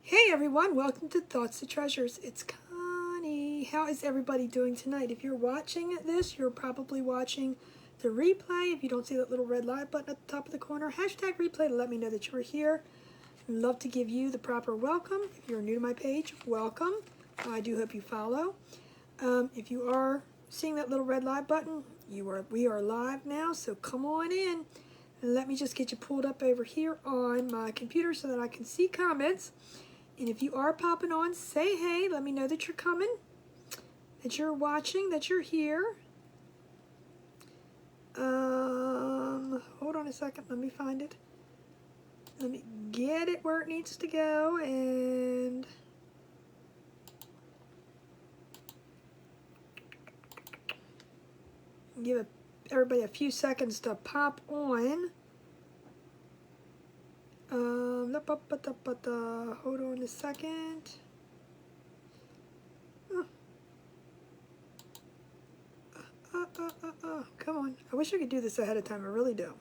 Hey everyone, welcome to Thoughts to Treasures. It's Connie. How is everybody doing tonight? If you're watching this, you're probably watching the replay. If you don't see that little red live button at the top of the corner, hashtag replay to let me know that you were here. I'd love to give you the proper welcome. If you're new to my page, welcome. I do hope you follow. If you are seeing that little red live button, we are live now, so come on in. And let me just get you pulled up over here on my computer so that I can see comments. And if you are popping on, say hey. Let me know that you're coming, that you're watching, that you're here. Hold on a second. Let me find it. Let me get it where it needs to go and give everybody a few seconds to pop on. Hold on a second. Come on. I wish I could do this ahead of time. I really do.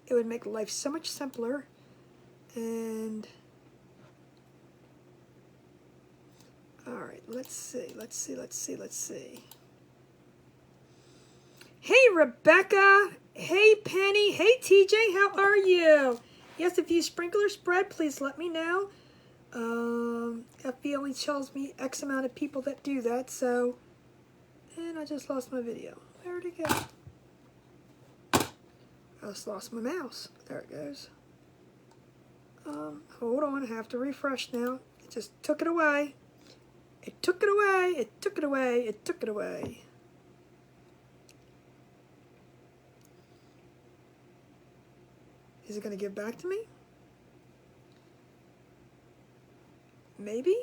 It would make life so much simpler. And all right, let's see. Hey, Rebecca. Hey, Penny. Hey, TJ. How are you? Yes, if you sprinkle or spread, please let me know. FB only tells me X amount of people that do that, so. And I just lost my video. Where'd it go? I just lost my mouse. There it goes. Hold on. I have to refresh now. It just took it away. It took it away. It took it away. It took it away. Is it going to give back to me? Maybe?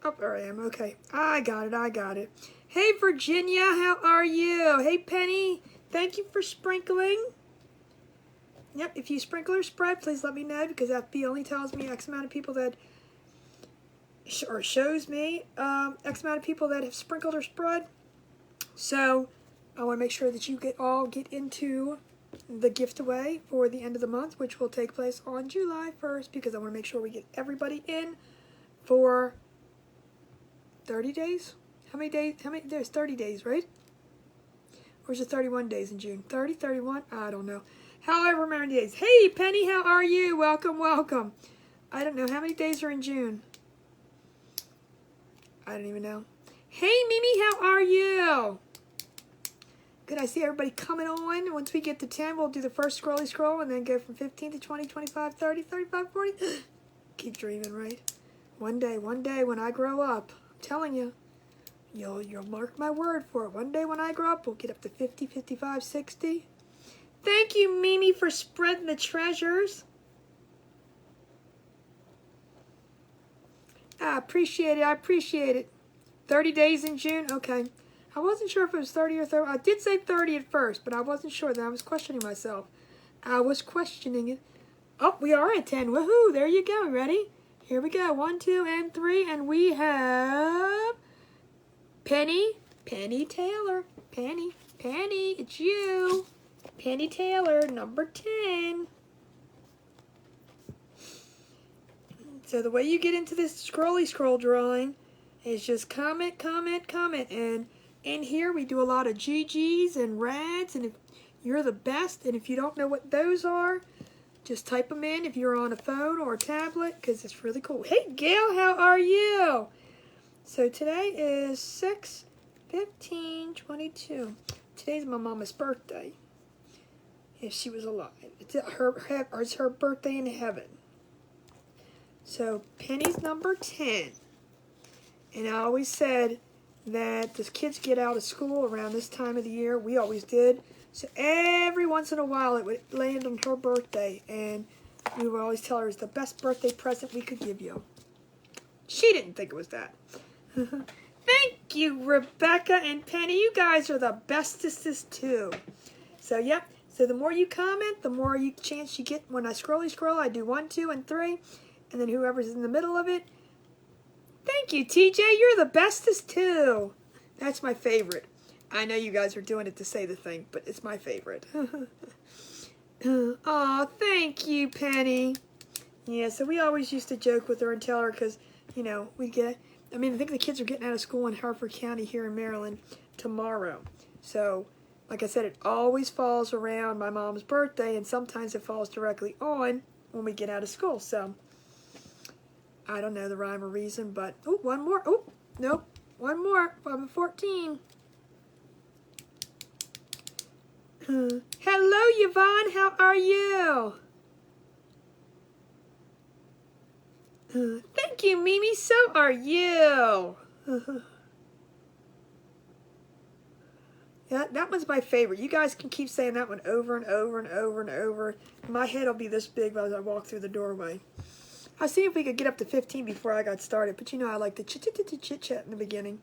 Oh, there I am. Okay. I got it. Hey, Virginia. How are you? Hey, Penny. Thank you for sprinkling. Yep, if you sprinkle or spread, please let me know because FB only tells me X amount of people that, or shows me X amount of people that have sprinkled or spread. So I want to make sure that you all get into the gift away for the end of the month, which will take place on July 1st because I want to make sure we get everybody in for 30 days. How many days? There's 30 days, right? Or is it 31 days in June? 30, 31? I don't know. However many days. Hey, Penny, how are you? Welcome. I don't know. How many days are in June? I don't even know. Hey, Mimi, how are you? Good, I see everybody coming on. Once we get to 10, we'll do the first scroll and then go from 15 to 20, 25, 30, 35, 40. Keep dreaming, right? One day when I grow up, I'm telling you, you'll mark my word for it. One day when I grow up, we'll get up to 50, 55, 60. Thank you, Mimi, for spreading the treasures. I appreciate it. 30 days in June? Okay. I wasn't sure if it was 30 or 30. I did say 30 at first, but I wasn't sure. Then I was questioning myself. I was questioning it. Oh, we are at 10. Woohoo! There you go. Ready? Here we go. 1, 2, and 3. And we have Penny Taylor. Penny, it's you. Penny Taylor, number 10. So the way you get into this scroll drawing is just comment. And in here we do a lot of GGs and RADs. And if you're the best, and if you don't know what those are, just type them in if you're on a phone or a tablet because it's really cool. Hey, Gail, how are you? So today is 6/15/22. Today's my mama's birthday. If she was alive. It's her birthday in heaven. So Penny's number 10. And I always said that the kids get out of school around this time of the year. We always did. So every once in a while it would land on her birthday. And we would always tell her it's the best birthday present we could give you. She didn't think it was that. Thank you, Rebecca and Penny. You guys are the bestestest too. So, yep. So the more you comment, the more chance you get. When I scroll, I do 1, 2, and 3. And then whoever's in the middle of it. Thank you, TJ. You're the bestest too. That's my favorite. I know you guys are doing it to say the thing, but it's my favorite. Aw, thank you, Penny. Yeah, so we always used to joke with her and tell her because, you know, I think the kids are getting out of school in Harford County here in Maryland tomorrow. So, like I said, it always falls around my mom's birthday, and sometimes it falls directly on when we get out of school. So, I don't know the rhyme or reason, but, oh, one more. Oh, nope, one more. I'm 14. Hello, Yvonne. How are you? Thank you, Mimi. So are you. Yeah, that one's my favorite. You guys can keep saying that one over and over and over and over. My head will be this big as I walk through the doorway. I'll see if we could get up to 15 before I got started. But you know I like the chit-chat in the beginning.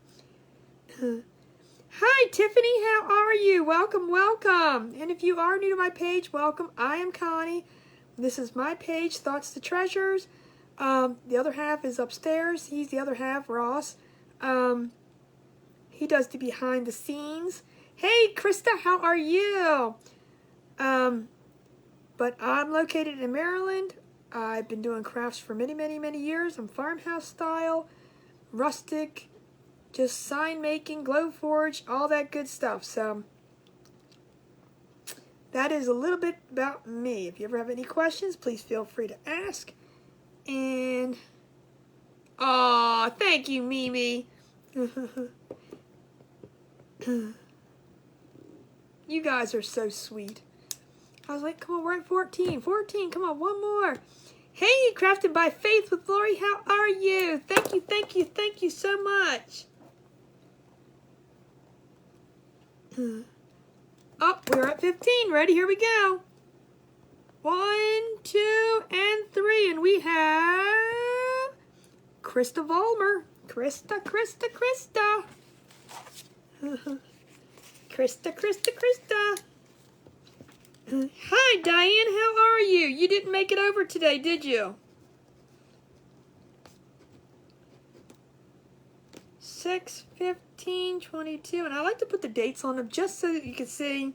Hi, Tiffany. How are you? Welcome, welcome. And if you are new to my page, welcome. I am Connie. This is my page, Thoughts to Treasures. The other half is upstairs. He's the other half, Ross. He does the behind the scenes. Hey, Krista, how are you? But I'm located in Maryland. I've been doing crafts for many, many, many years. I'm farmhouse style, rustic, just sign making, glow forge, all that good stuff. So that is a little bit about me. If you ever have any questions, please feel free to ask. And, aw, thank you, Mimi. You guys are so sweet. I was like, come on, we're at 14. 14, come on, one more. Hey, Crafted by Faith with Lori, how are you? Thank you, thank you, thank you so much. Oh, we're at 15. Ready? Here we go. 1, 2, and 3. And we have Krista Vollmer. Krista. Krista. Hi, Diane. How are you? You didn't make it over today, did you? 6, 15, 22. And I like to put the dates on them just so that you can see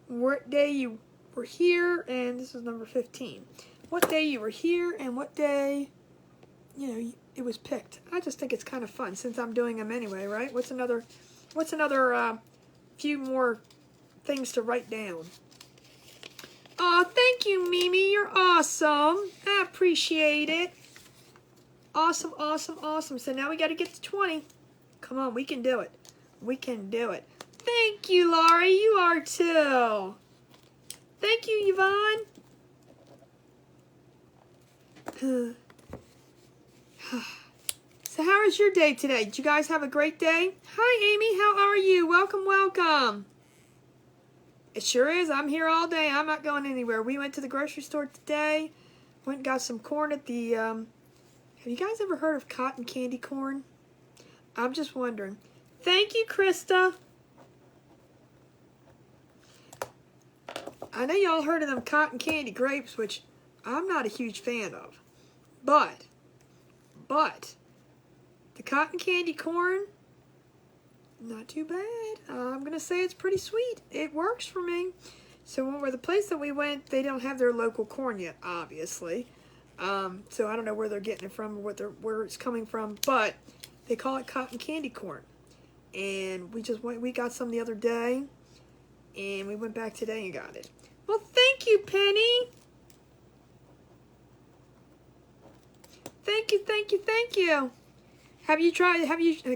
what day you were here. And this is number 15. What day you were here and what day, you know, it was picked. I just think it's kind of fun since I'm doing them anyway, right? What's another few more things to write down? Oh, thank you, Mimi. You're awesome. I appreciate it. Awesome, awesome, awesome. So now we got to get to 20. Come on, we can do it. We can do it. Thank you, Laurie. You are too. Thank you, Yvonne. So how was your day today? Did you guys have a great day? Hi, Amy. How are you? Welcome, welcome. It sure is. I'm here all day. I'm not going anywhere. We went to the grocery store today. Went and got some corn at the, have you guys ever heard of cotton candy corn? I'm just wondering. Thank you, Krista. I know y'all heard of them cotton candy grapes, which I'm not a huge fan of. But, the cotton candy corn, not too bad. I'm going to say it's pretty sweet. It works for me. So when we're the place that we went, they don't have their local corn yet, obviously. So I don't know where they're getting it from or where it's coming from, but they call it cotton candy corn. And we got some the other day, and we went back today and got it. Well, thank you, Penny. Thank you.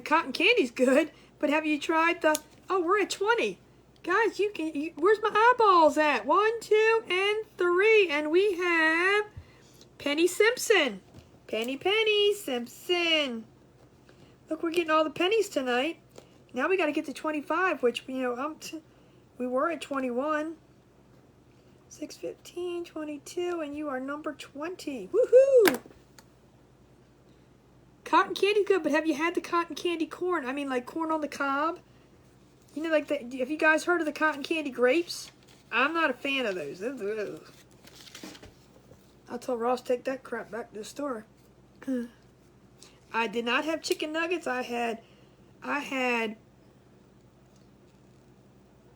Cotton candy's good, but have you tried oh, we're at 20. Guys, where's my eyeballs at? 1, 2, and 3. And we have Penny Simpson. Penny Simpson. Look, we're getting all the pennies tonight. Now we got to get to 25, which, you know, we were at 21. 6, 15, 22, and you are number 20. Woohoo! Cotton candy good, but have you had the cotton candy corn? I mean, like corn on the cob. You know, like have you guys heard of the cotton candy grapes? I'm not a fan of those. Ugh. I'll tell Ross take that crap back to the store. I did not have chicken nuggets. I had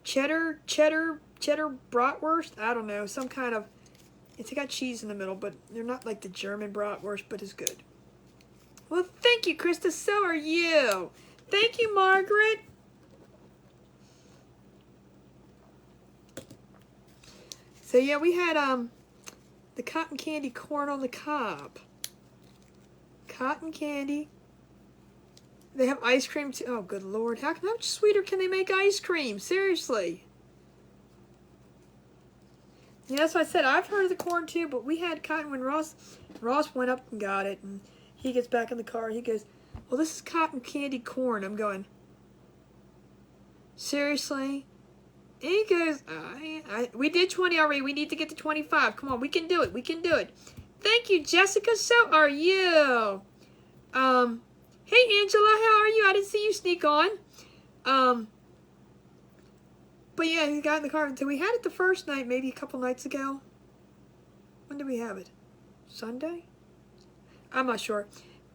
cheddar bratwurst. I don't know, some kind of It's got cheese in the middle, but they're not like the German bratwurst, but it's good. Well, thank you, Krista. So are you. Thank you, Margaret. So yeah, we had the cotton candy corn on the cob. Cotton candy. They have ice cream too. Oh, good Lord. How much sweeter can they make ice cream? Seriously. Yeah, that's what I said. I've heard of the corn too, but we had cotton when Ross went up and got it, and he gets back in the car. He goes, well, this is cotton candy corn. I'm going, seriously? And he goes, we did 20 already. We need to get to 25. Come on, we can do it. We can do it. Thank you, Jessica. So are you. Hey, Angela, how are you? I didn't see you sneak on. But yeah, he got in the car. So we had it the first night, maybe a couple nights ago. When did we have it? Sunday? I'm not sure.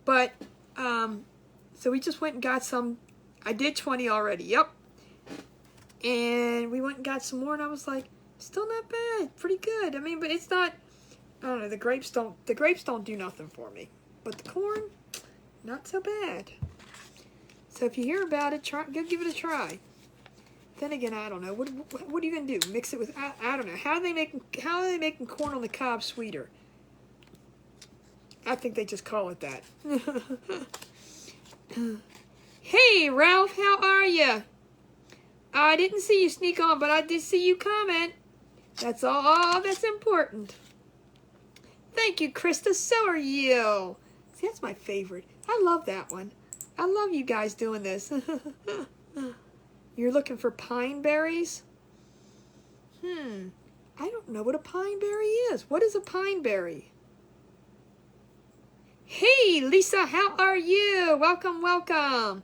But, so we just went and got some. I did 20 already. Yep. And we went and got some more, and I was like, still not bad. Pretty good. I mean, but it's not, I don't know, the grapes don't do nothing for me. But the corn, not so bad. So if you hear about it, go give it a try. Then again, I don't know. What are you gonna do? Mix it with, I don't know. How are they making corn on the cob sweeter? I think they just call it that. Hey, Ralph, how are you? I didn't see you sneak on, but I did see you comment. That's all that's important. Thank you, Krista. So are you. See, that's my favorite. I love that one. I love you guys doing this. You're looking for pine berries? I don't know what a pine berry is. What is a pine berry? Hey, Lisa, how are you? Welcome, welcome.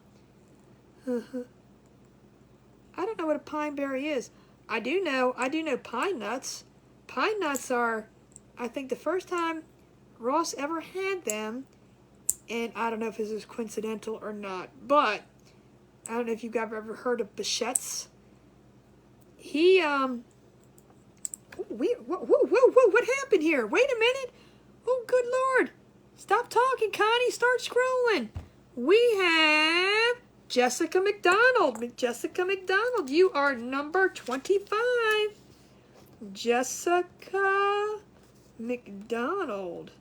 I don't know what a pine berry is. I do know pine nuts. Pine nuts are, I think, the first time Ross ever had them, and I don't know if this is coincidental or not, but I don't know if you've ever heard of Bichettes. He, whoa, what happened here? Wait a minute. Oh, good Lord. Stop talking, Connie. Start scrolling. We have Jessica McDonald. Jessica McDonald, you are number 25. Jessica McDonald.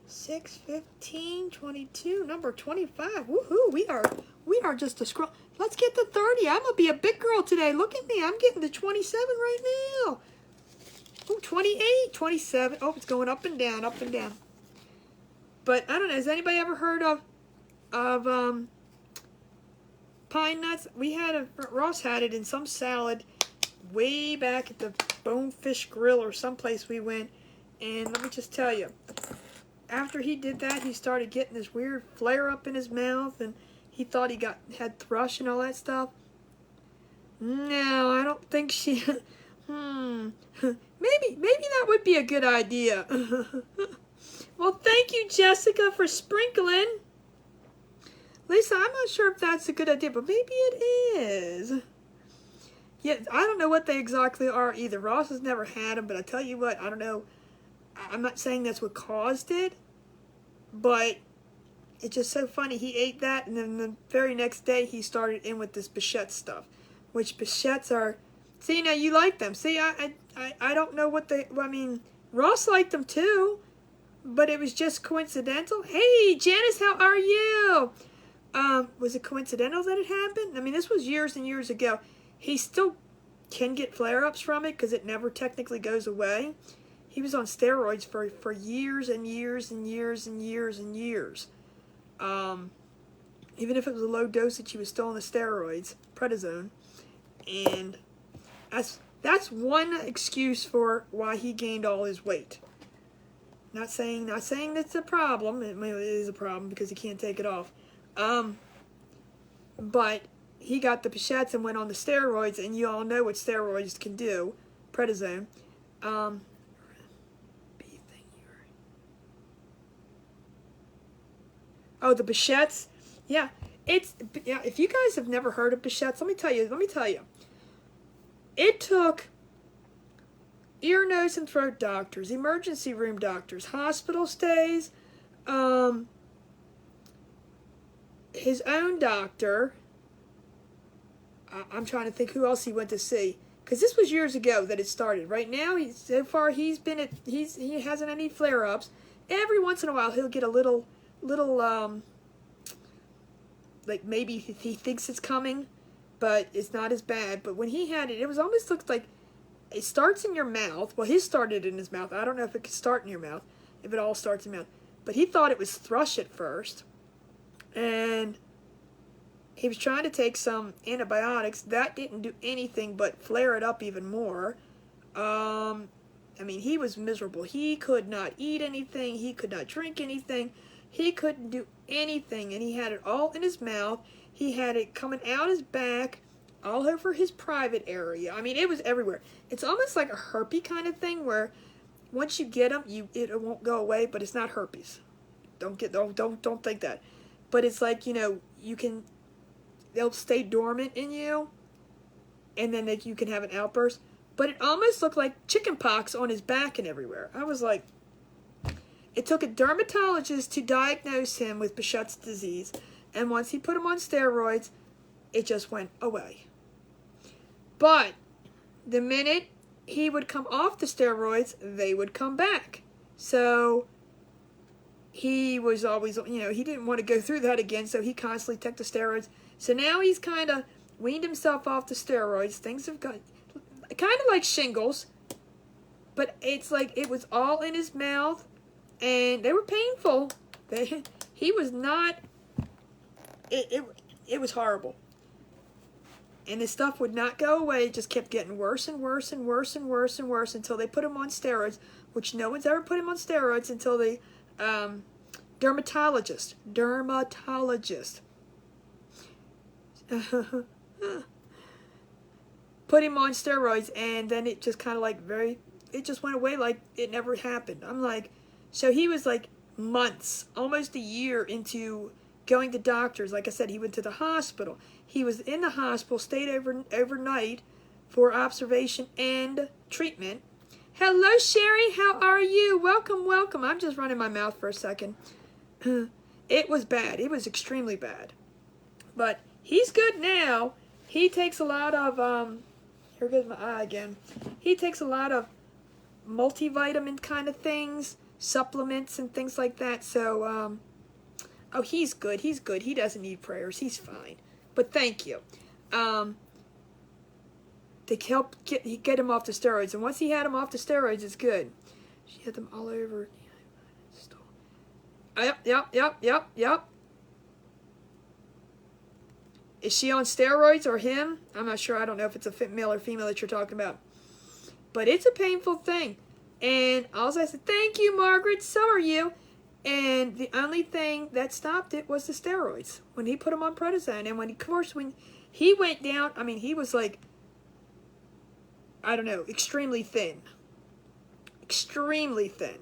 6/15/22, number 25. Woohoo! We are just a scroll. Let's get to 30. I'm gonna be a big girl today. Look at me. I'm getting to 27 right now. Oh, 28, 27. Oh, it's going up and down, up and down. But I don't know. Has anybody ever heard of pine nuts? Ross had it in some salad way back at the Bonefish Grill or someplace we went. And let me just tell you, after he did that, he started getting this weird flare up in his mouth, and he thought he had thrush and all that stuff. No, I don't think she. Maybe that would be a good idea. Well, thank you, Jessica, for sprinkling. Lisa, I'm not sure if that's a good idea, but maybe it is. Yeah, I don't know what they exactly are either. Ross has never had them, but I tell you what, I don't know. I'm not saying that's what caused it, but it's just so funny. He ate that, and then the very next day he started in with this Bichette stuff, which Bichettes are. See, now you like them. See, I don't know what they. I mean, Ross liked them too, but it was just coincidental. Hey, Janice, how are you? Was it coincidental that it happened? I mean, this was years and years ago. He still can get flare-ups from it because it never technically goes away. He was on steroids for years and years and years and years and years. Even if it was a low dosage, he was still on the steroids, prednisone. And that's one excuse for why he gained all his weight. Not saying that's a problem. It is a problem because he can't take it off. But he got the Bichettes and went on the steroids, and you all know what steroids can do, prednisone. Oh, the Bichettes? Yeah. If you guys have never heard of Bichettes, let me tell you. It took ear, nose, and throat doctors, emergency room doctors, hospital stays, his own doctor. I'm trying to think who else he went to see, because this was years ago that it started. Right now, so far he hasn't any flare-ups. Every once in a while he'll get a little like maybe he thinks it's coming, but it's not as bad. But when he had it, it was almost looked like it starts in your mouth. Well, his started in his mouth. I don't know if it could start in your mouth, if it all starts in your mouth. But he thought it was thrush at first, and he was trying to take some antibiotics. That didn't do anything but flare it up even more. I mean, he was miserable. He could not eat anything. He could not drink anything. He couldn't do anything, and he had it all in his mouth. He had it coming out his back, all over his private area. I mean, it was everywhere. It's almost like a herpes kind of thing, where once you get them, it won't go away, but it's not herpes. Don't think that. But it's like, you know, they'll stay dormant in you, and then you can have an outburst. But it almost looked like chicken pox on his back and everywhere. I was like, it took a dermatologist to diagnose him with Behçet's disease, and once he put him on steroids, it just went away. But the minute he would come off the steroids, they would come back. So he was always, you know, he didn't want to go through that again, so he constantly took the steroids. So now he's kind of weaned himself off the steroids. Things have got kind of like shingles, but it's like it was all in his mouth, and they were painful. He was not, it was horrible. And the stuff would not go away. It just kept getting worse and worse and worse and worse and worse until they put him on steroids, which no one's ever put him on steroids until the dermatologist put him on steroids, and then it just kind of like it just went away like it never happened. I'm like, so he was like months, almost a year into going to doctors. Like I said, he went to the hospital. He was in the hospital, stayed overnight for observation and treatment. Hello, Sherry. How are you? Welcome, welcome. I'm just running my mouth for a second. It was bad. It was extremely bad. But he's good now. He takes a lot of, here goes my eye again. He takes a lot of multivitamin kind of things, supplements and things like that. So, oh, he's good. He's good. He doesn't need prayers. He's fine. But thank you. To help get him off the steroids. And once he had him off the steroids, it's good. She had them all over. Yep. Is she on steroids or him? I'm not sure. I don't know if it's a male or female that you're talking about. But it's a painful thing. And also I said, thank you, Margaret. So are you. And the only thing that stopped it was the steroids. When he put him on prednisone. And when he went down, I mean, he was like, I don't know, extremely thin. Extremely thin.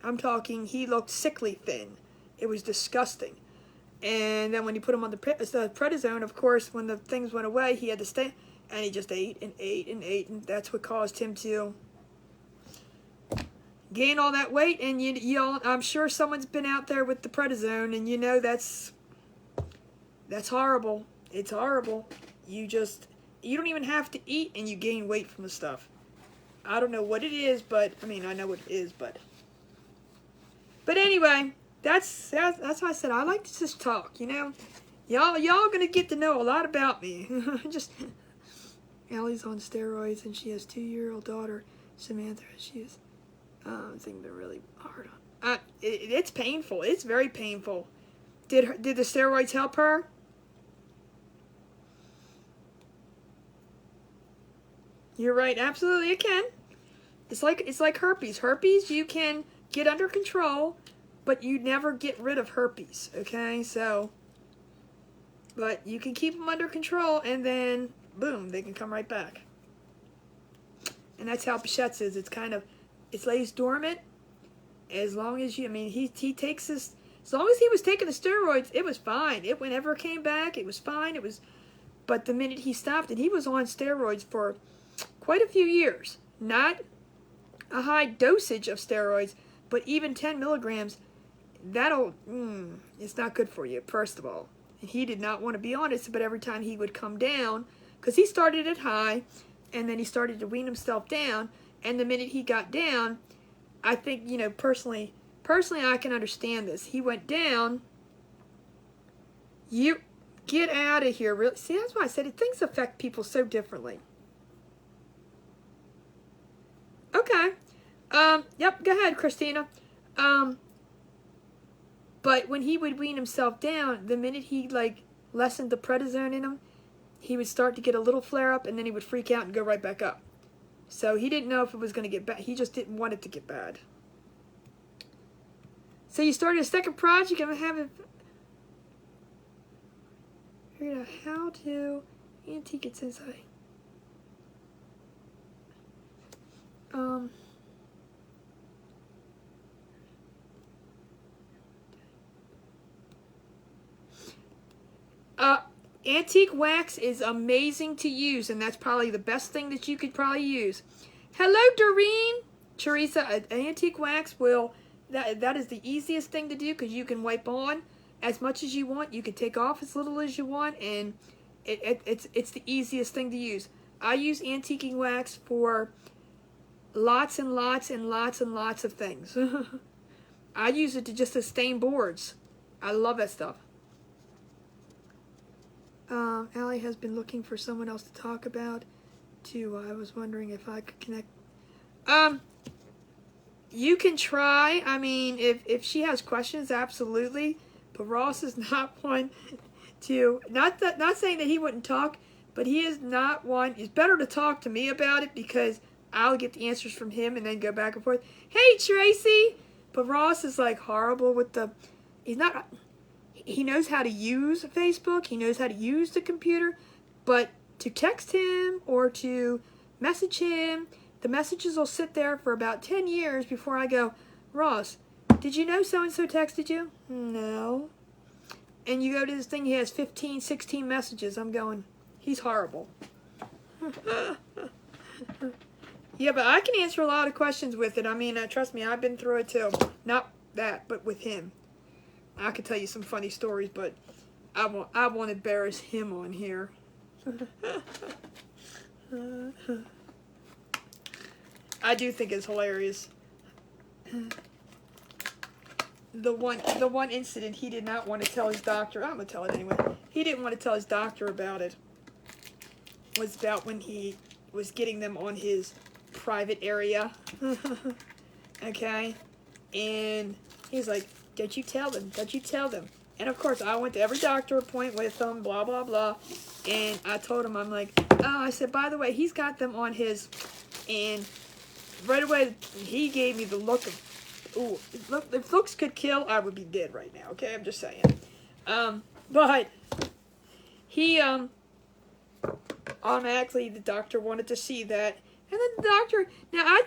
I'm talking, he looked sickly thin. It was disgusting. And then when you put him on the prednisone, of course, when the things went away, he had to stay, and he just ate and ate and ate, and that's what caused him to gain all that weight. And I'm sure someone's been out there with the prednisone, and you know that's horrible. It's horrible. You don't even have to eat, and you gain weight from the stuff. I don't know what it is, but I mean, I know what it is, but anyway. That's why I said I like to just talk, you know. Y'all gonna get to know a lot about me. Just Ellie's on steroids, and she has 2-year-old daughter Samantha. She is thing they're really hard on. It's painful. It's very painful. Did the steroids help her? You're right. Absolutely, it can. It's like herpes. Herpes you can get under control, but you never get rid of herpes, okay? So, but you can keep them under control, and then, boom, they can come right back. And that's how Behçet's is. It lays dormant as long as he takes this, as long as he was taking the steroids, it was fine. Whenever it came back, it was fine. But the minute he stopped, and he was on steroids for quite a few years. Not a high dosage of steroids, but even 10 milligrams, that'll, it's not good for you, first of all. And he did not want to be on it, but every time he would come down, because he started at high, and then he started to wean himself down, and the minute he got down, I think, you know, personally I can understand this. He went down. You get out of here. Really. See, that's why I said things affect people so differently. Okay. Yep, go ahead, Christina. But when he would wean himself down, the minute he, like, lessened the prednisone in him, he would start to get a little flare-up, and then he would freak out and go right back up. So he didn't know if it was going to get bad. He just didn't want it to get bad. So you started a second project and have it figured out how to antique it since antique wax is amazing to use, and that's probably the best thing that you could probably use. Hello, Doreen. Teresa, an antique wax will, that is the easiest thing to do because you can wipe on as much as you want. You can take off as little as you want, and it's the easiest thing to use. I use antiquing wax for lots and lots and lots and lots of things. I use it to stain boards. I love that stuff. Allie has been looking for someone else to talk about too. I was wondering if I could connect. You can try. I mean, if she has questions, absolutely. But Ross is not one to, not saying that he wouldn't talk, but he is not one. It's better to talk to me about it because I'll get the answers from him and then go back and forth. Hey, Tracy! But Ross is like horrible with he knows how to use Facebook, he knows how to use the computer, but to text him or to message him, the messages will sit there for about 10 years before I go, Ross, did you know so-and-so texted you? No. And you go to this thing, he has 15, 16 messages. I'm going, he's horrible. Yeah, but I can answer a lot of questions with it. I mean, trust me, I've been through it too. Not that, but with him. I could tell you some funny stories, but I won't embarrass him on here. I do think it's hilarious. The one incident he did not want to tell his doctor. I'm gonna tell it anyway. He didn't want to tell his doctor about it. Was about when he was getting them on his private area. Okay, and he's like, don't you tell them, don't you tell them. And of course I went to every doctor appointment with them, blah blah blah, and I told him, I'm like, oh, I said, by the way, he's got them on his, and right away he gave me the look of, ooh, look, if looks could kill, I would be dead right now. Okay, I'm just saying. But he automatically, the doctor wanted to see that. And then the doctor, now I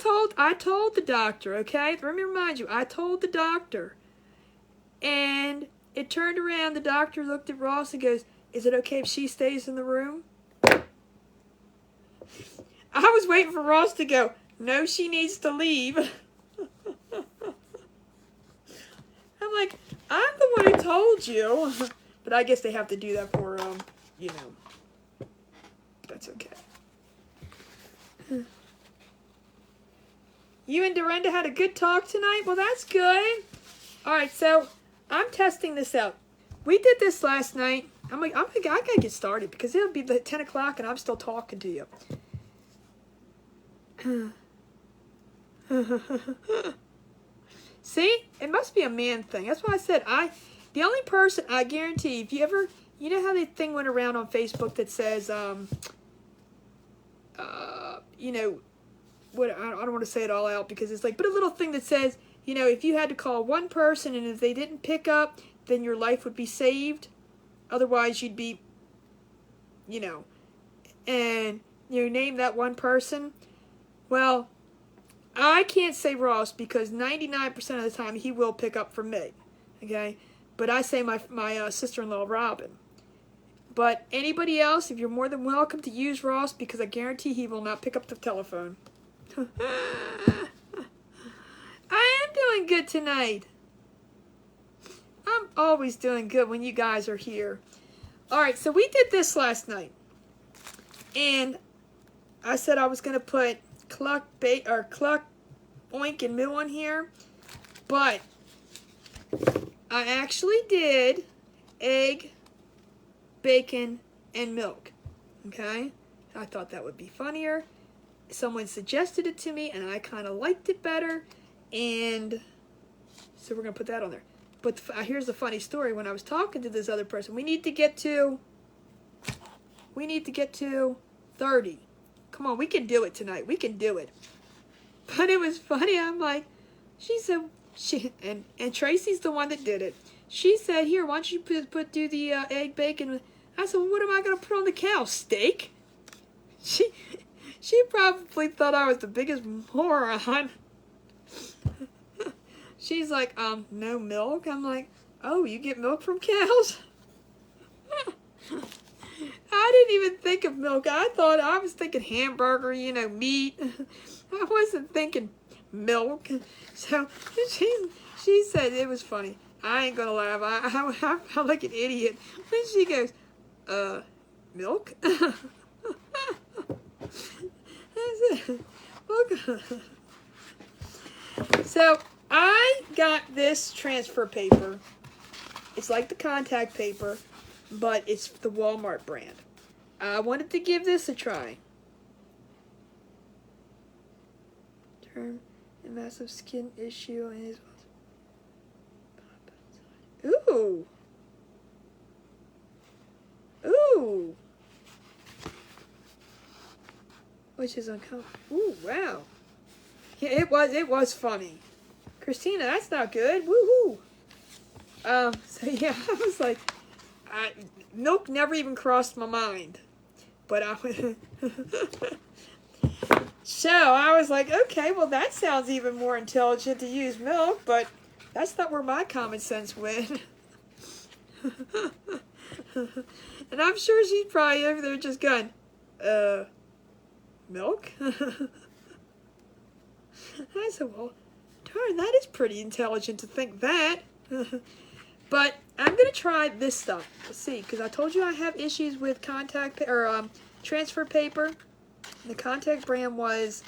told the doctor, okay? Let me remind you, I told the doctor. And it turned around, the doctor looked at Ross and goes, is it okay if she stays in the room? I was waiting for Ross to go, no, she needs to leave. I'm like, I'm the one who told you. But I guess they have to do that for, you know, that's okay. You and Dorinda had a good talk tonight? Well, that's good. All right, so I'm testing this out. We did this last night. I gotta get started because it'll be 10 o'clock and I'm still talking to you. See? It must be a man thing. That's why I said the only person I guarantee, if you ever, you know how the thing went around on Facebook that says, you know, what, I don't want to say it all out because it's like, but a little thing that says, you know, if you had to call one person and if they didn't pick up, then your life would be saved. Otherwise, you'd be, you know, and you name that one person. Well, I can't say Ross because 99% of the time he will pick up for me, okay? But I say my sister-in-law, Robin. But anybody else, if you're more than welcome to use Ross because I guarantee he will not pick up the telephone. good tonight? I'm always doing good when you guys are here. Alright, so we did this last night. And I said I was going to put Cluck, Oink, and Moo on here. But I actually did egg, bacon, and milk. Okay? I thought that would be funnier. Someone suggested it to me, and I kind of liked it better. And so we're going to put that on there. But here's the funny story. When I was talking to this other person, we need to get to 30. Come on, we can do it tonight. We can do it. But it was funny. I'm like, she said, and Tracy's the one that did it. She said, here, why don't you do the egg, bacon. I said, well, what am I going to put on the cow? Steak? She probably thought I was the biggest moron. She's like, no milk? I'm like, oh, you get milk from cows? I didn't even think of milk. I was thinking hamburger, meat. I wasn't thinking milk. So she said it was funny. I ain't gonna laugh. I like an idiot. When she goes, milk? So I got this transfer paper. It's like the contact paper, but it's the Walmart brand. I wanted to give this a try. Term a massive skin issue and his. Ooh. Ooh. Which is uncomfortable. Ooh, wow. Yeah, it was funny. Christina, that's not good. Woohoo. So yeah, I was like, milk never even crossed my mind. But so I was like, okay, well that sounds even more intelligent to use milk, but that's not where my common sense went. And I'm sure she's probably over there just going, milk? I said, well, darn, that is pretty intelligent to think that. But I'm going to try this stuff. Let's see, because I told you I have issues with transfer paper. The contact brand was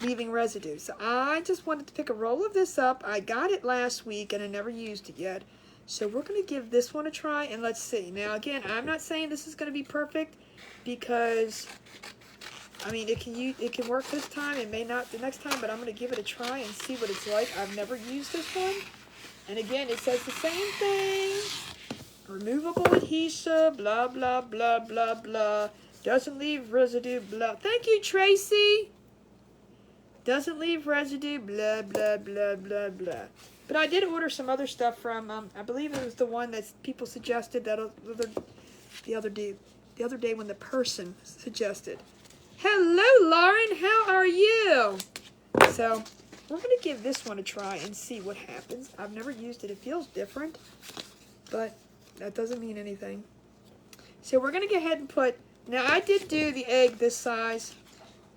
leaving residue. So I just wanted to pick a roll of this up. I got it last week and I never used it yet. So we're going to give this one a try and let's see. Now again, I'm not saying this is going to be perfect because, I mean, it can work this time. It may not the next time, but I'm going to give it a try and see what it's like. I've never used this one. And again, it says the same thing. Removable adhesive, blah, blah, blah, blah, blah. Doesn't leave residue, blah. Thank you, Tracy. Doesn't leave residue, blah, blah, blah, blah, blah. But I did order some other stuff from, I believe it was the one that people suggested the other day when the person suggested. Hello, Lauren. How are you? So we're going to give this one a try and see what happens. I've never used it. It feels different, but that doesn't mean anything. So we're going to go ahead and put, now I did do the egg this size,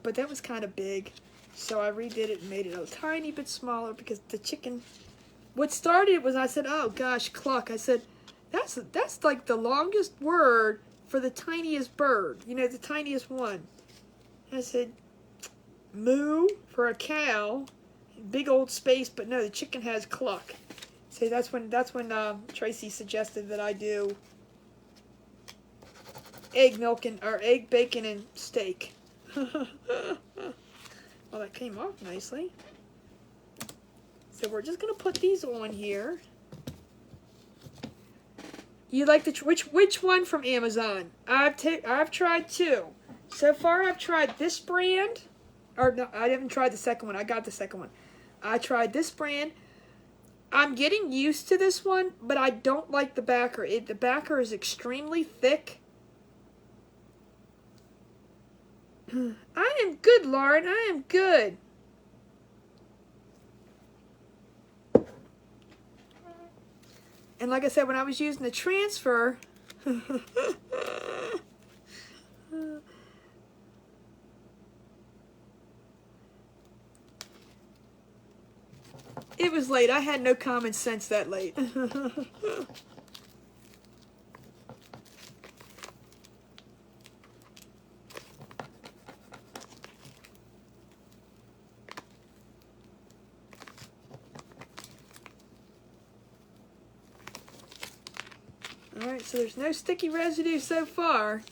but that was kind of big. So I redid it and made it a tiny bit smaller because the chicken, what started was I said, oh gosh, cluck. I said, that's like the longest word for the tiniest bird, the tiniest one. I said, moo for a cow, big old space, but no, the chicken has cluck. See, that's when Tracy suggested that I do egg, bacon, and steak. Well, that came off nicely. So we're just gonna put these on here. You like which one from Amazon? I've tried two. So far, I've tried this brand. Or no, I haven't tried the second one. I got the second one. I tried this brand. I'm getting used to this one, but I don't like the backer. The backer is extremely thick. I am good, Lauren. I am good. And like I said, when I was using the transfer, It was late. I had no common sense that late. Alright, so there's no sticky residue so far.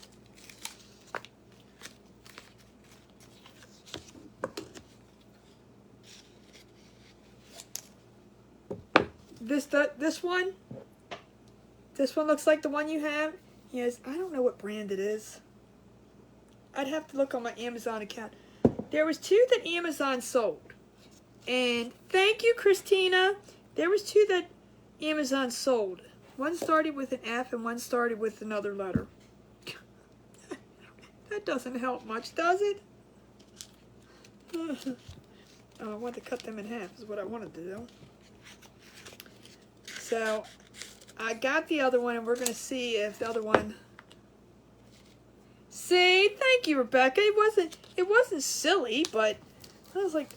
This one looks like the one you have. Yes, I don't know what brand it is. I'd have to look on my Amazon account. There was two that Amazon sold. And thank you, Christina. There was two that Amazon sold. One started with an F and one started with another letter. That doesn't help much, does it? Oh, I want to cut them in half is what I wanted to do. So I got the other one, and we're going to see if the other one... See, thank you, Rebecca. It wasn't silly, but I was like,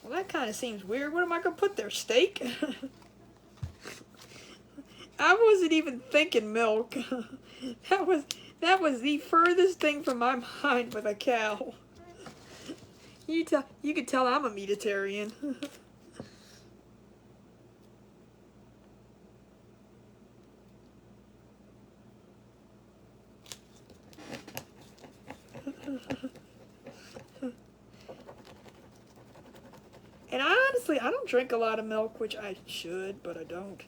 well, that kind of seems weird. What am I going to put there, steak? I wasn't even thinking milk. That was the furthest thing from my mind with a cow. You could tell I'm a meatitarian. And honestly, I don't drink a lot of milk, which I should, but I don't.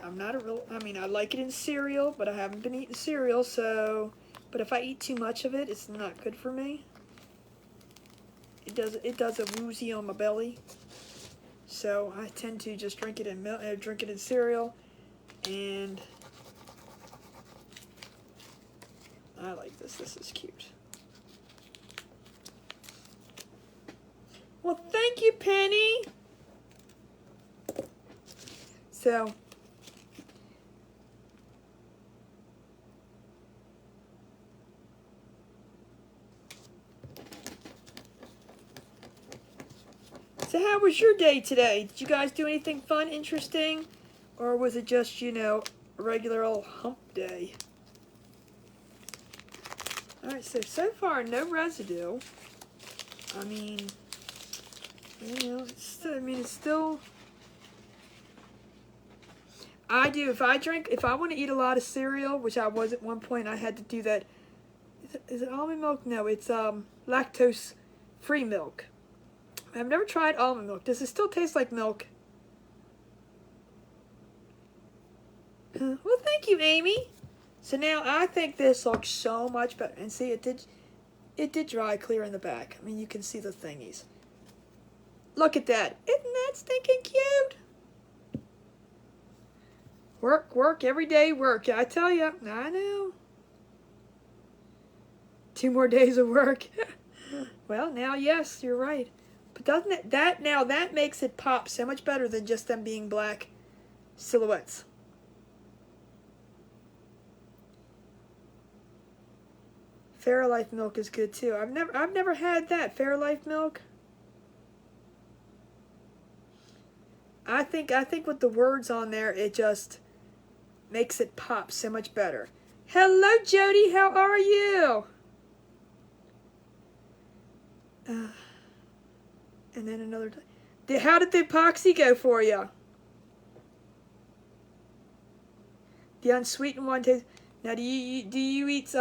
I'm not a real, I mean, I like it in cereal, but I haven't been eating cereal, so, but if I eat too much of it, it's not good for me. It does a woozy on my belly. So I tend to just drink it in milk, drink it in cereal, and I like this. This is cute. Well, thank you, Penny. So, how was your day today? Did you guys do anything fun, interesting? Or was it just, you know, a regular old hump day? Alright, so far, no residue. I mean, you know, it's still... I do, if I want to eat a lot of cereal, which I was at one point, I had to do that. Is it almond milk? No, it's lactose-free milk. I've never tried almond milk. Does it still taste like milk? Well, thank you, Amy. So now I think this looks so much better. And see, it did dry clear in the back. I mean, you can see the thingies. Look at that. Isn't that stinking cute? Work, everyday work. I tell you, I know. 2 more days of work. Well, now, yes, you're right. But doesn't it, that makes it pop so much better than just them being black silhouettes. Fairlife milk is good too. I've never had that Fairlife milk. I think with the words on there, it just makes it pop so much better. Hello, Jody. How are you? And then another time. How did the epoxy go for you? The unsweetened one tastes. Now, do you eat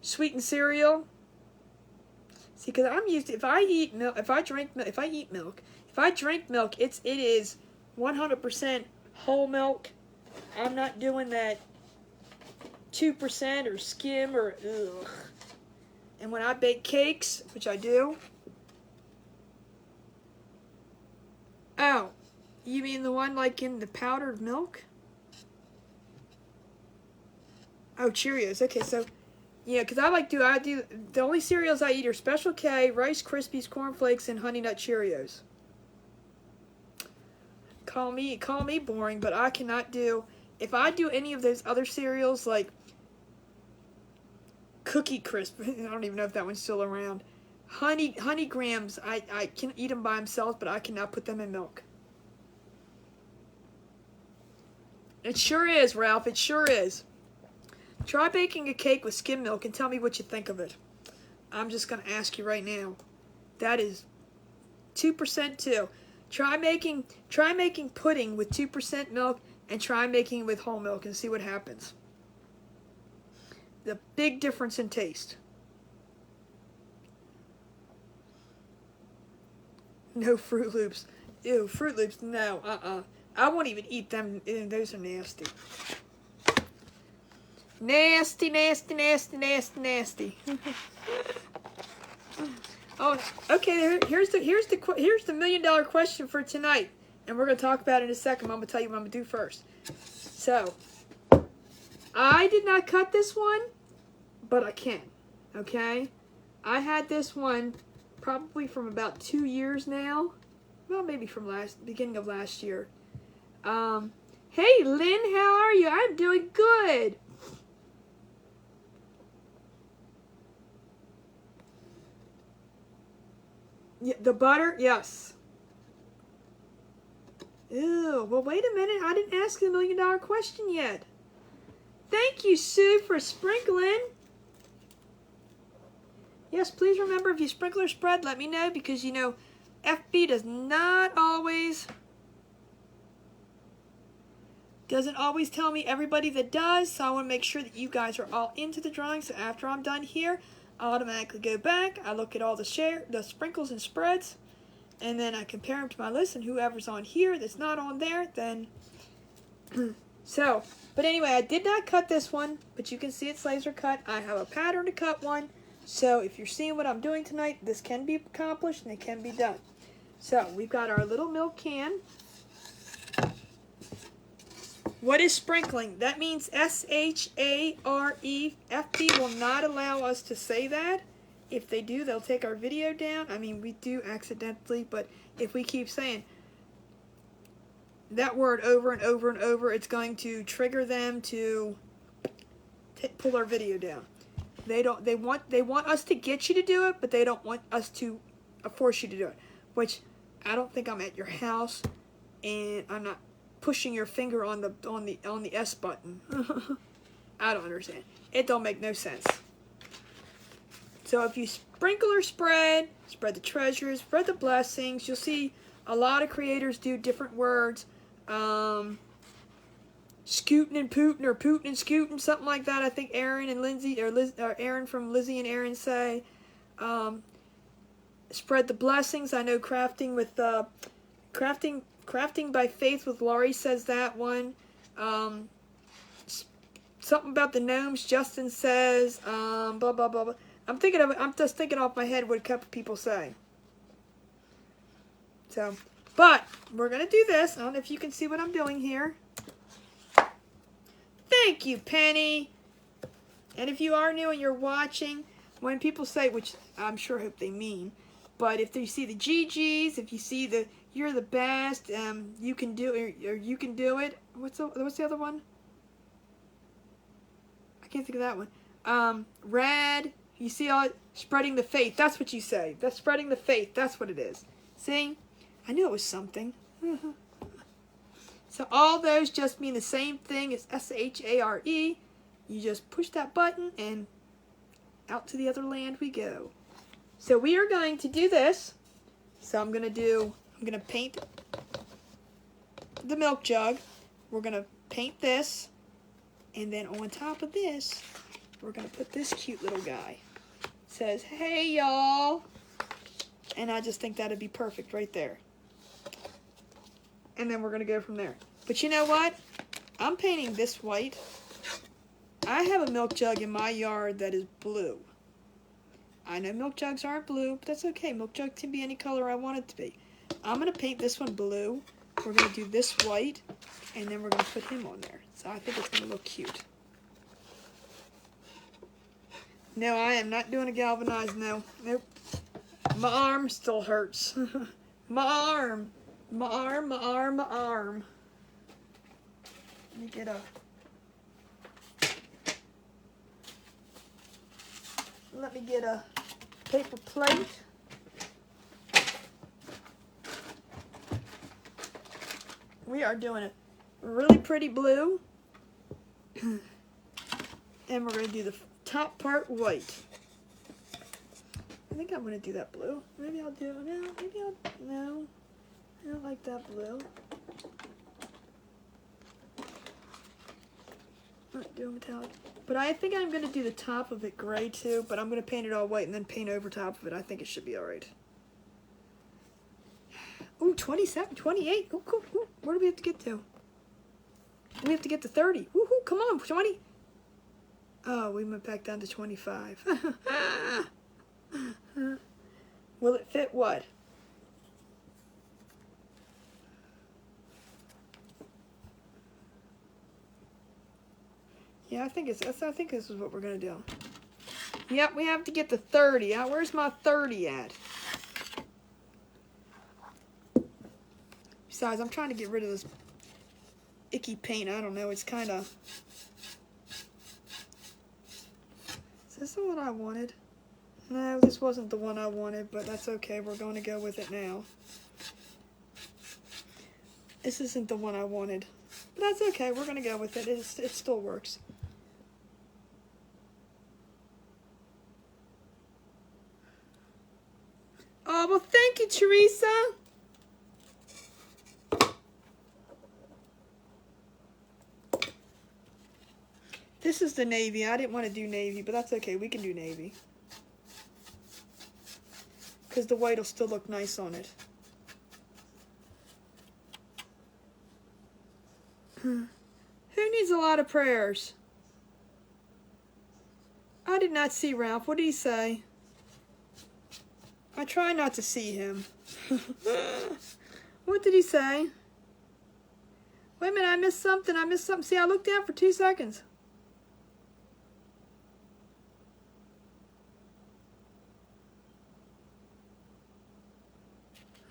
sweetened cereal? See, because I'm used to, if I eat milk, if I drink milk, if I drink milk, it is 100% whole milk. I'm not doing that 2% or skim or ugh. And when I bake cakes, which I do. Oh, you mean the one like in the powdered milk? Oh, Cheerios. Okay, so yeah, because I do the only cereals I eat are Special K, Rice Krispies, Corn Flakes, and Honey Nut Cheerios. Call me boring, but I cannot do, if I do any of those other cereals like Cookie Crisp, I don't even know if that one's still around. Honey grams, I can eat them by themselves, but I cannot put them in milk. It sure is, Ralph. It sure is. Try baking a cake with skim milk and tell me what you think of it. I'm just going to ask you right now. That is 2% too. Try making pudding with 2% milk and try making it with whole milk and see what happens. The big difference in taste. No Fruit Loops. Ew, Fruit Loops, no, I won't even eat them. Ew, those are nasty. Nasty, nasty, nasty, nasty, nasty. Oh, okay. Here's the $1 million question for tonight, and we're gonna talk about it in a second. I'm gonna tell you what I'm gonna do first. So, I did not cut this one, but I can. Okay, I had this one probably from about 2 years now. Well, maybe from beginning of last year. Hey, Lynn, how are you? I'm doing good. Yeah, the butter, yes. Ew, well, wait a minute. I didn't ask the $1 million question yet. Thank you, Sue, for sprinkling. Yes, please remember, if you sprinkle or spread, let me know, because, you know, FB doesn't always tell me everybody that does, so I want to make sure that you guys are all into the drawing. So after I'm done here, I automatically go back, I look at all the sprinkles and spreads, and then I compare them to my list, and whoever's on here that's not on there, then so, but anyway, I did not cut this one, but you can see it's laser cut. I have a pattern to cut one, so if you're seeing what I'm doing tonight, this can be accomplished and it can be done. So we've got our little milk can. What is sprinkling? That means S-H-A-R-E. FB will not allow us to say that. If they do, they'll take our video down. I mean, we do accidentally, but if we keep saying that word over and over and over, it's going to trigger them to pull our video down. They want us to get you to do it, but they don't want us to force you to do it. Which I don't think I'm at your house, and I'm not pushing your finger on the S button. I don't understand. It don't make no sense. So if you sprinkle or spread the treasures, spread the blessings. You'll see a lot of creators do different words. Scootin' and Putin, or Putin and Scootin', something like that. I think Aaron and Lindsay, or Aaron from Lizzie and Aaron say. Spread the blessings. I know crafting by faith with Laurie says that one. Something about the gnomes. Justin says blah blah blah blah. I'm just thinking off my head what a couple people say. So, but we're gonna do this. I don't know if you can see what I'm doing here. Thank you, Penny. And if you are new and you're watching, when people say, which I'm sure hope they mean, but if you see the GGs, if you see the you're the best, you can do it, or you can do it. What's the other one? I can't think of that one. Red. You see all spreading the faith. That's what you say. That's spreading the faith. That's what it is. See? I knew it was something. So all those just mean the same thing as S-H-A-R-E. You just push that button and out to the other land we go. So we are going to do this. So I'm going to paint the milk jug. We're going to paint this. And then on top of this, we're going to put this cute little guy. It says, hey y'all. And I just think that'd be perfect right there. And then we're going to go from there. But you know what? I'm painting this white. I have a milk jug in my yard that is blue. I know milk jugs aren't blue, but that's okay. Milk jug can be any color I want it to be. I'm going to paint this one blue. We're going to do this white, and then we're going to put him on there. So I think it's going to look cute. No, I am not doing a galvanized, no. Nope. My arm still hurts. My arm. My arm, my arm, my arm. Let me get a... paper plate. We are doing a really pretty blue. And we're going to do the top part white. I think I'm going to do that blue. Maybe I'll do, no. I don't like that blue. I'm not doing metallic. But I think I'm going to do the top of it gray too, but I'm going to paint it all white and then paint over top of it. I think it should be alright. Ooh, 27, 28. Ooh, cool. Ooh, where do we have to get to? We have to get to 30. Woohoo, come on, 20. Oh, we went back down to 25. Will it fit what? Yeah, I think this is what we're gonna do. Yep, we have to get to 30. Where's my 30 at? Besides, I'm trying to get rid of this icky paint. I don't know, it's kind of... Is this the one I wanted? No, this wasn't the one I wanted, but that's okay. We're going to go with it now. This isn't the one I wanted. But that's okay. We're going to go with it. It still works. Oh, well, thank you, Teresa. This is the navy. I didn't want to do navy, but that's okay. We can do navy. Because the white will still look nice on it. Who needs a lot of prayers? I did not see Ralph. What did he say? I try not to see him. What did he say? Wait a minute, I missed something. See, I looked down for 2 seconds.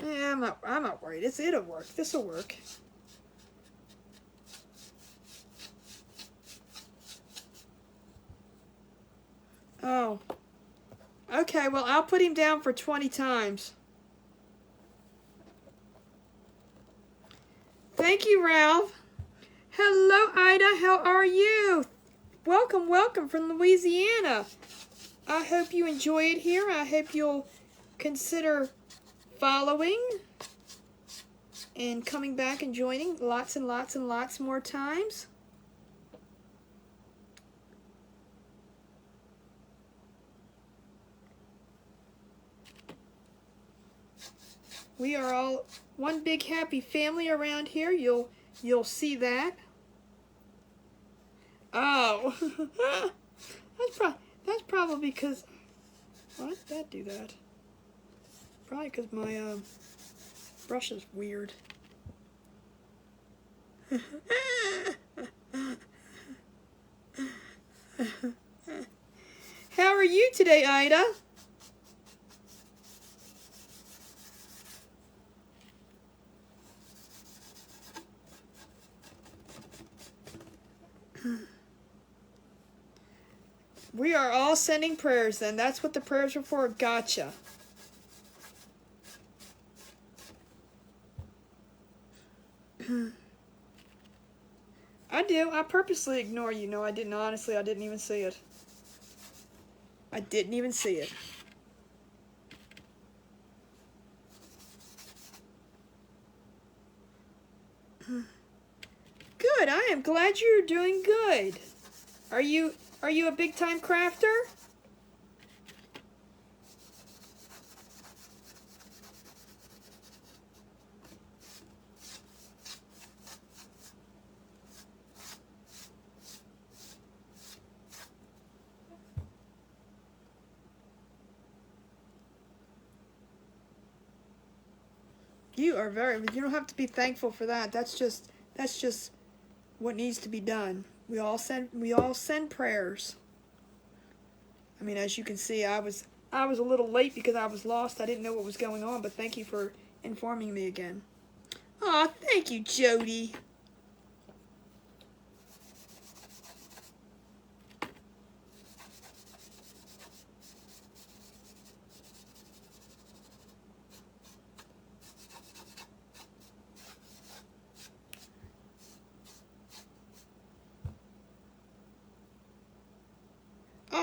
Yeah, I'm not worried. It'll work. This'll work. Oh. Okay, well, I'll put him down for 20 times. Thank you, Ralph. Hello, Ida. How are you? Welcome, welcome from Louisiana. I hope you enjoy it here. I hope you'll consider following and coming back and joining lots and lots and lots more times. We are all one big happy family around here. You'll see that. Oh, that's probably because, why did that do that? Probably because my brush is weird. How are you today, Ida? We are all sending prayers then. That's what the prayers are for. Gotcha. I do. I purposely ignore you. No, I didn't. Honestly, I didn't even see it. I didn't even see it. Good. I am glad you're doing good. Are you a big time crafter? You don't have to be thankful for that. That's just what needs to be done. We all send prayers. I mean, as you can see, I was a little late because I was lost. I didn't know what was going on, but thank you for informing me again. Aw, thank you, Jody.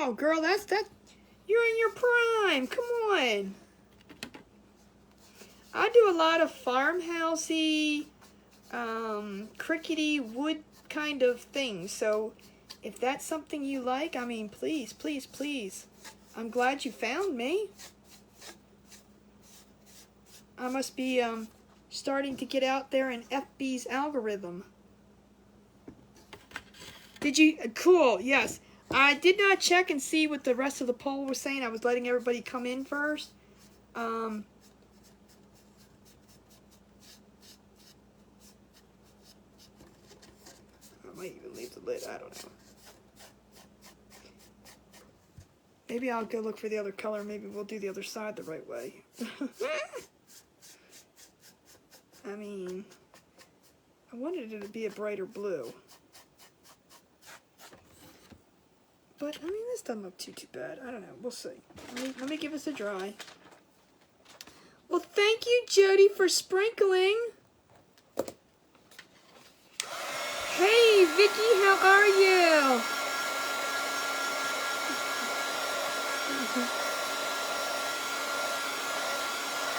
Oh, girl, that's that. You're in your prime. Come on. I do a lot of farmhousey, crickety wood kind of things. So if that's something you like, I mean, please, please, please. I'm glad you found me. I must be starting to get out there in FB's algorithm. Did you? Cool, yes. I did not check and see what the rest of the poll was saying. I was letting everybody come in first. I might even leave the lid. I don't know. Maybe I'll go look for the other color. Maybe we'll do the other side the right way. I mean, I wanted it to be a brighter blue. But, I mean, this doesn't look too bad. I don't know. We'll see. Let me give us a dry. Well, thank you, Jody, for sprinkling. Hey, Vicky, how are you?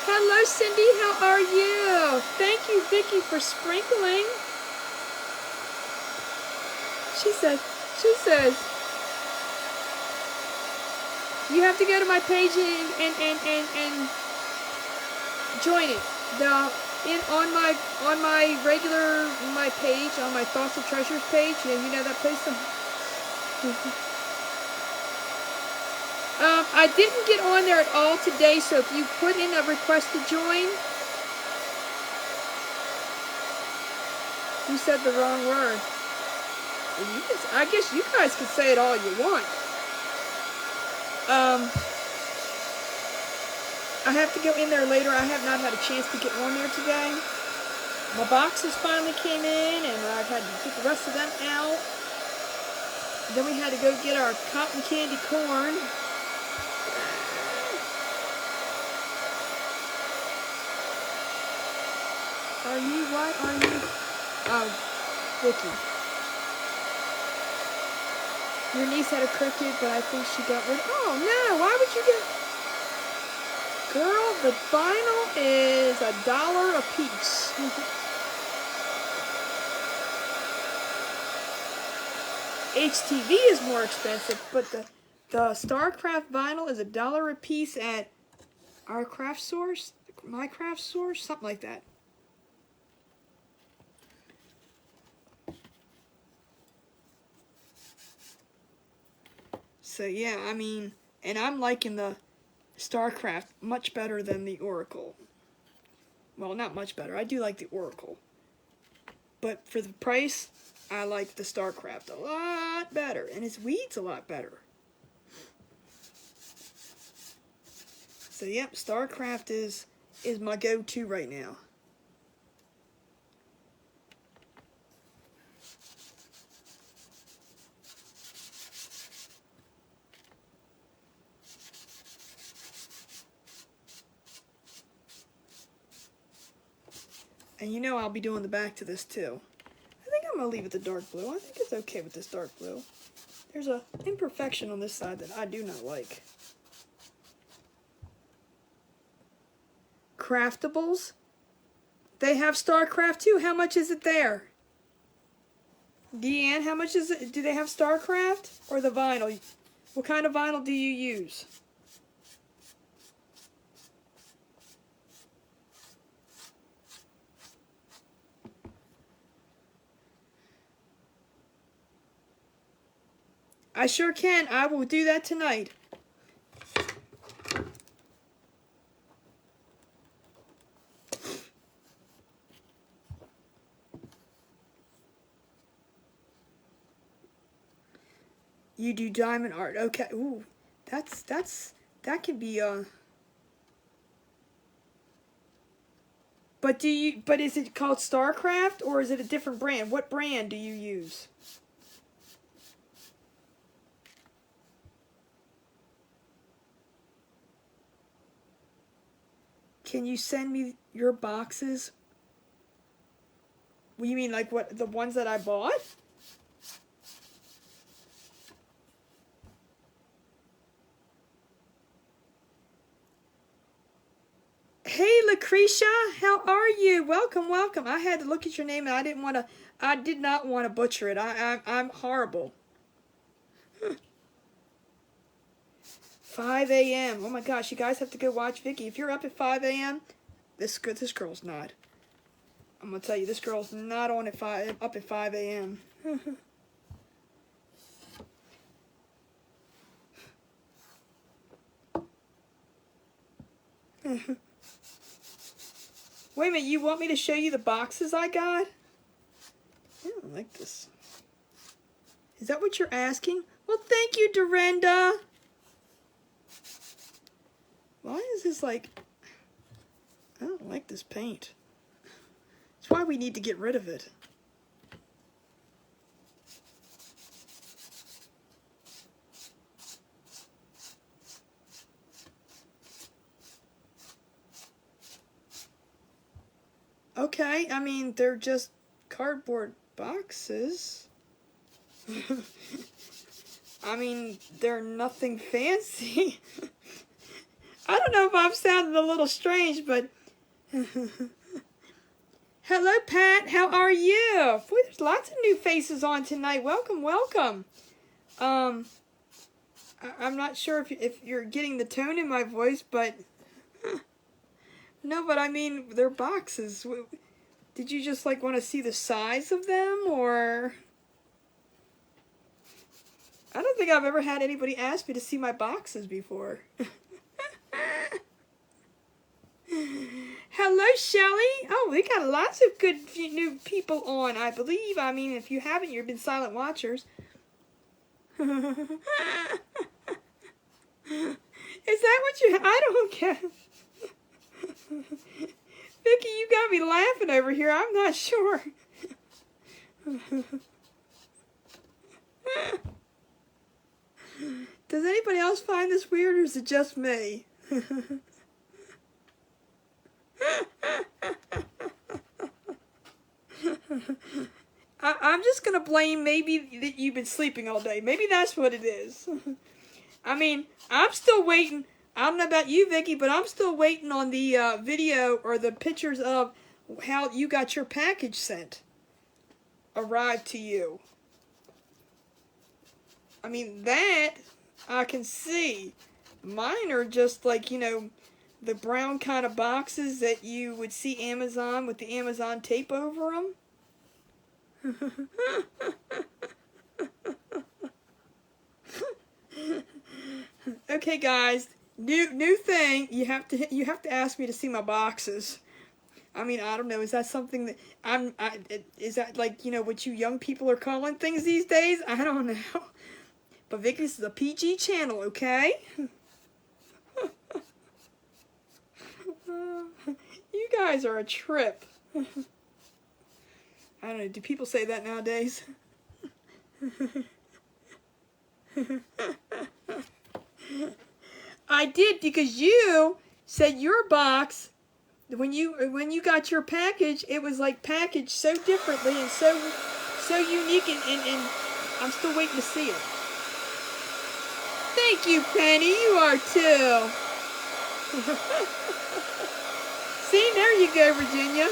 Hello, Cindy, how are you? Thank you, Vicky, for sprinkling. She says, you have to go to my page and join it. On my regular page, on my Thoughts of Treasures page, yeah, you know that place. I didn't get on there at all today, so if you put in a request to join, you said the wrong word. I guess you guys can say it all you want. I have to go in there later. I have not had a chance to get on there today. My boxes finally came in, and I've had to get the rest of them out. Then we had to go get our cotton candy corn. Why are you? Oh, Vicky. Your niece had a cricket, but I think she got rid of it. Oh, no, why would you get... Girl, the vinyl is $1 a piece. HTV is more expensive, but the StarCraft vinyl is $1 a piece at our craft source, my craft source, something like that. So yeah, I mean, and I'm liking the StarCraft much better than the Oracle. Well, not much better. I do like the Oracle. But for the price, I like the StarCraft a lot better. And its weed's a lot better. So yep, StarCraft is my go-to right now. And you know I'll be doing the back to this too. I think I'm going to leave it the dark blue. I think it's okay with this dark blue. There's an imperfection on this side that I do not like. Craftables. They have StarCraft too. How much is it there? Deanne, how much is it? Do they have StarCraft or the vinyl? What kind of vinyl do you use? I sure can. I will do that tonight. You do diamond art. Okay. Ooh. That can be But is it called StarCraft or is it a different brand? What brand do you use? Can you send me your boxes? What, you mean like what, the ones that I bought? Hey, Lucretia, how are you? Welcome, welcome. I had to look at your name, and I did not want to butcher it. I'm horrible. 5 a.m. Oh my gosh, you guys have to go watch Vicky. If you're up at 5 a.m., this girl's not. I'm gonna tell you, this girl's not on at up at 5 a.m. Wait a minute, you want me to show you the boxes I got? I don't like this. Is that what you're asking? Well, thank you, Dorinda. Why is this like... I don't like this paint. That's why we need to get rid of it. Okay, I mean, they're just cardboard boxes. I mean, they're nothing fancy. I don't know if I'm sounding a little strange, but... Hello, Pat. How are you? Boy, there's lots of new faces on tonight. Welcome, welcome. I'm not sure if you're getting the tone in my voice, but... No, but I mean, they're boxes. Did you just, like, want to see the size of them, or... I don't think I've ever had anybody ask me to see my boxes before. Hello, Shelly. Oh, we got lots of good new people on, I believe. I mean, if you haven't, you've been silent watchers. Is that what you... I don't care. Vicky, you got me laughing over here. I'm not sure. Does anybody else find this weird, or is it just me? I'm just going to blame maybe that you've been sleeping all day. Maybe that's what it is. I mean, I'm still waiting. I don't know about you, Vicky, but I'm still waiting on the video or the pictures of how you got your package sent. Arrived to you. I mean, that I can see. Mine are just like, you know, the brown kind of boxes that you would see Amazon with the Amazon tape over them. Okay, guys, new thing. You have to ask me to see my boxes. I mean, I don't know. Is that something that is that like, you know, what you young people are calling things these days? I don't know. But Vicky, this is a PG channel, okay? You guys are a trip. I don't know. Do people say that nowadays? I did, because you said your box, when you got your package, it was like packaged so differently and so unique, and I'm still waiting to see it. Thank you, Penny. You are too. See, there you go, Virginia.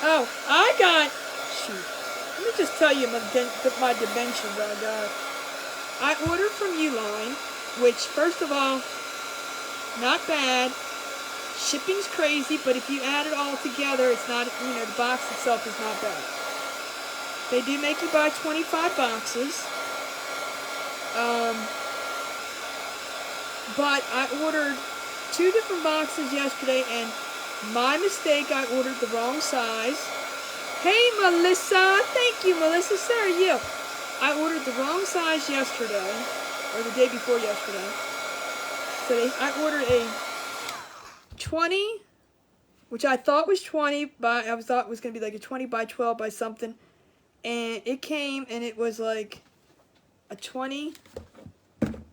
Oh, I got... Shoot. Let me just tell you my dimensions I got. I ordered from Uline, which, first of all, not bad. Shipping's crazy, but if you add it all together, it's not, you know, the box itself is not bad. They do make you buy 25 boxes. But I ordered 2 different boxes yesterday, and my mistake, I ordered the wrong size. Hey, Melissa. Thank you, Melissa. So are you. I ordered the wrong size yesterday, or the day before yesterday. So I ordered a 20, which I thought was 20, but I thought it was going to be like a 20 by 12 by something. And it came, and it was like a 20.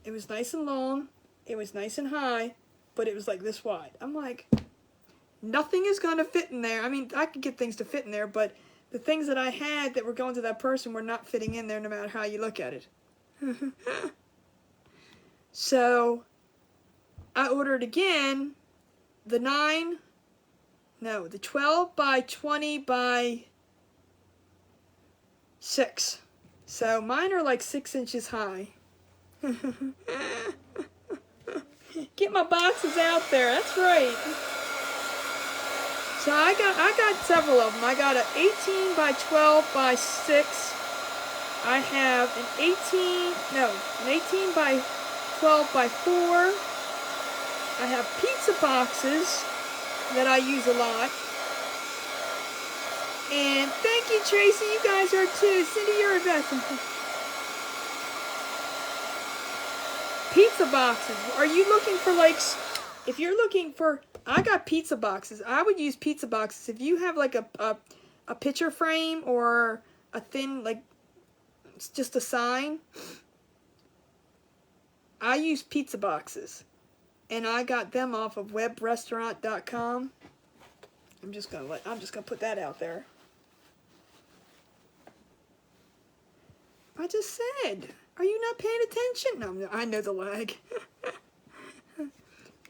It was nice and long. It was nice and high, but it was like this wide. I'm like, nothing is going to fit in there. I mean, I could get things to fit in there, but the things that I had that were going to that person were not fitting in there no matter how you look at it. So I ordered again, the 12 by 20 by 6. So mine are like 6 inches high. Get my boxes out there. That's right. So I got several of them. I got an 18 by 12 by 6. I have an 18 by 12 by 4. I have pizza boxes that I use a lot. And thank you, Tracy. You guys are too. Cindy, you're a best. Pizza boxes. Are you looking for like, if you're looking for, I got pizza boxes. I would use pizza boxes. If you have like a picture frame or a thin, like, it's just a sign, I use pizza boxes. And I got them off of webrestaurant.com. I'm just gonna put that out there. I just said, are you not paying attention? No, I know the lag.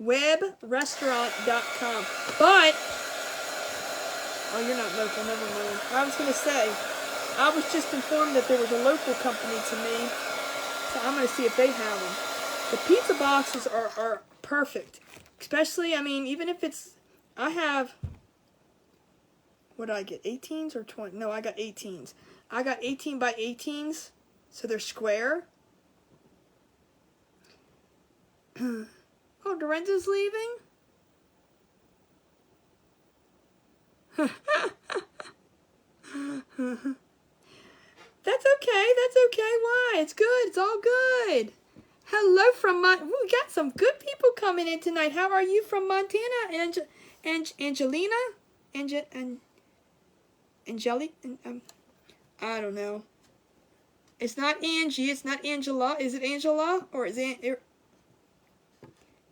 webrestaurant.com. But, oh, you're not local, never mind. I was gonna say, I was just informed that there was a local company to me, so I'm gonna see if they have them. The pizza boxes are perfect. Especially, I mean, even if it's, I have, what did I get, 18s or 20? No, I got 18s. I got 18 by 18s, so they're square. Oh, Dorenza's leaving? That's okay, why? It's good, it's all good. Hello from we got some good people coming in tonight. How are you from Montana? Angelina? Angelique? I don't know. It's not Angie, it's not Angela. Is it Angela? Or is it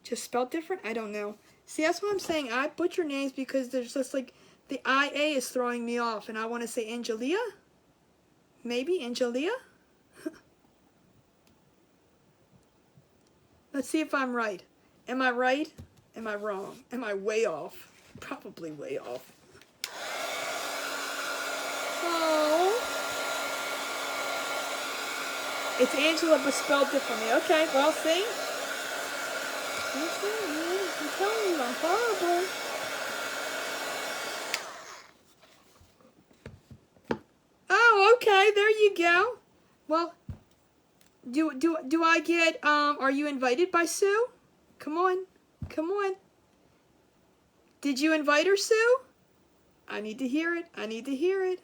just spelled different? I don't know. See, that's what I'm saying. I butcher names because there's just like, the IA is throwing me off. And I want to say Angelia? Maybe Angelia? Let's see if I'm right. Am I right? Am I wrong? Am I way off? Probably way off. Oh. It's Angela, but spelled differently. Okay, well, see? I'm telling you, I'm horrible. Oh, okay, there you go. Well, do I get, are you invited by Sue? Come on. Come on. Did you invite her, Sue? I need to hear it. I need to hear it.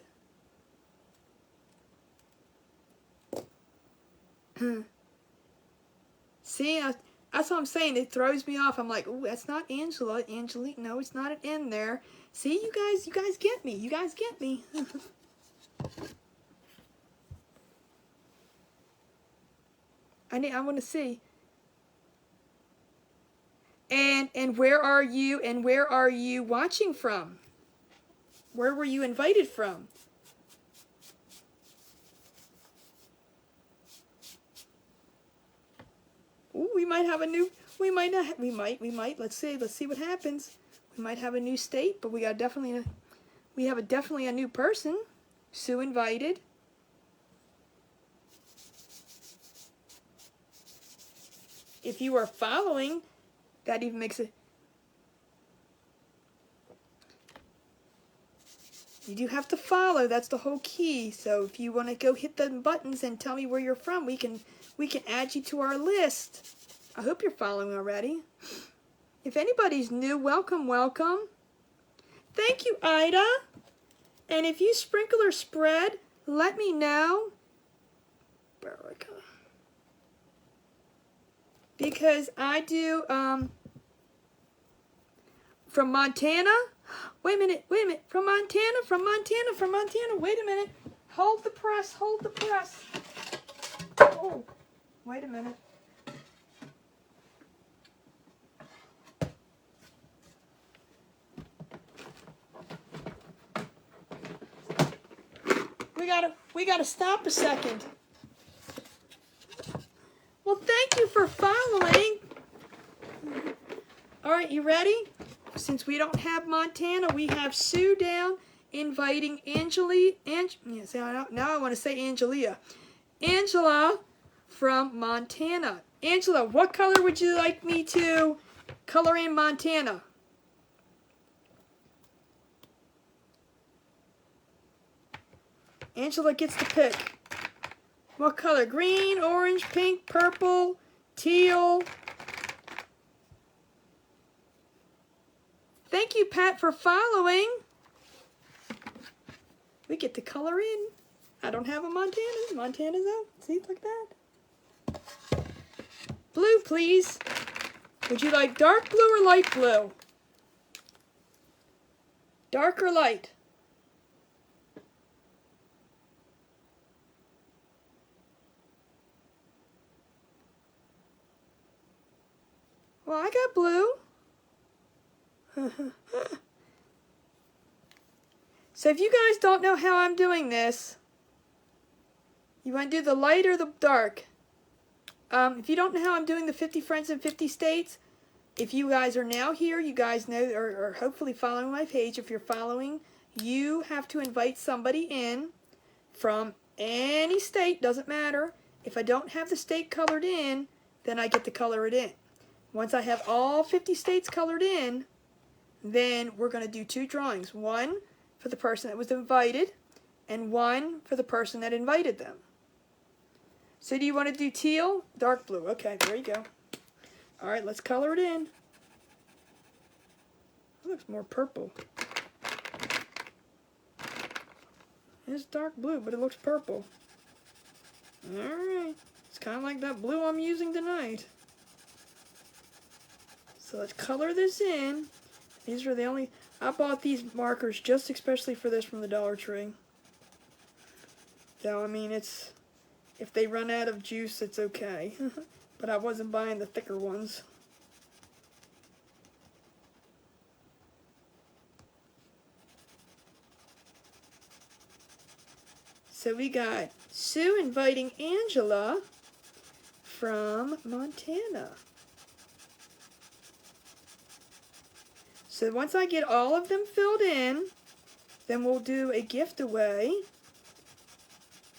See, that's what I'm saying. It throws me off. I'm like, ooh, that's not Angela. Angelique. No, it's not an N there. See, you guys get me. You guys get me. I want to see. And where are you? And where are you watching from? Where were you invited from? Ooh, we might have a new. We might not. We might. Let's see. Let's see what happens. We might have a new state, but we got definitely. We have definitely a new person. Sue invited. If you are following, that even makes it. You do have to follow. That's the whole key. So if you want to go hit the buttons and tell me where you're from, we can add you to our list. I hope you're following already. If anybody's new, welcome, welcome. Thank you, Ida. And if you sprinkle or spread, let me know. Baraka. Because I do, from Montana. Wait a minute. From Montana. Wait a minute. Hold the press. Oh, wait a minute. We gotta stop a second. Well, thank you for following. All right, you ready? since we don't have Montana, we have Sue down inviting now I want to say Angelia. Angela from Montana. Angela, what color would you like me to color in Montana? Angela gets to pick. What color? Green, orange, pink, purple, teal. Thank you, Pat, for following. We get to color in. I don't have a Montana. Montana's out. See, like that. Blue, please. Would you like dark blue or light blue? Dark or light? Well, I got blue. So if you guys don't know how I'm doing this, you want to do the light or the dark? If you don't know how I'm doing the 50 Friends in 50 States, if you guys are now here, you guys know, or hopefully following my page. If you're following, you have to invite somebody in from any state, doesn't matter. If I don't have the state colored in, then I get to color it in. Once I have all 50 states colored in, then we're going to do two drawings. One for the person that was invited, and one for the person that invited them. So do you want to do teal? Dark blue. Okay, there you go. All right, let's color it in. It looks more purple. It's dark blue, but it looks purple. All right. It's kind of like that blue I'm using tonight. So let's color this in. These are the only... I bought these markers just especially for this from the Dollar Tree. So, I mean, it's... If they run out of juice, it's okay. But I wasn't buying the thicker ones. So we got Sue inviting Angela from Montana. So once I get all of them filled in, then we'll do a gift away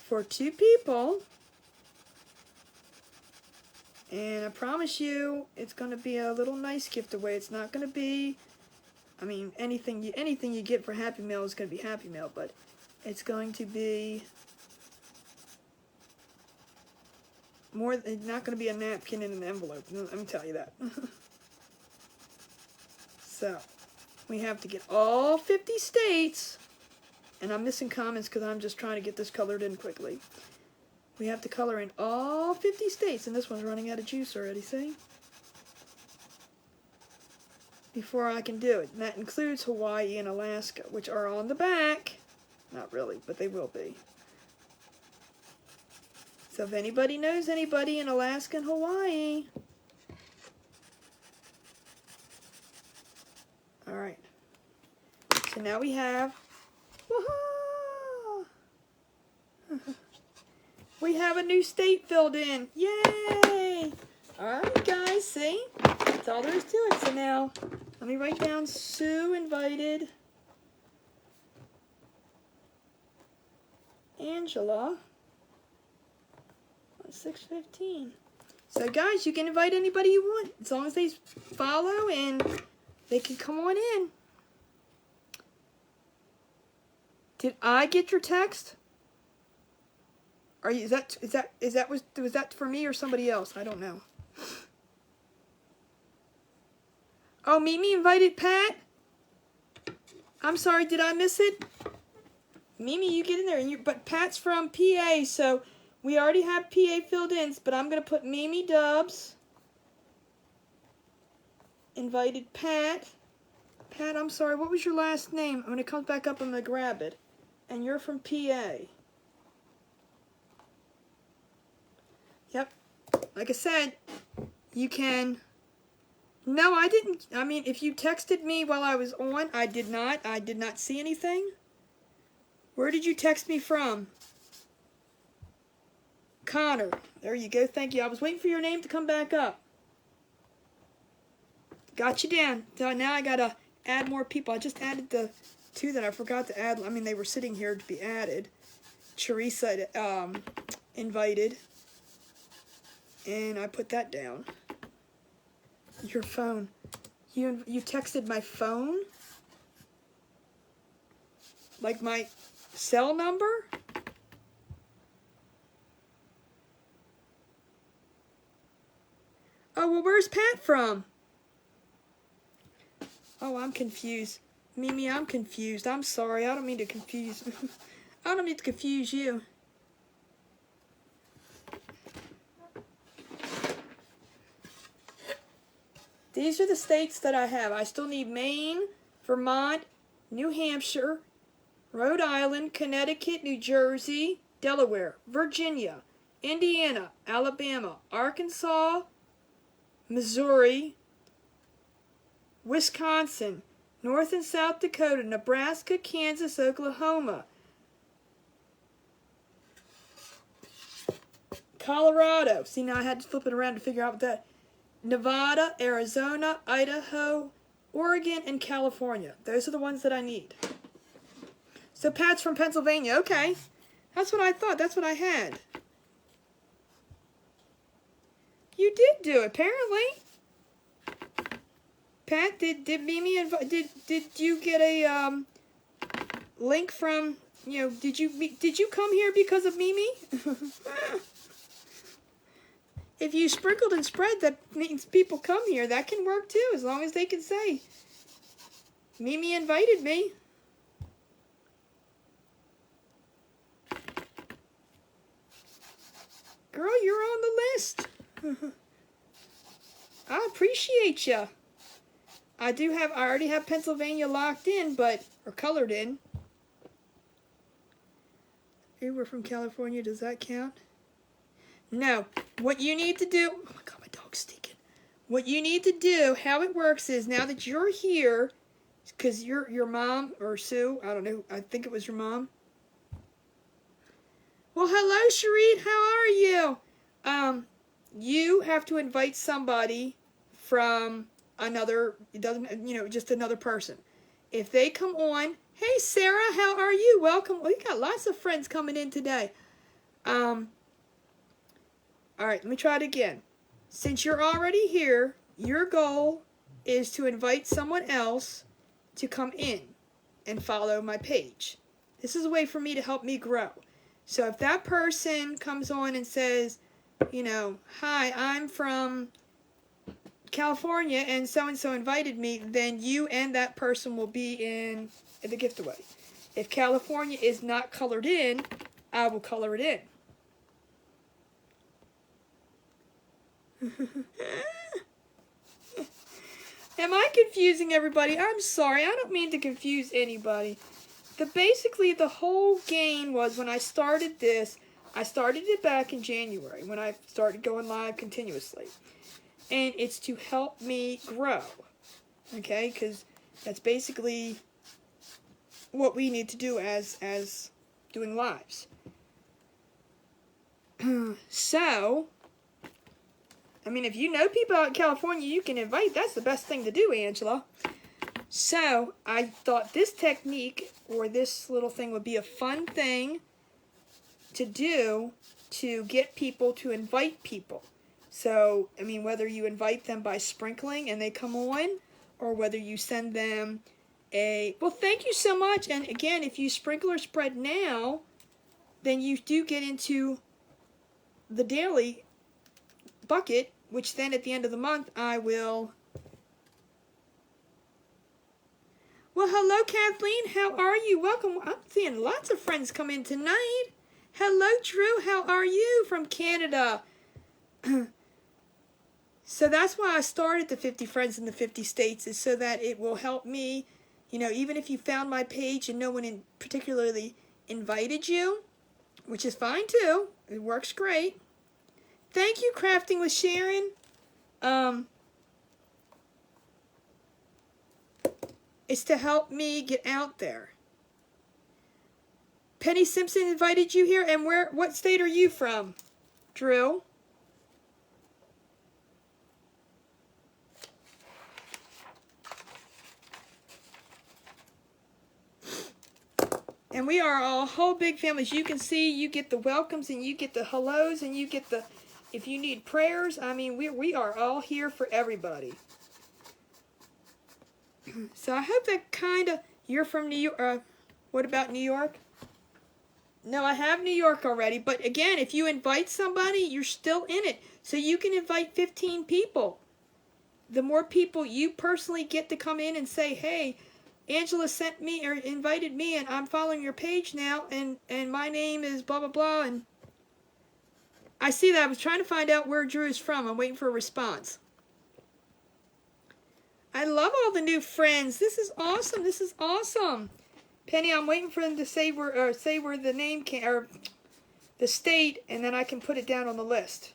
for 2 people. And I promise you, it's going to be a little nice gift away. It's not going to be, I mean, anything you get for Happy Meal is going to be Happy Meal, but it's going to be more. It's not going to be a napkin in an envelope. Let me tell you that. So, we have to get all 50 states, and I'm missing comments because I'm just trying to get this colored in quickly. We have to color in all 50 states, and this one's running out of juice already, see? Before I can do it. And that includes Hawaii and Alaska, which are on the back. Not really, but they will be. So if anybody knows anybody in Alaska and Hawaii... Alright, so now we have, we have a new state filled in. Yay! Alright guys, see? That's all there is to it. So now, let me write down Sue invited Angela on 6/15. So guys, you can invite anybody you want, as long as they follow and they can come on in. Did I get your text? Are you was that for me or somebody else? I don't know. Oh, Mimi invited Pat? I'm sorry, did I miss it? Mimi, you get in there, but Pat's from PA, so we already have PA filled in, but I'm gonna put Mimi Dubs. Invited Pat. Pat, I'm sorry, what was your last name? When it comes back up, I'm going to grab it. And you're from PA. Yep. Like I said, you can... No, I didn't. I mean, if you texted me while I was on, I did not. I did not see anything. Where did you text me from? Connor. There you go. Thank you. I was waiting for your name to come back up. Got you down. So now I gotta add more people. I just added the 2 that I forgot to add. I mean, they were sitting here to be added. Teresa invited. And I put that down. Your phone. You texted my phone? Like my cell number? Oh, well, where's Pat from? Oh, I'm confused. Mimi, I'm confused. I'm sorry. I don't mean to confuse. I don't mean to confuse you. These are the states that I have. I still need Maine, Vermont, New Hampshire, Rhode Island, Connecticut, New Jersey, Delaware, Virginia, Indiana, Alabama, Arkansas, Missouri, Wisconsin, North and South Dakota, Nebraska, Kansas, Oklahoma, Colorado. See, now I had to flip it around to figure out what that. Nevada, Arizona, Idaho, Oregon, and California. Those are the ones that I need. So Pat's from Pennsylvania. Okay. That's what I thought. That's what I had. You did do it, apparently. Pat, did Mimi did you get a link from, you know, did you come here because of Mimi? If you sprinkled and spread, that means people come here. That can work too, as long as they can say, Mimi invited me. Girl, you're on the list. I appreciate you. I already have Pennsylvania locked in, or colored in. You were from California, does that count? No. What you need to do, oh my God, my dog's stinking. What you need to do, how it works is, now that you're here, because your mom, or Sue, I don't know, I think it was your mom. Well, hello, Shareed, how are you? You have to invite somebody from another, it doesn't, you know, just another person. If they come on, hey, Sarah, how are you? Welcome. We got lots of friends coming in today. All right, let me try it again. Since you're already here, your goal is to invite someone else to come in and follow my page. This is a way for me to help me grow. So if that person comes on and says, you know, hi, I'm from California and so invited me, then you and that person will be in the giveaway. If California is not colored in, I will color it in. Am I confusing everybody? I'm sorry. I don't mean to confuse anybody. Basically, the whole game was, when I started this, I started it back in January when I started going live continuously. And it's to help me grow. Okay? Because that's basically what we need to do as doing lives. So, I mean, if you know people out in California you can invite, that's the best thing to do, Angela. So, I thought this technique, or this little thing, would be a fun thing to do to get people to invite people. So, I mean, whether you invite them by sprinkling and they come on, or whether you send them well, thank you so much. And again, if you sprinkle or spread now, then you do get into the daily bucket, which then at the end of the month I will. Well, hello, Kathleen. How are you? Welcome. I'm seeing lots of friends come in tonight. Hello, Drew. How are you from Canada? So that's why I started the 50 Friends in the 50 States, is so that it will help me, you know, even if you found my page and no one particularly invited you, which is fine too. It works great. Thank you, Crafting with Sharon. It's to help me get out there. Penny Simpson invited you here, and what state are you from, Drew? And we are a whole big family. As you can see, you get the welcomes and you get the hellos and you get the, if you need prayers, I mean, we are all here for everybody. So I hope that kind of, you're from New York. What about New York? No, I have New York already. But again, if you invite somebody, you're still in it. So you can invite 15 people. The more people you personally get to come in and say, hey, Angela sent me or invited me and I'm following your page now and my name is blah, blah, blah. And I see that. I was trying to find out where Drew is from. I'm waiting for a response. I love all the new friends. This is awesome. This is awesome. Penny, I'm waiting for them to say where the name came, or the state, and then I can put it down on the list.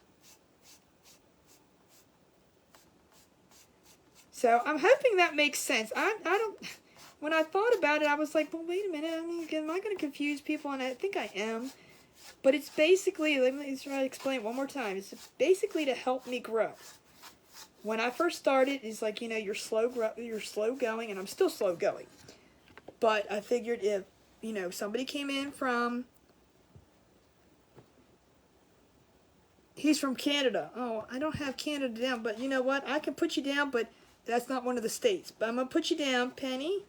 So I'm hoping that makes sense. I don't. When I thought about it, I was like, well, wait a minute. I mean, am I going to confuse people? And I think I am. But it's basically, let me try to explain it one more time. It's basically to help me grow. When I first started, it's like, you know, you're slow going, and I'm still slow going. But I figured if, you know, somebody came in from, he's from Canada. Oh, I don't have Canada down, but you know what? I can put you down, but that's not one of the states. But I'm going to put you down, Penny.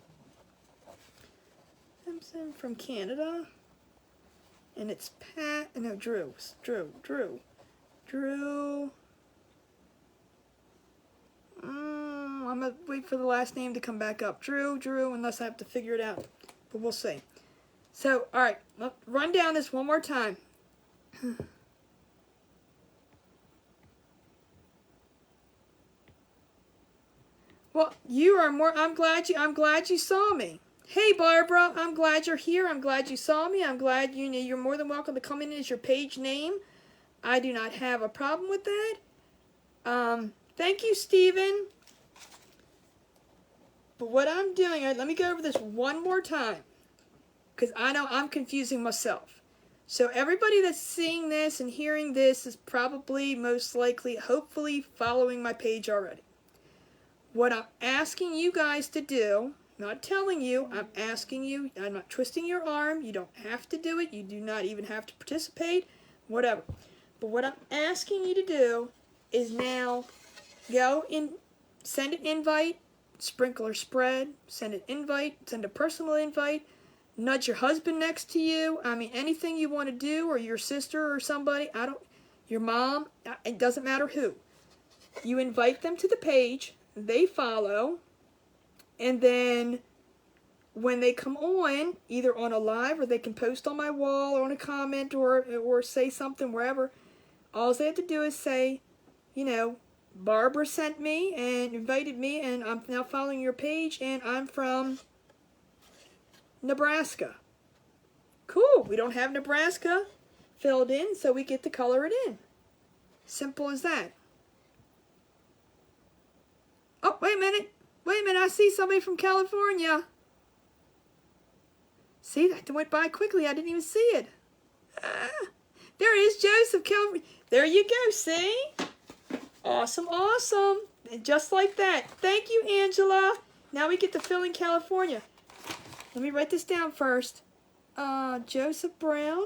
I'm from Canada. And it's Pat, no, Drew. I'm going to wait for the last name to come back up. Drew, unless I have to figure it out. But we'll see. So, all right, run down this one more time. Well, you are more, I'm glad you saw me. Hey, Barbara, I'm glad you're here. I'm glad you saw me. I'm glad you're more than welcome to come in as your page name. I do not have a problem with that. Thank you, Stephen. But what I'm doing, let me go over this one more time, because I know I'm confusing myself. So everybody that's seeing this and hearing this is probably, most likely, hopefully following my page already. What I'm asking you guys to do, not telling you, I'm asking you, I'm not twisting your arm, you don't have to do it, you do not even have to participate, whatever. But what I'm asking you to do is now go and send an invite, sprinkle or spread, send an invite, send a personal invite, nudge your husband next to you, I mean anything you want to do, or your sister or somebody, your mom, it doesn't matter who. You invite them to the page, they follow, and then when they come on, either on a live or they can post on my wall or on a comment or say something wherever, all they have to do is say, you know, Barbara sent me and invited me and I'm now following your page and I'm from Nebraska. Cool, we don't have Nebraska filled in, so we get to color it in. Simple as that. Oh, wait a minute, I see somebody from California. See, that went by quickly, I didn't even see it. There is Joseph, California. There you go, see? Awesome, awesome. And just like that. Thank you, Angela. Now we get to fill in California. Let me write this down first. Joseph Brown.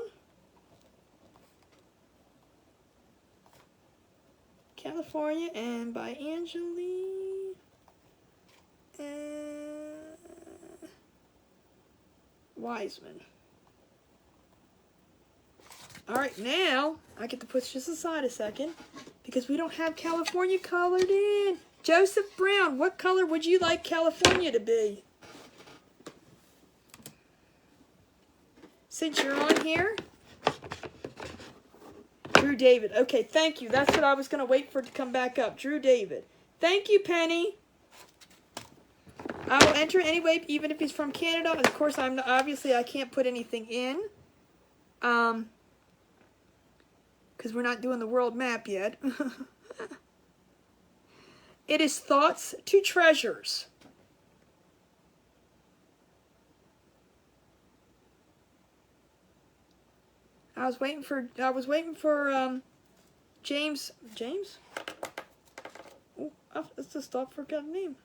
California, and by Angeline. Wiseman. Alright, now I get to push this aside a second because we don't have California colored in. Joseph Brown, what color would you like California to be? Since you're on here. Drew David. Okay, thank you. That's what I was going to wait for it to come back up. Drew David. Thank you, Penny. I will enter anyway, even if he's from Canada. Of course, obviously I can't put anything in. Because we're not doing the world map yet. It is Thoughts to Treasures. I was waiting for James. Oh, that's just forgot the name.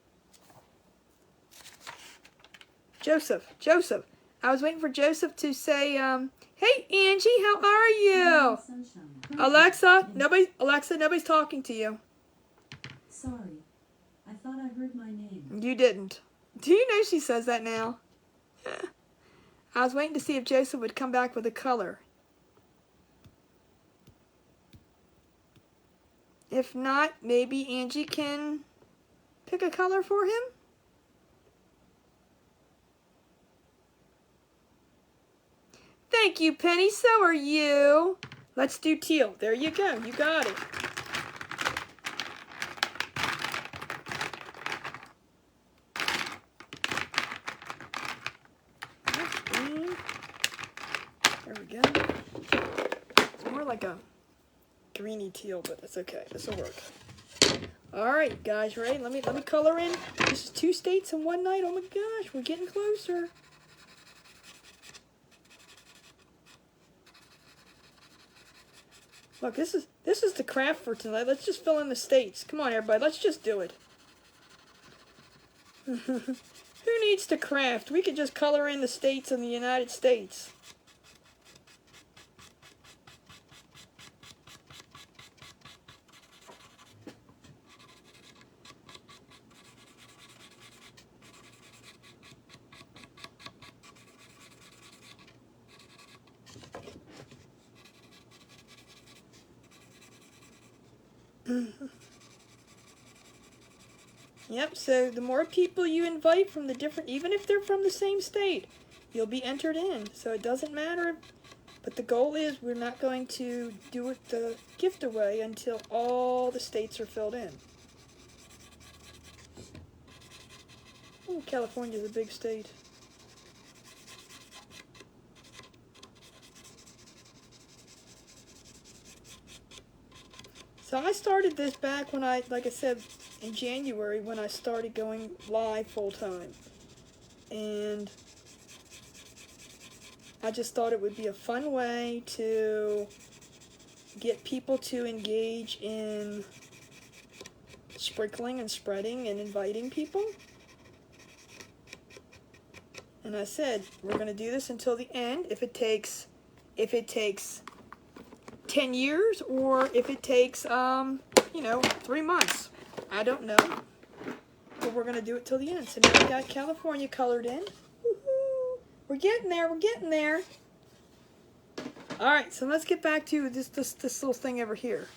Joseph. I was waiting for Joseph to say, hey, Angie, how are you? Alexa, nobody's talking to you. Sorry, I thought I heard my name. You didn't. Do you know she says that now? I was waiting to see if Joseph would come back with a color. If not, maybe Angie can pick a color for him? Thank you, Penny. So are you. Let's do teal. There you go. You got it. There we go. It's more like a greeny teal, but that's okay. This will work. All right, guys, ready? Let me color in. This is 2 states in one night. Oh my gosh, we're getting closer. Look, this is the craft for tonight. Let's just fill in the states. Come on, everybody. Let's just do it. Who needs to craft? We could just color in the states in the United States. Yep, so the more people you invite from the different, even if they're from the same state, you'll be entered in. So it doesn't matter. But the goal is we're not going to do it the gift away until all the states are filled in. Oh, California's a big state. So I started this back when like I said, in January when I started going live full time. And I just thought it would be a fun way to get people to engage in sprinkling and spreading and inviting people. And I said, we're going to do this until the end. If it takes 10 years or if it takes, 3 months. I don't know. But we're going to do it till the end. So now we got California colored in. Woohoo! We're getting there. We're getting there. All right, so let's get back to this little thing over here.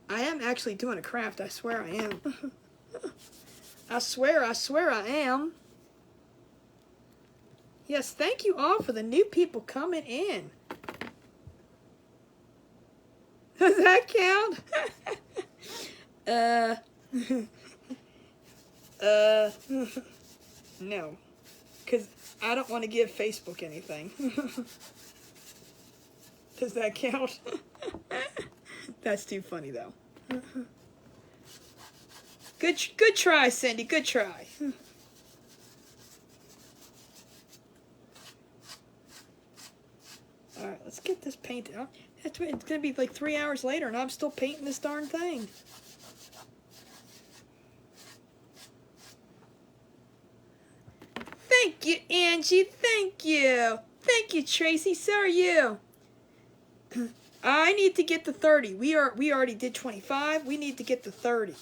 I am actually doing a craft. I swear I am. I swear I am. Yes, thank you all for the new people coming in. Does that count? No. Because I don't want to give Facebook anything. Does that count? That's too funny, though. Good try, Cindy. Good try. All right, let's get this painted. It's going to be like 3 hours later, and I'm still painting this darn thing. Thank you, Angie. Thank you. Thank you, Tracy. So are you. I need to get to 30. We already did 25. We need to get to 30. I'm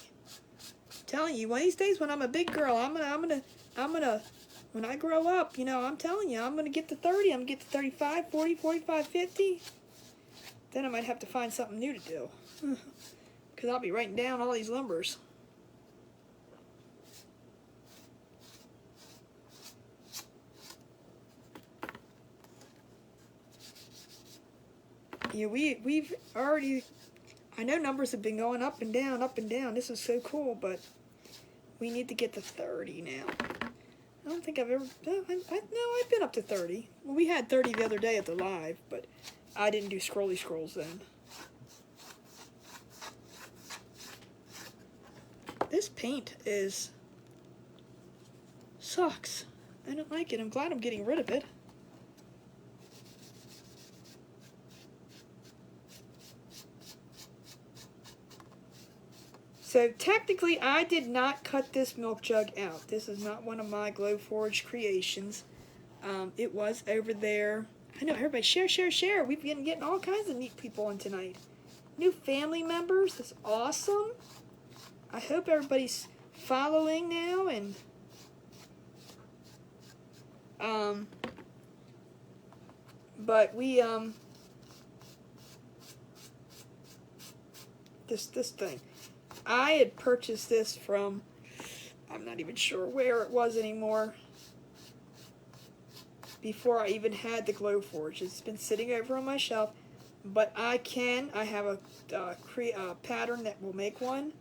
telling you, one of these days when I'm a big girl, I'm gonna when I grow up, I'm telling you, I'm gonna get to 30. I'm gonna get to 35, 40, 45, 50. Then I might have to find something new to do. Because I'll be writing down all these numbers. Yeah, we've already, I know numbers have been going up and down, up and down. This is so cool, but we need to get to 30 now. I don't think I've ever, no, I've been up to 30. Well, we had 30 the other day at the live, but I didn't do scrolly scrolls then. This paint sucks. I don't like it. I'm glad I'm getting rid of it. So technically, I did not cut this milk jug out. This is not one of my Glowforge creations. It was over there. I know, everybody share, share, share. We've been getting all kinds of neat people on tonight. New family members. That's awesome. I hope everybody's following now and but we this thing. I had purchased this from, I'm not even sure where it was anymore, before I even had the Glowforge. It's been sitting over on my shelf, but I have a pattern that will make one.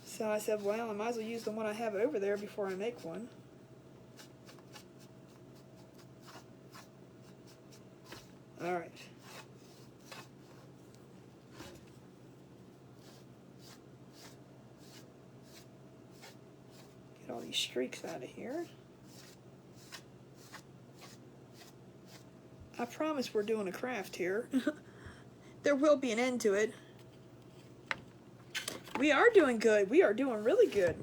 So I said, well, I might as well use the one I have over there before I make one. All right. Get all these streaks out of here. I promise we're doing a craft here. There will be an end to it. We are doing good. We are doing really good.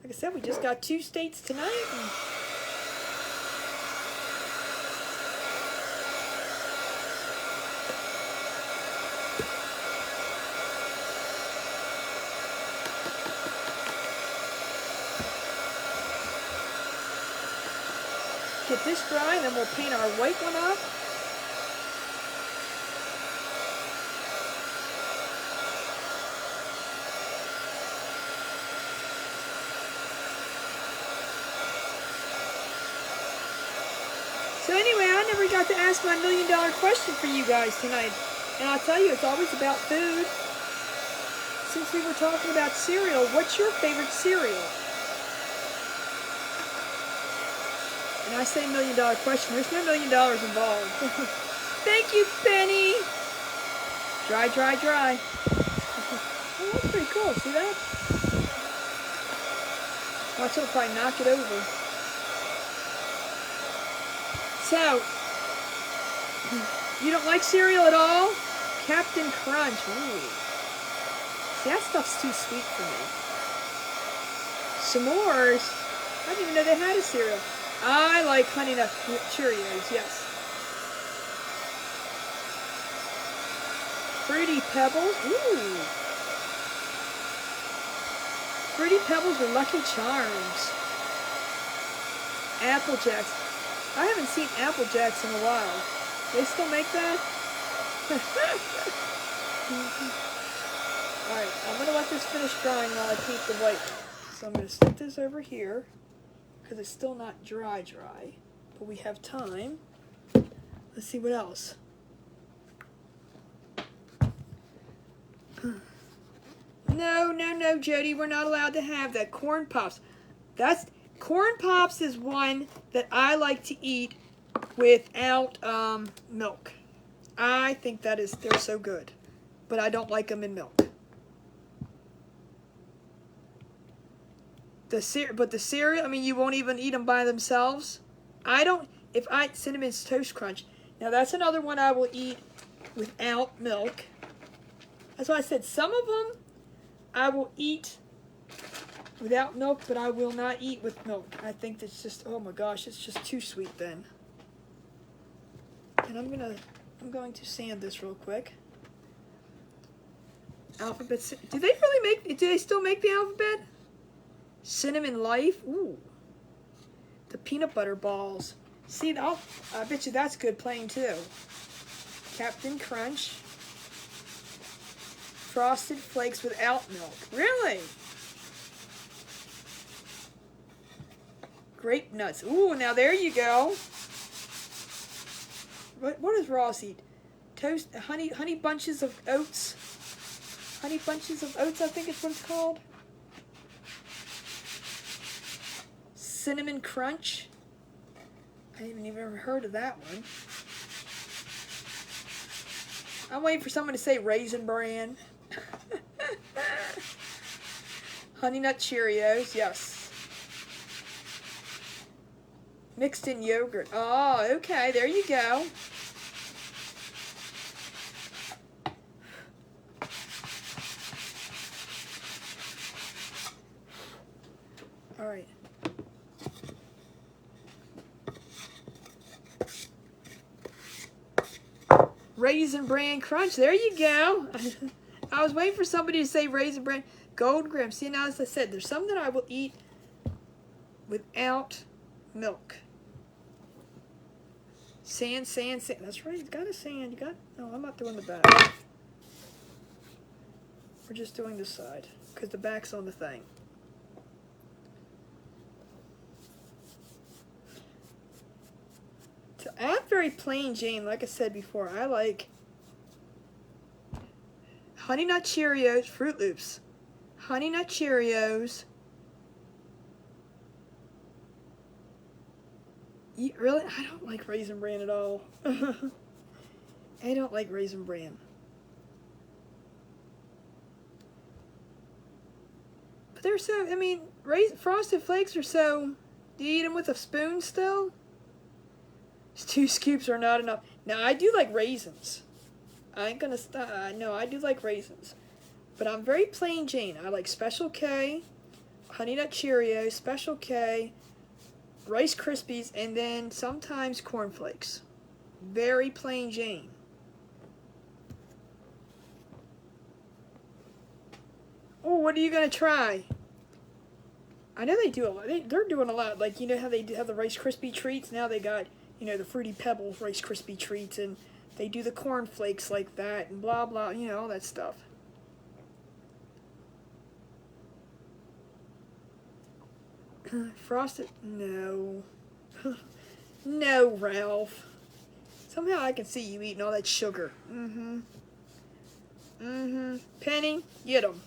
Like I said, we just got 2 states tonight. Get this dry, and then we'll paint our white one up. So anyway, I never got to ask my $1 million question for you guys tonight. And I'll tell you, it's always about food. Since we were talking about cereal, what's your favorite cereal? And I say $1 million question, there's no $1 million involved. Thank you, Penny. Dry, dry, dry. Oh, that's pretty cool, see that? Watch, it'll probably knock it over. So, you don't like cereal at all? Captain Crunch, ooh. See, that stuff's too sweet for me. S'mores, I didn't even know they had a cereal. I like Honey Nut Cheerios, yes. Fruity Pebbles, ooh. Fruity Pebbles or Lucky Charms. Apple Jacks. I haven't seen Apple Jacks in a while. They still make that? Alright, I'm going to let this finish drying while I paint the white. So I'm going to stick this over here, because it's still not dry, but we have time. Let's see what else. No, Jody, we're not allowed to have that. Corn Pops. Corn Pops is one that I like to eat without milk. I think they're so good, but I don't like them in milk. But the cereal, I mean, you won't even eat them by themselves. Cinnamon Toast Crunch. Now that's another one I will eat without milk. That's why I said some of them I will eat without milk, but I will not eat with milk. I think that's just, oh my gosh, it's just too sweet then. And I'm going to sand this real quick. Alphabet, do they still make the alphabet? Cinnamon Life, ooh. The peanut butter balls. See, I bet you that's good plain too. Captain Crunch. Frosted Flakes without milk. Really? Grape Nuts. Ooh, now there you go. What does Ross eat? Toast, honey bunches of oats. Honey bunches of oats, I think it's what it's called. Cinnamon Crunch. I haven't even heard of that one. I'm waiting for someone to say Raisin Bran. Honey Nut Cheerios, yes. Mixed in yogurt. Oh, okay, there you go. All right. Raisin Bran Crunch. There you go. I was waiting for somebody to say Raisin Bran. Golden Graham. See, now as I said, there's some that I will eat without milk. Sand. That's right. You got a sand. You got. No, I'm not doing the back. We're just doing this side because the back's on the thing. So I'm very plain Jane. Like I said before, I like Honey Nut Cheerios, Fruit Loops, Honey Nut Cheerios. Really? I don't like Raisin Bran at all. I don't like Raisin Bran. But they're so, I mean, Frosted Flakes are so, do you eat them with a spoon still? 2 scoops are not enough. Now, I do like raisins. I ain't gonna stop. No, I do like raisins. But I'm very plain Jane. I like Special K, Honey Nut Cheerios, Special K, Rice Krispies, and then sometimes Corn Flakes. Very plain Jane. Oh, what are you going to try? I know they do a lot. They're doing a lot. Like, you know how they have the Rice Krispie treats? Now they got, you know, the Fruity Pebbles Rice Krispie treats, and they do the Corn Flakes like that, and blah, blah, you know, all that stuff. Frosted, no. No, Ralph. Somehow I can see you eating all that sugar. Penny, get them.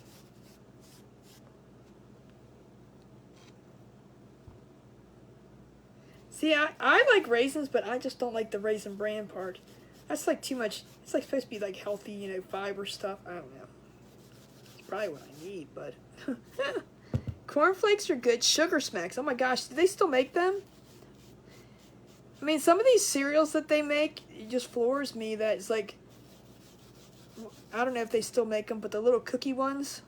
See, I like raisins, but I just don't like the Raisin Bran part. That's like too much. It's like supposed to be like healthy, you know, fiber stuff. I don't know. It's probably what I need, but... Corn Flakes are good. Sugar Smacks. Oh my gosh, do they still make them? I mean, some of these cereals that they make, it just floors me that it's like... I don't know if they still make them, but the little cookie ones,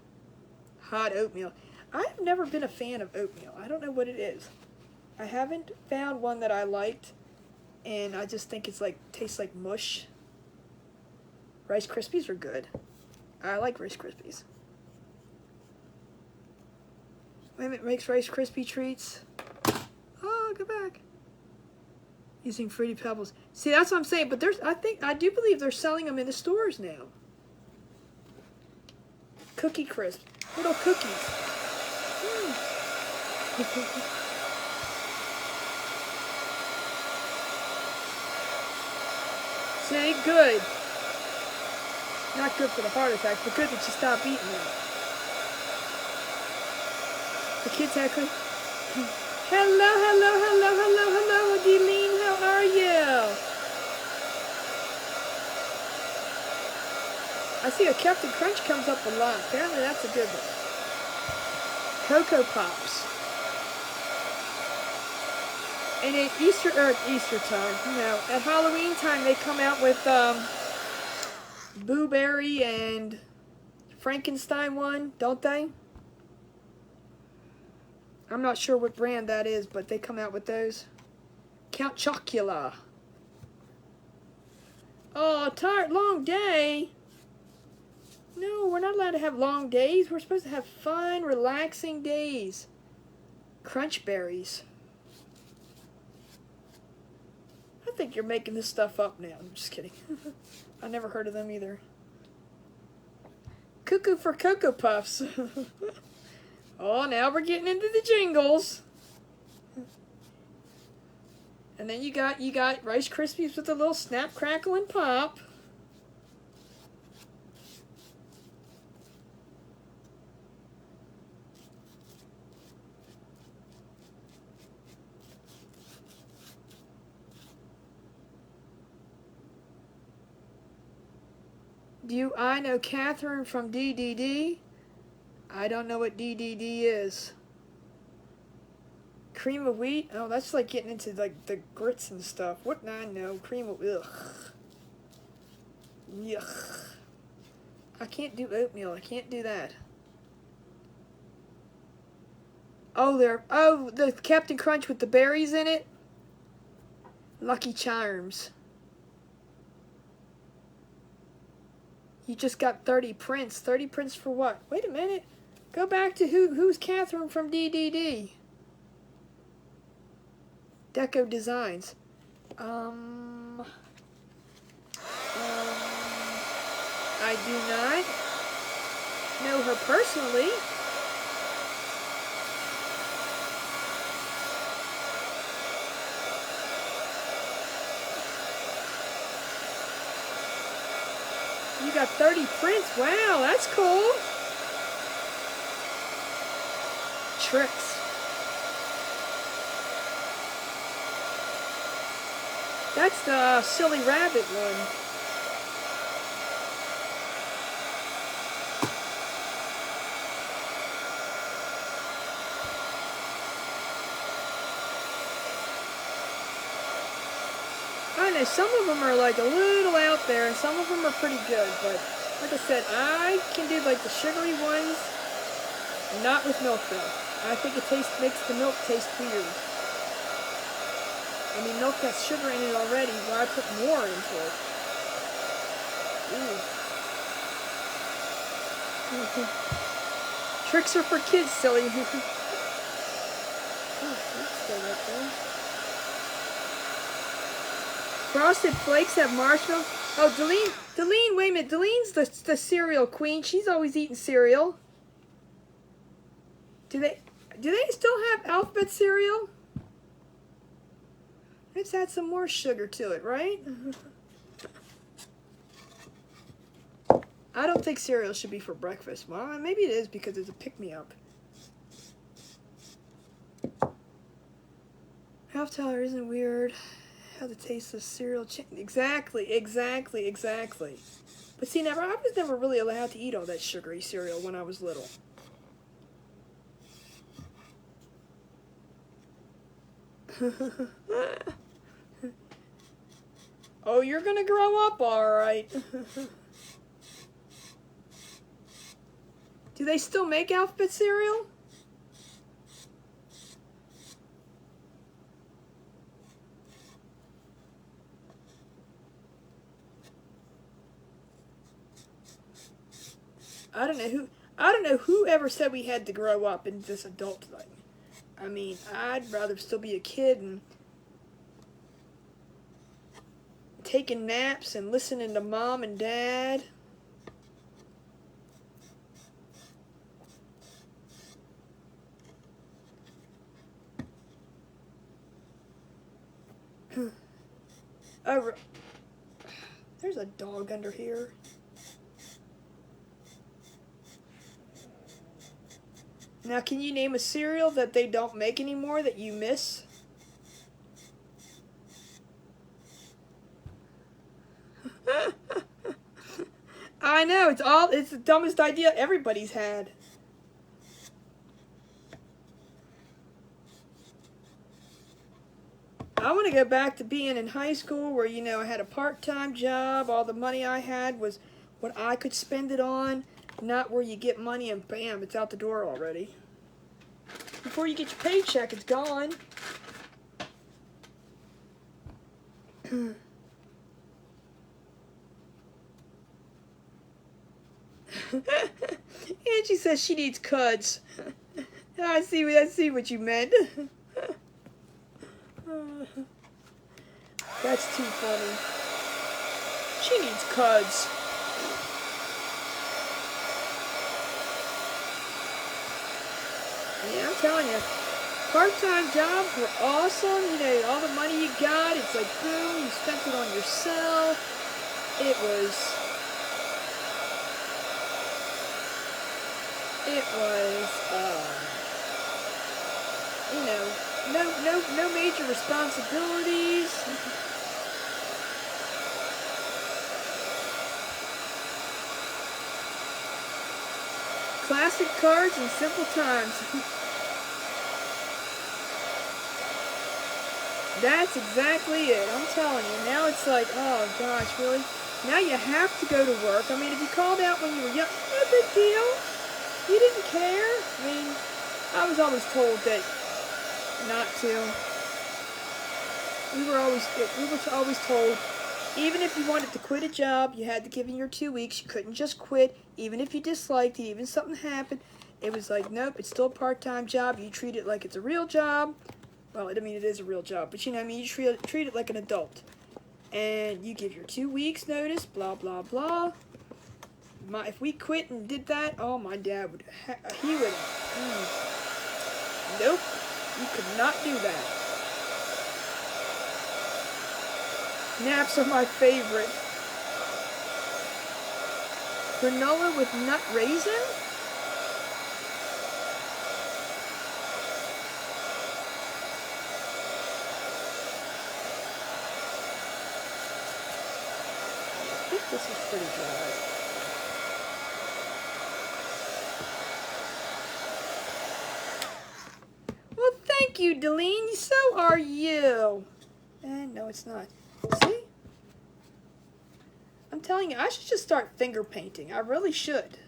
hot oatmeal. I've never been a fan of oatmeal. I don't know what it is. I haven't found one that I liked, and I just think it's like, tastes like mush. Rice Krispies are good. I like Rice Krispies. It makes Rice Krispie treats. Oh, go back. Using Fruity Pebbles. See, that's what I'm saying, but I do believe they're selling them in the stores now. Cookie Crisp. Little cookies. See, good. Not good for the heart attack, but good that you stop eating them. The kids actually... Hello, Adeline, how are you? I see a Captain Crunch comes up a lot. Apparently that's a good one. Cocoa Pops. And at Easter time, no, at Halloween time they come out with Boo Berry and Frankenstein one, don't they? I'm not sure what brand that is, but they come out with those. Count Chocula. Oh, tired, long day. No, we're not allowed to have long days. We're supposed to have fun, relaxing days. Crunch Berries. I think you're making this stuff up now. I'm just kidding. I never heard of them either. Cuckoo for Cocoa Puffs. Oh, now we're getting into the jingles. And then you got Rice Krispies with a little snap, crackle, and pop. I know Catherine from DDD. I don't know what DDD is. Cream of wheat? Oh, that's like getting into like the grits and stuff. What? I know. Cream of... Ugh. Yuck. I can't do oatmeal. I can't do that. Oh, the Captain Crunch with the berries in it? Lucky Charms. You just got 30 prints. 30 prints for what? Wait a minute. Go back to who's Catherine from DDD? Deco Designs. I do not know her personally. You got 30 prints. Wow, that's cool. Tricks. That's the Silly Rabbit one. I know some of them are like a little out there, and some of them are pretty good. But like I said, I can do like the sugary ones, not with milk though. I think it makes the milk taste weird. I mean, milk has sugar in it already. Why put more into it? Ooh. Tricks are for kids, silly. Oh, that's still right there. Frosted Flakes have marshmallow. Oh, Deline, wait a minute. Deline's the cereal queen. She's always eating cereal. Do they still have alphabet cereal? Let's add some more sugar to it, right? I don't think cereal should be for breakfast. Well, maybe it is because it's a pick-me-up. Half Tower isn't weird. How the taste of cereal change. Exactly. But see, I was never really allowed to eat all that sugary cereal when I was little. Oh, you're gonna grow up, all right. Do they still make alphabet cereal? I don't know who ever said we had to grow up in this adult thing. I mean, I'd rather still be a kid and taking naps and listening to mom and dad. Oh, there's a dog under here. Now, can you name a cereal that they don't make anymore that you miss? I know, it's the dumbest idea everybody's had. I want to go back to being in high school where, you know, I had a part-time job. All the money I had was what I could spend it on, not where you get money and bam, it's out the door already. Before you get your paycheck, it's gone. Angie says she needs cuds. I see what you meant. That's too funny. She needs cuds. Yeah, I'm telling you, part-time jobs were awesome. You know, all the money you got, it's like boom, you spent it on yourself. It was you know, no major responsibilities. Classic cards and simple times. That's exactly it. I'm telling you. Now it's like, oh gosh, really? Now you have to go to work. I mean, if you called out when you were young, no big deal. You didn't care. I mean, I was always told that not to. We were always told Even if you wanted to quit a job, you had to give in your 2 weeks. You couldn't just quit, even if you disliked it, even something happened. It was like, nope, it's still a part-time job. You treat it like it's a real job. Well, I mean, it is a real job, but you know what I mean? You treat it like an adult. And you give your 2 weeks notice, blah, blah, blah. If we quit and did that, oh, my dad would, he would, nope, you could not do that. Naps are my favorite. Granola with nut raisin? I think this is pretty dry. Well, thank you, Deline. So are you. And no, it's not. See? I'm telling you, I should just start finger painting. I really should.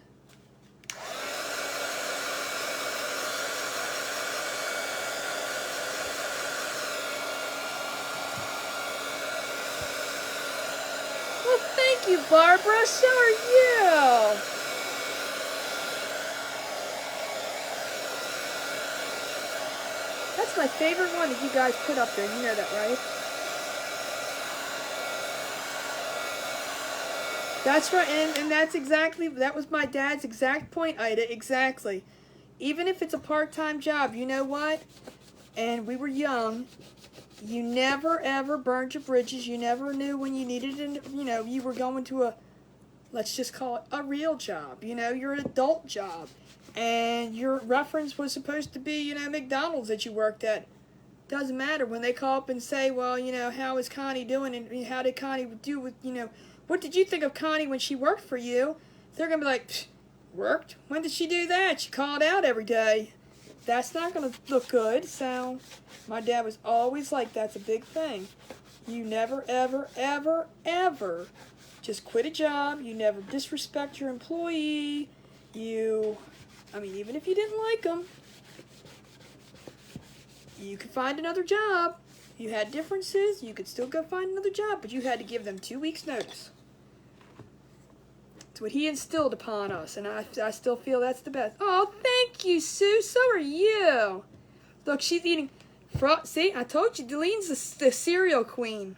Well, thank you, Barbara. So are you. That's my favorite one that you guys put up there. You know that, right? That's right, and that's exactly, that was my dad's exact point, Ida, exactly. Even if it's a part-time job, you know what? And we were young, you never ever burned your bridges, you never knew when you needed it, you know, you were going to a, let's just call it a real job, you know, your adult job. And your reference was supposed to be, you know, McDonald's that you worked at. Doesn't matter when they call up and say, well, you know, how is Connie doing, and how did Connie do with, you know, what did you think of Connie when she worked for you? They're going to be like, worked? When did she do that? She called out every day. That's not going to look good. So my dad was always like, that's a big thing. You never, ever, ever, ever just quit a job. You never disrespect your employee. I mean, even if you didn't like them, you could find another job. You had differences, you could still go find another job, but you had to give them 2 weeks' notice. It's what he instilled upon us, and I still feel that's the best. Oh, thank you, Sue. So are you. Look, she's eating. See, I told you, Deline's the cereal queen.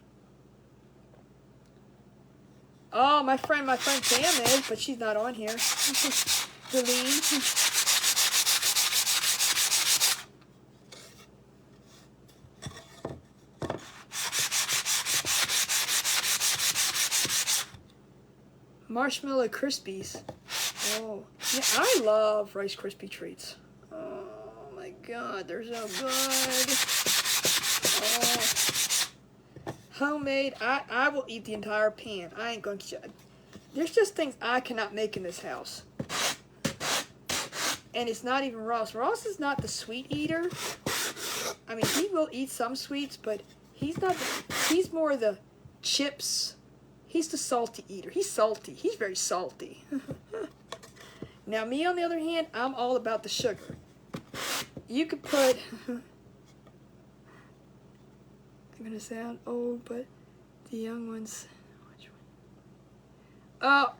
Oh, my friend Pam is, but she's not on here. Deline. Marshmallow Krispies. Oh, yeah, I love Rice Krispie treats. Oh my God, they're so good. Oh. Homemade. I will eat the entire pan. I ain't going to. There's just things I cannot make in this house. And it's not even Ross. Ross is not the sweet eater. I mean, he will eat some sweets, but he's not. He's more the chips. He's the salty eater. He's salty. He's very salty. Now, me, on the other hand, I'm all about the sugar. You could put... I'm going to sound old, but the young ones... Which one? Oh!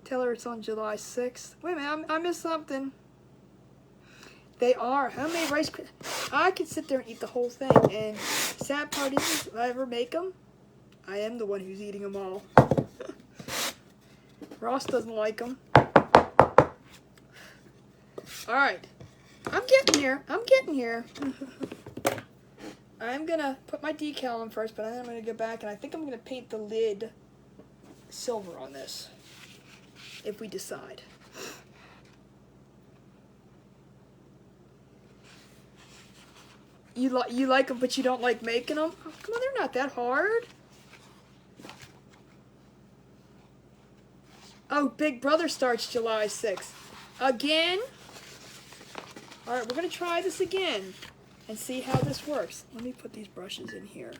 Tell her it's on July 6th. Wait a minute, I missed something. They are homemade Rice Krispies. I could sit there and eat the whole thing. And sad part is, if I ever make them, I am the one who's eating them all. Ross doesn't like them. All right, I'm getting here. I'm getting here. I'm gonna put my decal on first, but then I'm gonna go back and I think I'm gonna paint the lid silver on this, if we decide. You like them, but you don't like making them? Oh, come on, they're not that hard. Oh, Big Brother starts July 6th. Again? All right, we're going to try this again and see how this works. Let me put these brushes in here.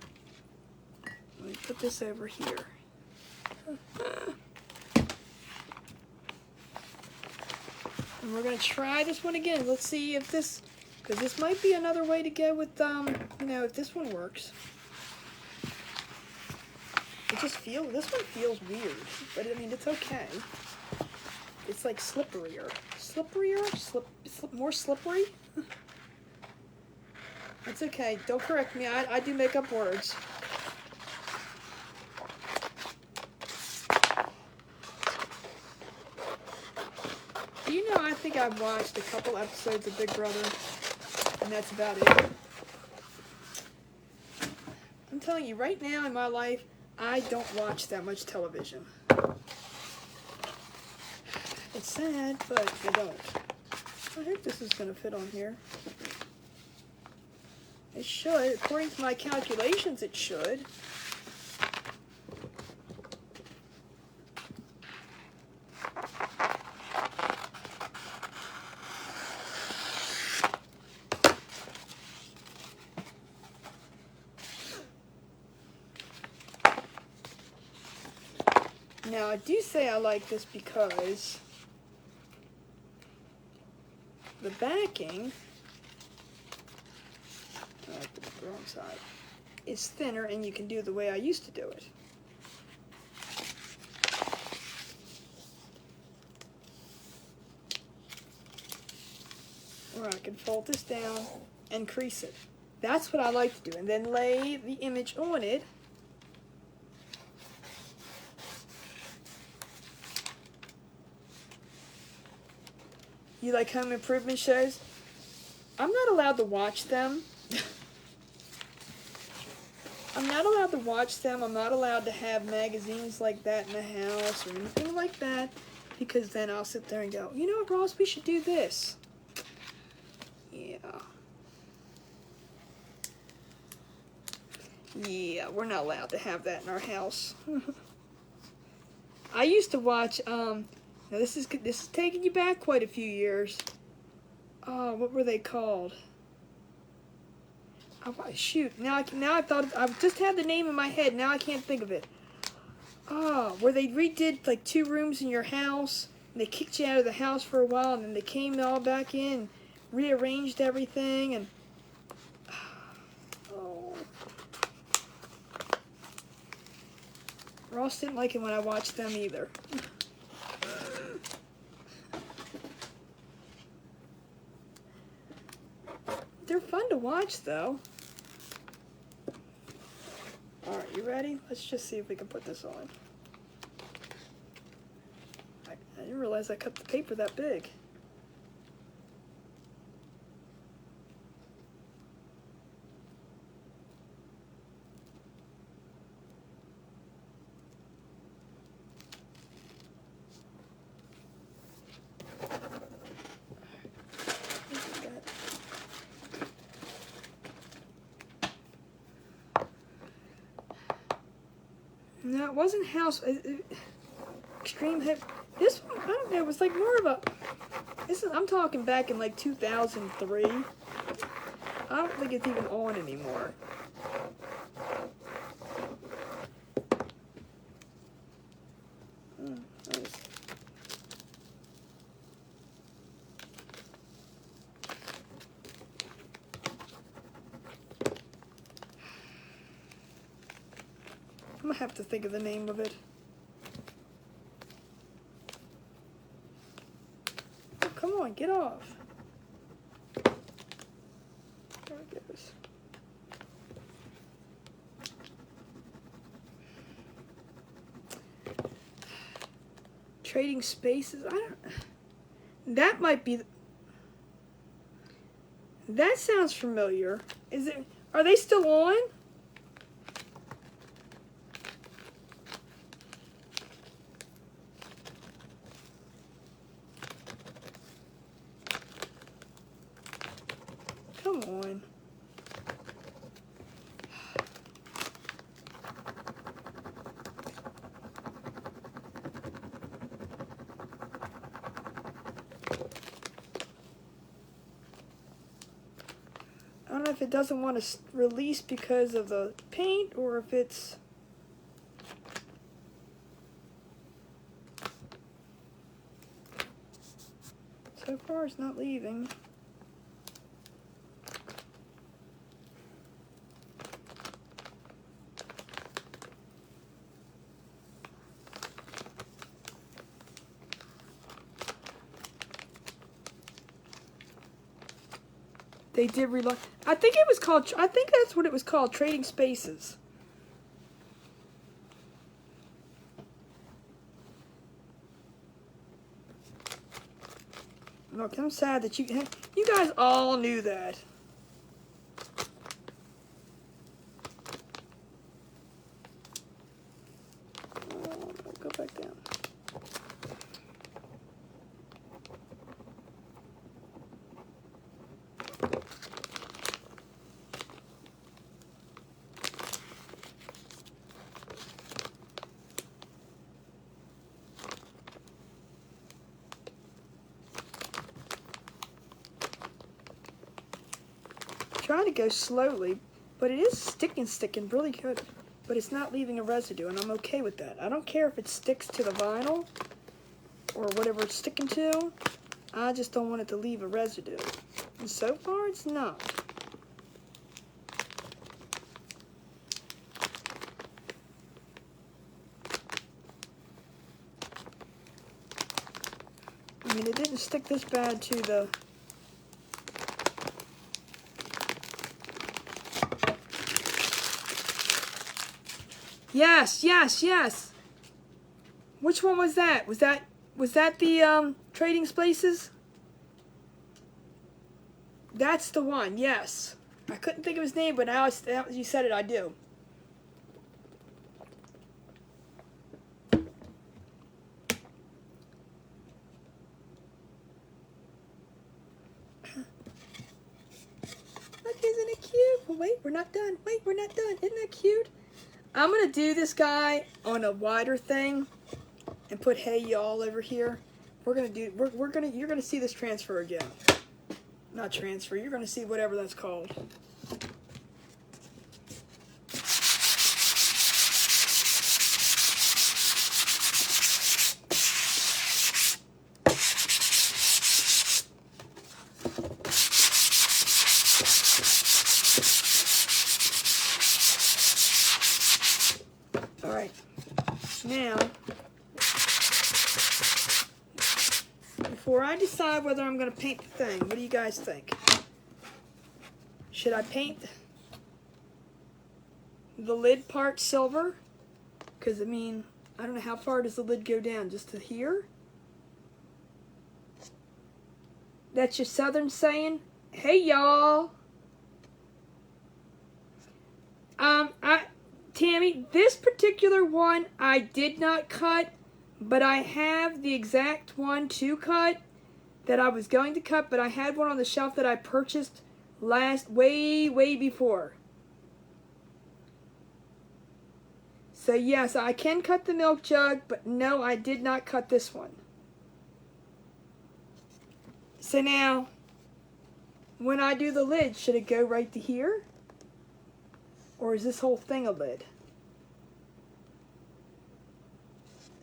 Let me put this over here. And we're going to try this one again. Let's see if this Because this might be another way to go with, you know, if this one works. This one feels weird, but I mean, it's okay. It's like slipperier. More slippery? It's okay, don't correct me, I do make up words. You know, I think I've watched a couple episodes of Big Brother, and that's about it. I'm telling you, right now in my life, I don't watch that much television. It's sad, but I don't. I hope this is going to fit on here. It should. According to my calculations, it should. Now, I do say I like this because the backing, I like the wrong side, is thinner and you can do it the way I used to do it. Or I can fold this down and crease it. That's what I like to do. And then lay the image on it. You like home improvement shows? I'm not allowed to watch them. I'm not allowed to watch them. I'm not allowed to have magazines like that in the house or anything like that, because then I'll sit there and go, you know what, Ross, we should do this. Yeah. Yeah, we're not allowed to have that in our house. I used to watch, now this is taking you back quite a few years. Oh, what were they called? Oh, shoot, now I thought, I just had the name in my head, now I can't think of it. Oh, where they redid like 2 rooms in your house, and they kicked you out of the house for a while, and then they came all back in, rearranged everything, and oh. Ross didn't like it when I watched them either. They're fun to watch, though. Alright, you ready? Let's just see if we can put this on. I didn't realize I cut the paper that big. No, it wasn't House. Extreme Hip. This one, I don't know. It was like more of a. I'm talking back in like 2003. I don't think it's even on anymore. Nice. I'm gonna have to think of the name of it. Oh, come on, get off. There it goes. Trading Spaces. I don't. That might be. That sounds familiar. Is it? Are they still on? Come on. I don't know if it doesn't want to release because of the paint or if it's... So far it's not leaving. They did rely. I think it was called. I think that's what it was called. Trading Spaces. Look, I'm sad that you guys all knew that. Oh, go back down. Trying to go slowly, but it is sticking really good. But it's not leaving a residue, and I'm okay with that. I don't care if it sticks to the vinyl or whatever it's sticking to. I just don't want it to leave a residue. And so far, it's not. I mean, it didn't stick this bad to the... Yes, yes, yes. Which one was that? Was that the Trading Spaces? That's the one. Yes. I couldn't think of his name, but now you said it, I do. Look, isn't it cute? Well, wait, we're not done. Wait, we're not done. Isn't that cute? I'm gonna do this guy on a wider thing and put "Hey y'all" over here. You're gonna see this transfer again. Not transfer. You're gonna see whatever that's called. All right. Now, before I decide whether I'm going to paint the thing, what do you guys think? Should I paint the lid part silver? Because, I mean, I don't know how far does the lid go down? Just to here? That's your Southern saying, "Hey, y'all." Tammy, this particular one I did not cut, but I have the exact one to cut that I was going to cut, but I had one on the shelf that I purchased way before. So yes, I can cut the milk jug, but no, I did not cut this one. So now, when I do the lid, should it go right to here? Or is this whole thing a lid?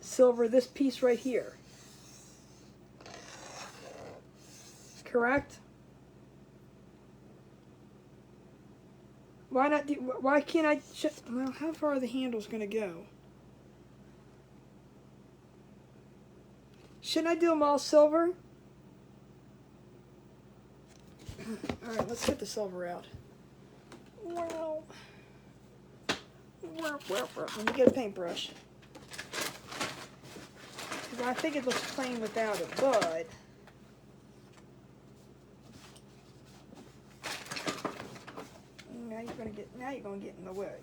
Silver, this piece right here. Correct? Why not? Why can't I? Well, how far are the handles going to go? Shouldn't I do them all silver? All right, let's get the silver out. Wow. Let me get a paintbrush. I think it looks plain without it, but now you're gonna get in the way.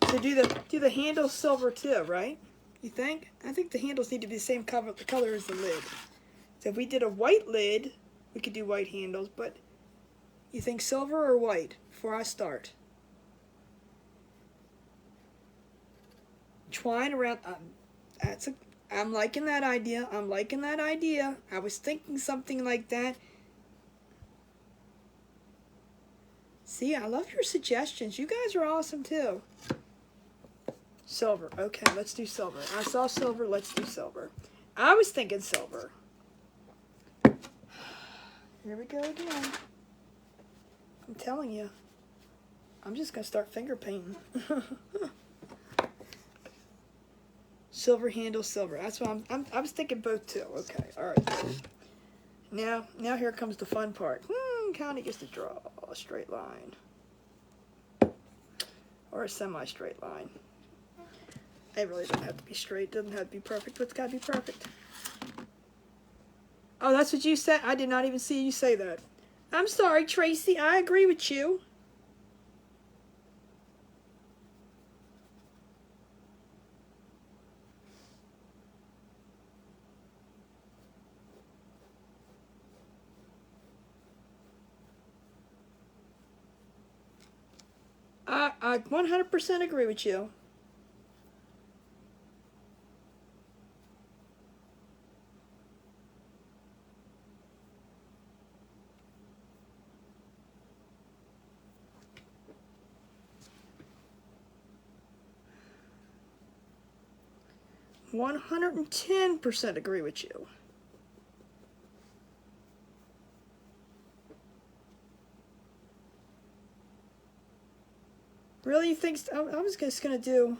So do the handles silver too, right? You think? I think the handles need to be the same color as the lid. So if we did a white lid, we could do white handles, but you think silver or white before I start? Twine around, I'm liking that idea. I'm liking that idea. I was thinking something like that. See, I love your suggestions. You guys are awesome too. Silver. Okay, let's do silver. I saw silver. Let's do silver. I was thinking silver. Here we go again. I'm telling you. I'm just going to start finger painting. Silver handle, silver. That's what I was thinking both too. Okay, all right. Now here comes the fun part. Connie gets to draw a straight line. Or a semi-straight line. It really doesn't have to be straight. It doesn't have to be perfect, but it's got to be perfect. Oh, that's what you said? I did not even see you say that. I'm sorry, Tracy. I agree with you. I 100% agree with you. I 110% agree with you. Really, you think I was just gonna do?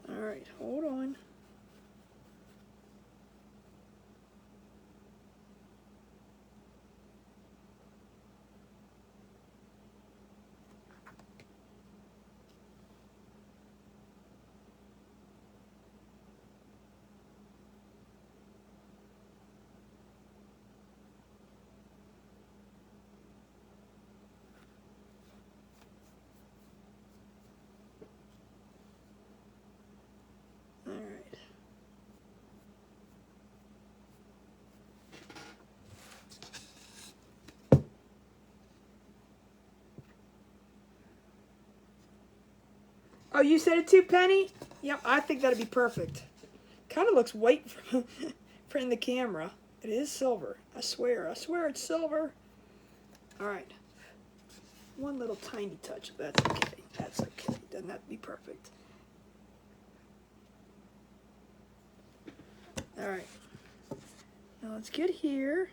All right, hold on. All right. Oh, you said it too, Penny? Yep, I think that'd be perfect. Kind of looks white from the camera. It is silver. I swear it's silver. All right. One little tiny touch. That's okay. That's okay. Doesn't have to be perfect. All right. Now let's get here.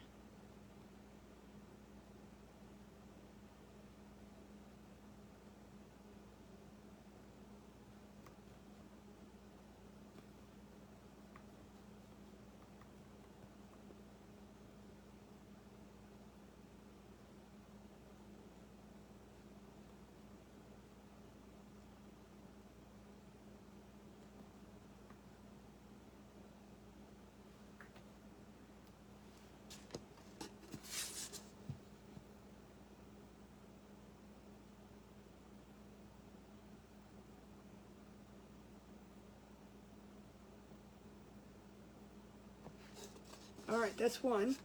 All right, that's one.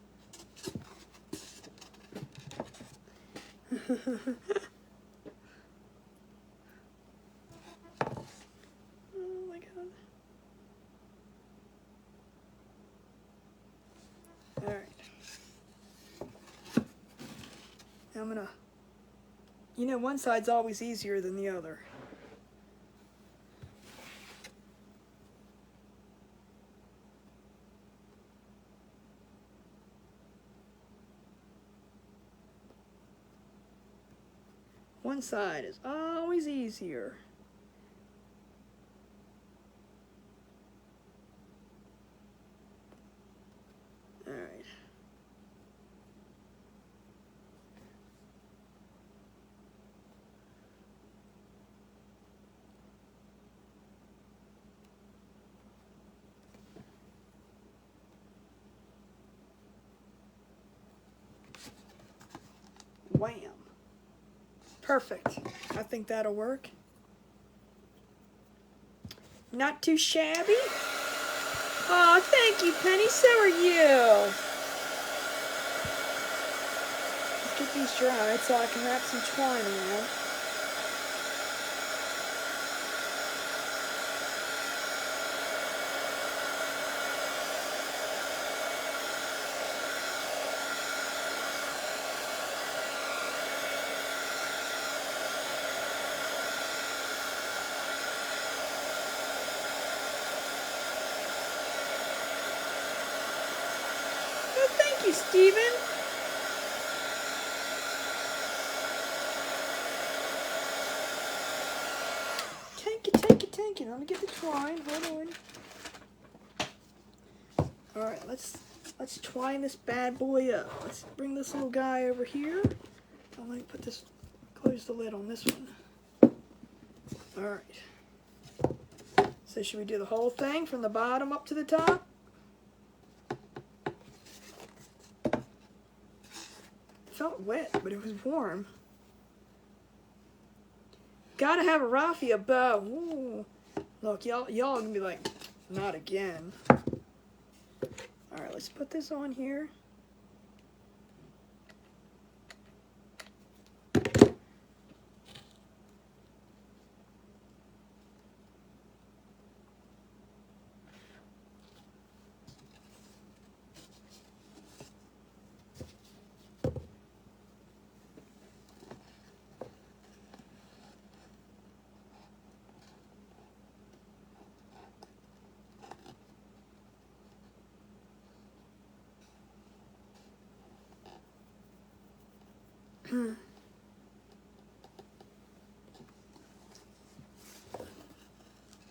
Oh my God. All right. Now I'm gonna, one side's always easier than the other. One side is always easier. All right. Wham. Perfect. I think that'll work. Not too shabby. Oh, thank you, Penny. So are you. Let's get these dried so I can wrap some twine around. Oh, thank you, Stephen. Tanky. Let me get the twine. Hold on. All right, let's twine this bad boy up. Let's bring this little guy over here. Oh, let me put this. Close the lid on this one. All right. So should we do the whole thing from the bottom up to the top? It felt wet, but it was warm. Gotta have a raffia bow. Ooh. Look, y'all gonna be like, not again. All right, let's put this on here.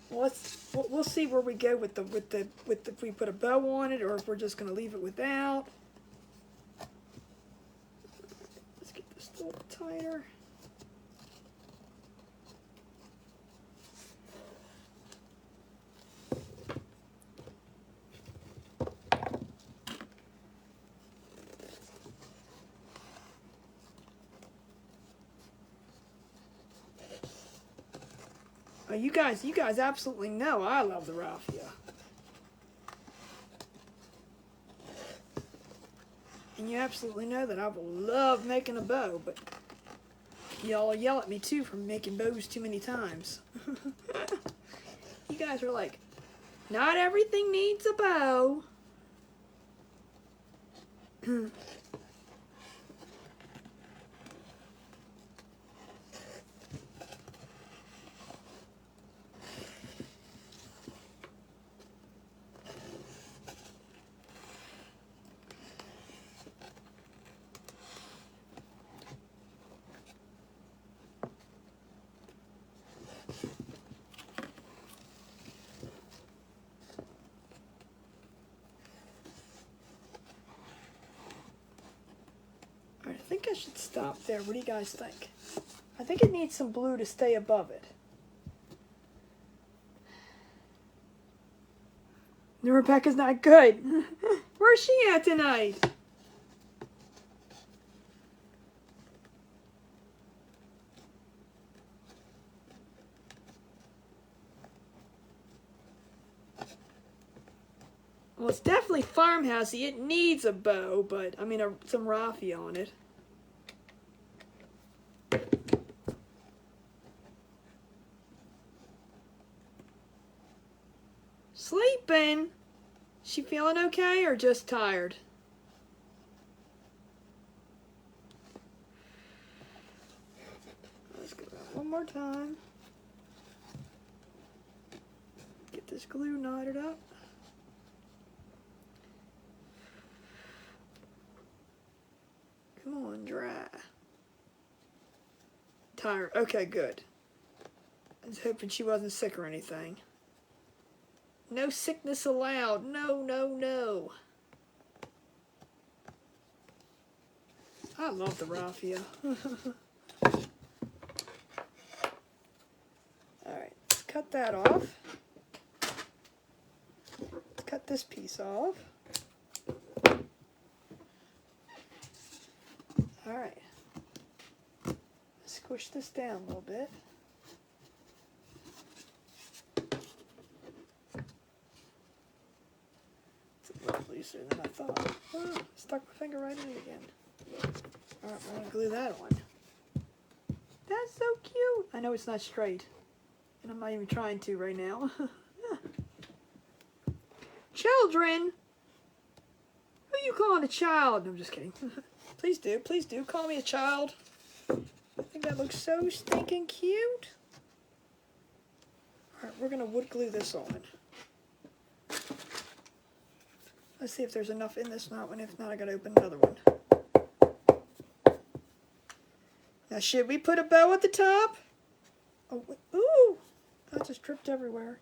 Well, we'll see where we go with if we put a bow on it or if we're just gonna leave it without. Let's get this a little tighter. You guys absolutely know I love the raffia. And you absolutely know that I will love making a bow, but y'all yell at me too for making bows too many times. You guys are like, not everything needs a bow. I think I should stop there. What do you guys think? I think it needs some blue to stay above it. Rebecca's not good. Where's she at tonight? Well, it's definitely farmhousey. It needs a bow, but I mean some raffia on it. Sleeping? She feeling okay or just tired? Let's go back one more time. Get this glue knotted up. Come on, dry. Tired. Okay, good. I was hoping she wasn't sick or anything. No sickness allowed. No, no, no. I love the raffia. Alright, let's cut that off. Let's cut this piece off. Alright. Squish this down a little bit. It's a little looser than I thought. Oh, stuck my finger right in it again. Alright, we're gonna glue that on. That's so cute. I know it's not straight. And I'm not even trying to right now. Children! Who you calling a child? No, I'm just kidding. Please do call me a child. I think that looks so stinking cute. Alright, we're gonna wood glue this on. Let's see if there's enough in this knot one. If not, I gotta open another one. Now, should we put a bow at the top? Oh, ooh! That just tripped everywhere.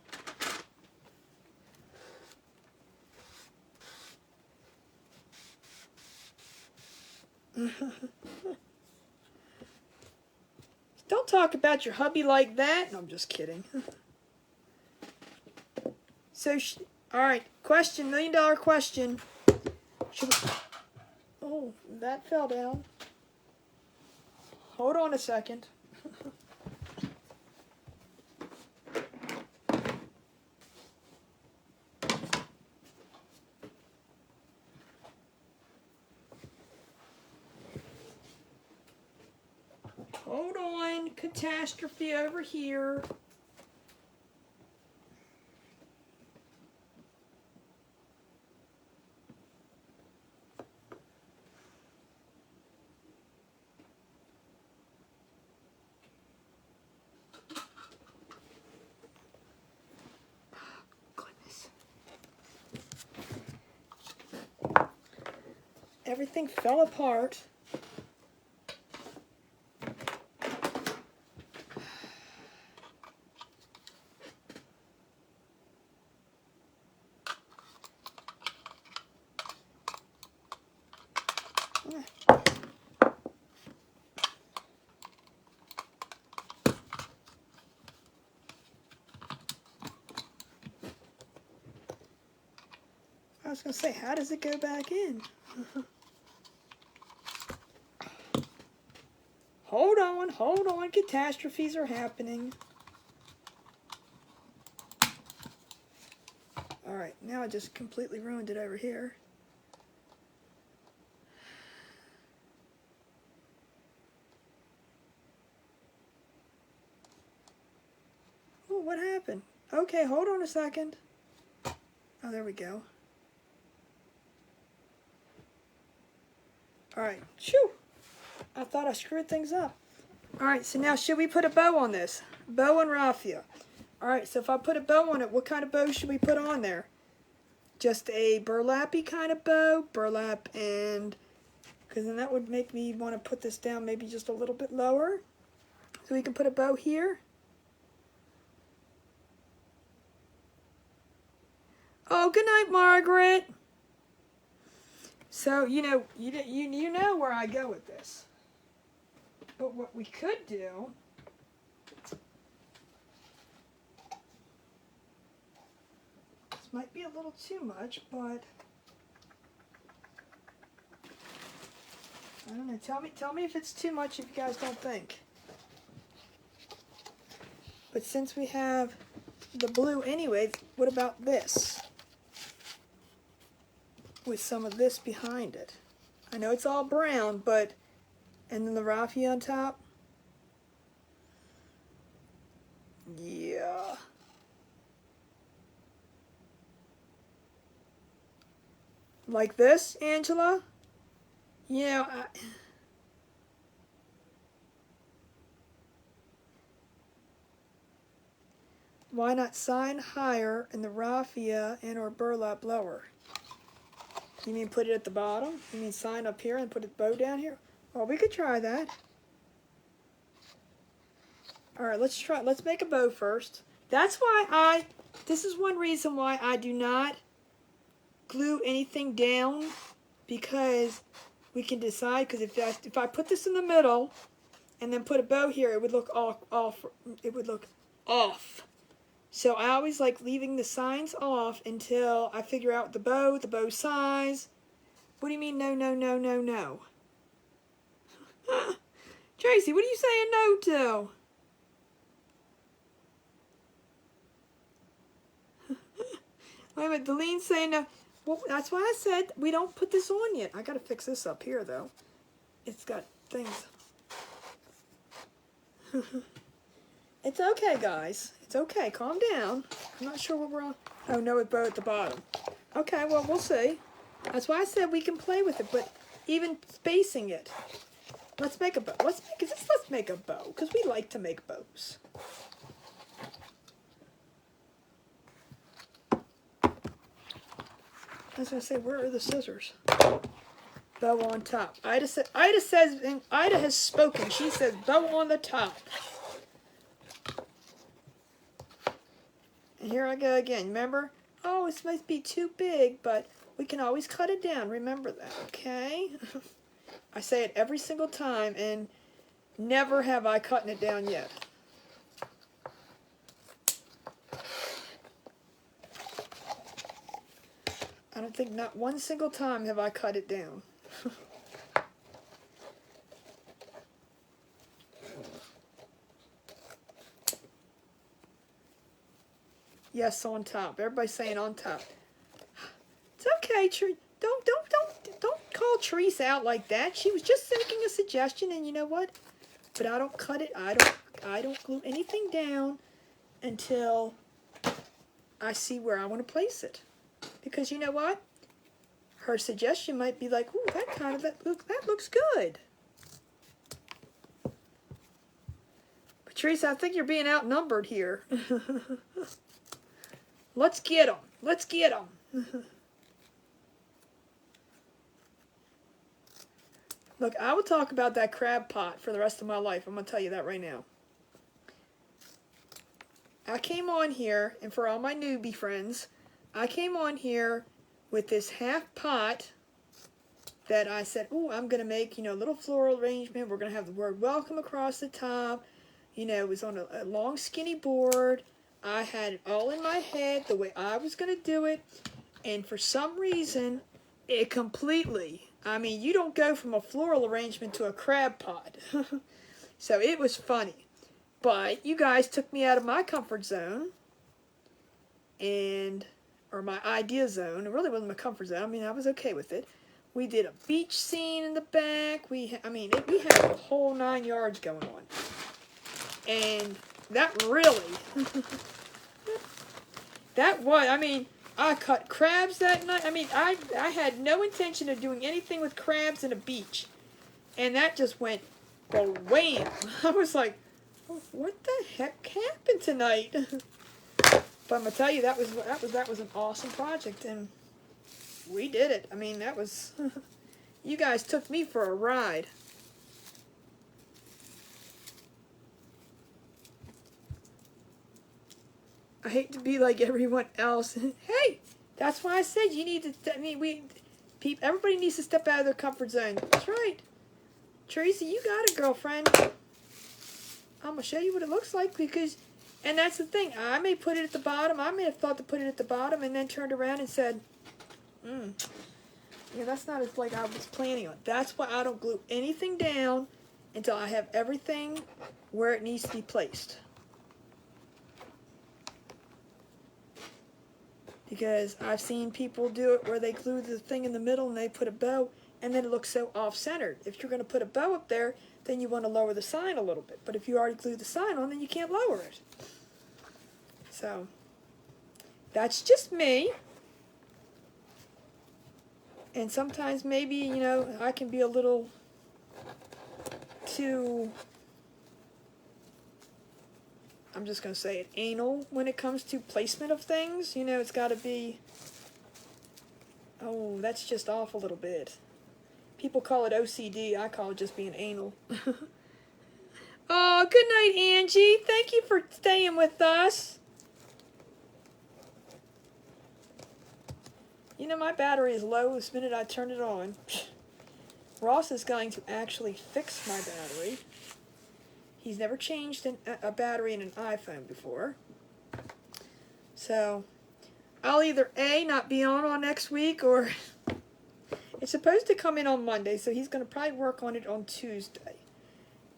Don't talk about your hubby like that. No, I'm just kidding. So, all right, question, $1 million question. Oh, that fell down. Hold on a second. Hold on, catastrophe over here. Goodness. Everything fell apart. I was going to say, how does it go back in? Hold on, catastrophes are happening. Alright, now I just completely ruined it over here. Oh, what happened? Okay, hold on a second. Oh, there we go. Alright, shoo! I thought I screwed things up. Alright, so now should we put a bow on this? Bow and raffia. Alright, so if I put a bow on it, what kind of bow should we put on there? Just a burlappy kind of bow? Burlap and... because then that would make me want to put this down maybe just a little bit lower. So we can put a bow here. Oh, good night, Margaret. So, you know where I go with this. But what we could do... this might be a little too much, but... I don't know. Tell me if it's too much if you guys don't think. But since we have the blue anyway, what about this? With some of this behind it. I know it's all brown, but... and then the raffia on top. Yeah. Like this, Angela? You know, why not sign higher and the raffia and or burlap lower? You mean put it at the bottom? You mean sign up here and put a bow down here? Well, we could try that. Alright, let's try. Let's make a bow first. That's why this is one reason why I do not glue anything down, because we can decide, because if I put this in the middle and then put a bow here, it would look off. It would look off. So I always like leaving the signs off until I figure out the bow size. What do you mean no, no, no, no, no? Tracy, what are you saying no to? Wait a minute, Delene's saying no. Well, that's why I said we don't put this on yet. I gotta fix this up here though. it's got things. It's okay, guys. It's okay. Calm down. I'm not sure what we're on. Oh, no, it bow at the bottom. Okay, well, we'll see. That's why I said we can play with it, but even spacing it. Let's make a bow. Let's make a bow, because we like to make bows. I was going to say, where are the scissors? Bow on top. Ida says, and Ida has spoken. She says, bow on the top. And here I go again. Remember? Oh, this might be too big, but we can always cut it down. Remember that, okay? I say it every single time, and never have I cut it down yet. I don't think not one single time have I cut it down. Yes, on top. Everybody's saying on top. It's okay, Tree. Don't call Therese out like that. She was just making a suggestion, and you know what? But I don't cut it. I don't glue anything down until I see where I want to place it. Because you know what? Her suggestion might be like, ooh, that looks good. Patrice, I think you're being outnumbered here. Let's get them. Let's get them. Look, I will talk about that crab pot for the rest of my life. I'm going to tell you that right now. I came on here, and for all my newbie friends, I came on here with this half pot that I said, ooh, I'm going to make, a little floral arrangement. We're going to have the word welcome across the top. It was on a long, skinny board. I had it all in my head, the way I was going to do it. And for some reason, it completely, you don't go from a floral arrangement to a crab pot. So it was funny. But you guys took me out of my comfort zone. Or my idea zone. It really wasn't my comfort zone. I was okay with it. We did a beach scene in the back. We had the whole 9 yards going on. And that really, I cut crabs that night. I had no intention of doing anything with crabs in a beach. And that just went wham. I was like, what the heck happened tonight? But I'm going to tell you, that was an awesome project. And we did it. That was, you guys took me for a ride. I hate to be like everyone else. Hey, that's why I said you need to, everybody needs to step out of their comfort zone. That's right. Tracy, you got it, girlfriend. I'm going to show you what it looks like and that's the thing. I may put it at the bottom. I may have thought to put it at the bottom and then turned around and said, that's not as like I was planning on. That's why I don't glue anything down until I have everything where it needs to be placed. Because I've seen people do it where they glue the thing in the middle and they put a bow, and then it looks so off-centered. If you're going to put a bow up there, then you want to lower the sign a little bit. But if you already glued the sign on, then you can't lower it. So, that's just me. And sometimes maybe, I can be a little too, I'm just going to say it, anal when it comes to placement of things. It's got to be, oh, that's just off a little bit. People call it OCD. I call it just being anal. Oh, good night, Angie. Thank you for staying with us. My battery is low this minute I turn it on. Ross is going to actually fix my battery. He's never changed a battery in an iPhone before. So, I'll either A, not be on next week, or it's supposed to come in on Monday, so he's going to probably work on it on Tuesday.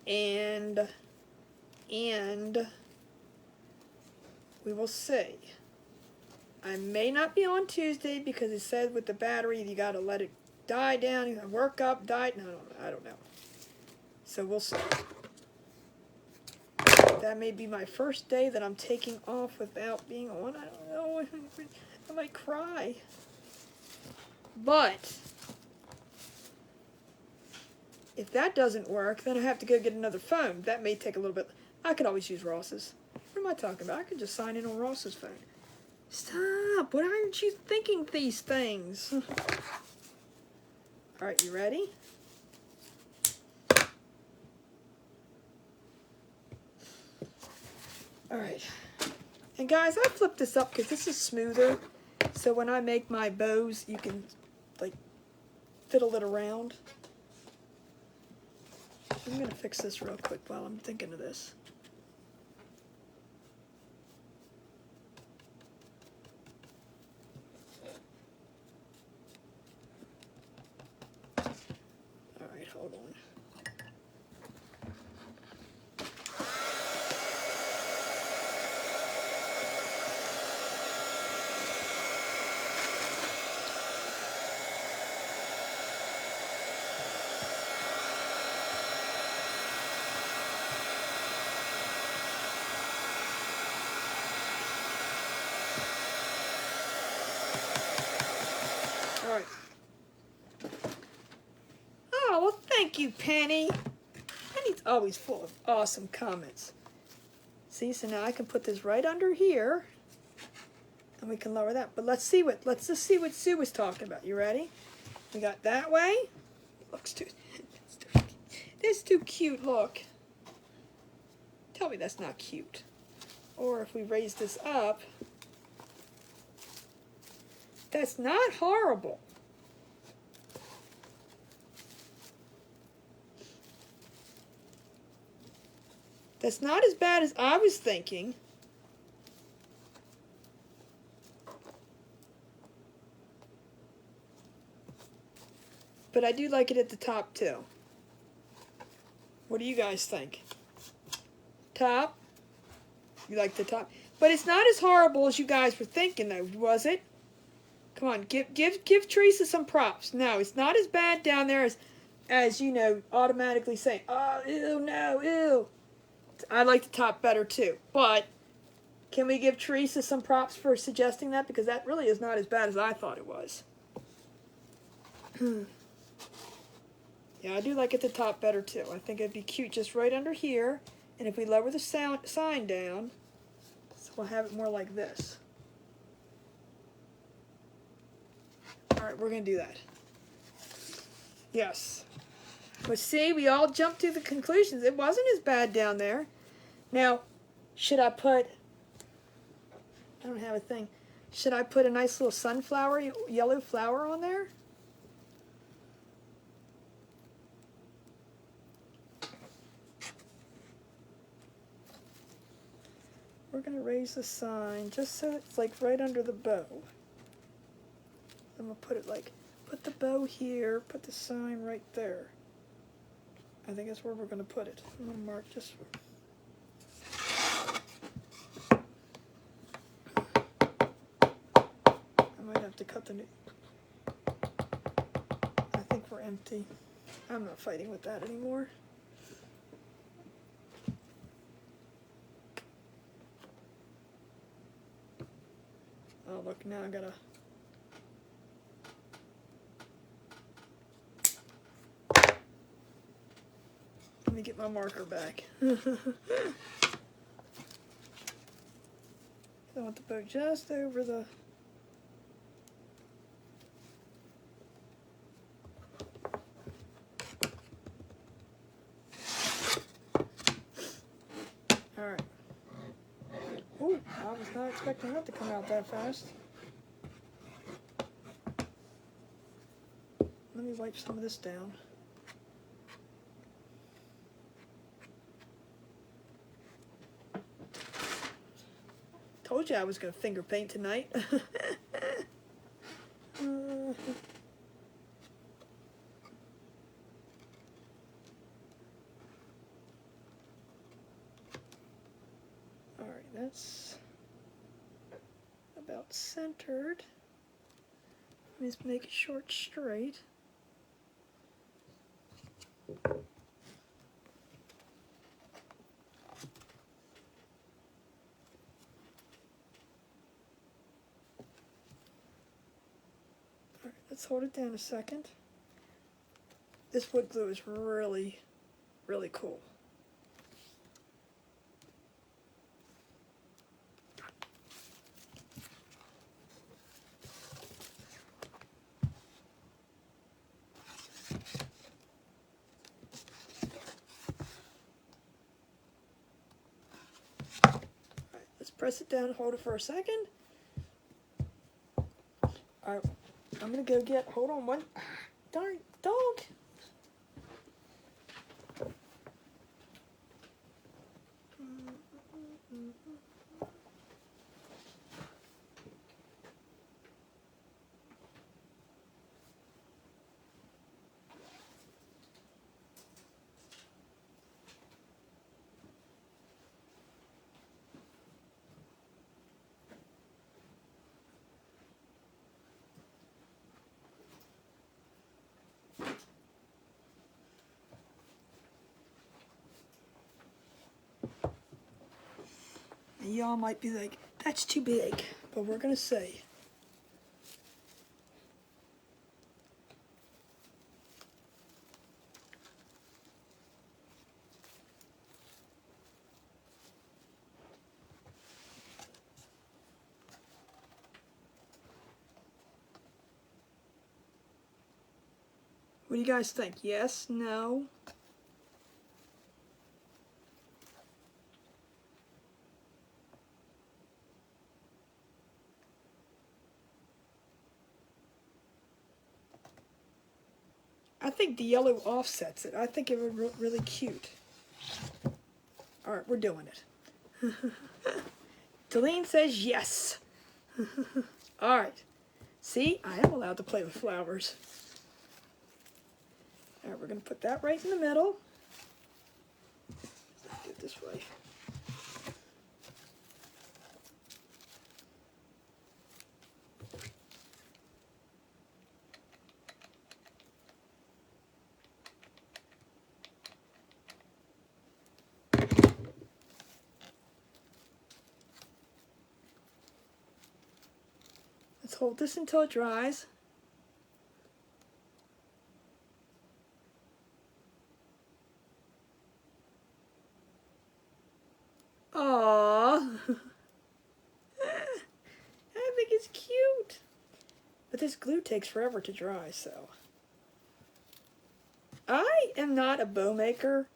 And we will see. I may not be on Tuesday because it said with the battery you got to let it die down, work up, die. No, I don't know. So we'll see. That may be my first day that I'm taking off without being on. I don't know. I might cry. But if that doesn't work, then I have to go get another phone. That may take a little bit. I could always use Ross's. What am I talking about? I could just sign in on Ross's phone. Stop. Why aren't you thinking these things? All right, you ready? All right. And guys, I flipped this up because this is smoother. So when I make my bows, you can like fiddle it around. I'm going to fix this real quick while I'm thinking of this. All right, hold on. All right. Oh, well, thank you, Penny. Penny's always full of awesome comments. See, so now I can put this right under here, and we can lower that. But let's just see what Sue was talking about. You ready? We got that way. Looks that's too cute. Look. Tell me that's not cute. Or if we raise this up, that's not horrible. That's not as bad as I was thinking. But I do like it at the top too. What do you guys think? Top? You like the top? But it's not as horrible as you guys were thinking though, was it? Come on, give Teresa some props. No, it's not as bad down there as you know, automatically saying, oh, ew, no, ew. I like the top better too. But can we give Teresa some props for suggesting that? Because that really is not as bad as I thought it was. Yeah, I do like at the top better too. I think it'd be cute just right under here. And if we lower the sign down, so we'll have it more like this. Alright, we're going to do that. Yes. But see, we all jumped to the conclusions. It wasn't as bad down there. Now, should I put... I don't have a thing. Should I put a nice little sunflower, yellow flower on there? We're going to raise the sign just so it's like right under the bow. I'm going to put it like, put the bow here, put the sign right there. I think that's where we're going to put it. I'm going to mark just... I might have to cut the new... I think we're empty. I'm not fighting with that anymore. Oh, look, now I gotta... Let me get my marker back. I want the bow just over the... Alright. Ooh, I was not expecting that to come out that fast. Let me wipe some of this down. Told you I was going to finger paint tonight. Alright, that's about centered. Let me just make it short straight. Let's hold it down a second. This wood glue is really, really cool. Let's press it down and hold it for a second. Alright, I'm gonna go get, hold on one, darn dog. Y'all might be like, that's too big, but we're gonna say. What do you guys think? Yes? No? I think the yellow offsets it. I think it would look really cute. Alright, we're doing it. Delene says yes. Alright. See, I am allowed to play with flowers. Alright, we're going to put that right in the middle. Let's do it this way. Let's hold this until it dries. Aww. I think it's cute. But this glue takes forever to dry, so. I am not a bow maker.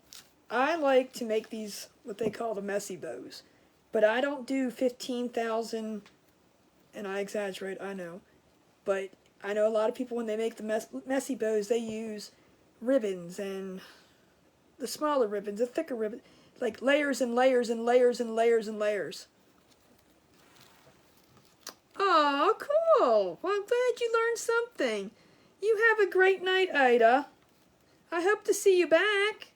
I like to make these, what they call the messy bows. But I don't do 15,000, and I exaggerate, I know. But I know a lot of people, when they make the messy bows, they use ribbons and the smaller ribbons, the thicker ribbons, like layers and layers and layers and layers and layers. Oh, cool. Well, I'm glad you learned something. You have a great night, Ida. I hope to see you back.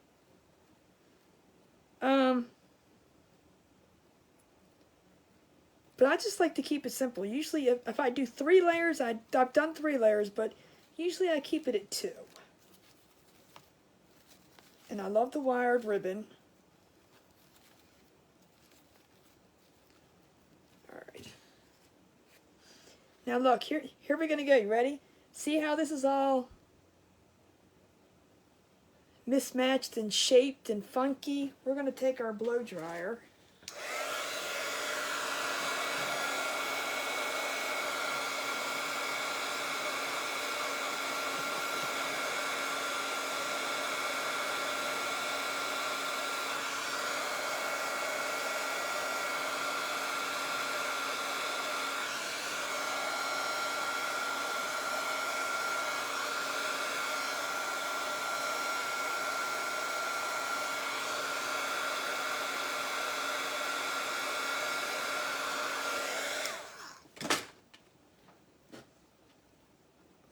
But I just like to keep it simple. Usually, if I do 3 layers, I've done 3 layers, but usually I keep it at 2. And I love the wired ribbon. Alright. Now look, here we're going to go. You ready? See how this is all mismatched and shaped and funky? We're going to take our blow dryer.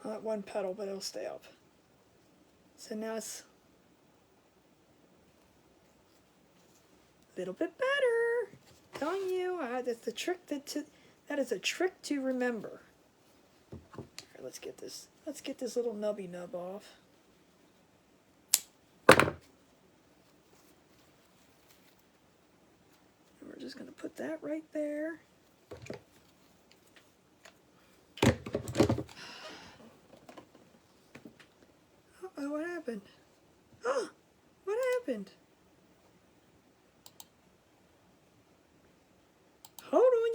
Not one petal, but it'll stay up. So now it's a little bit better. Telling you, that's the trick that is a trick to remember. All right, let's get this little nubby nub off. And we're just gonna put that right there.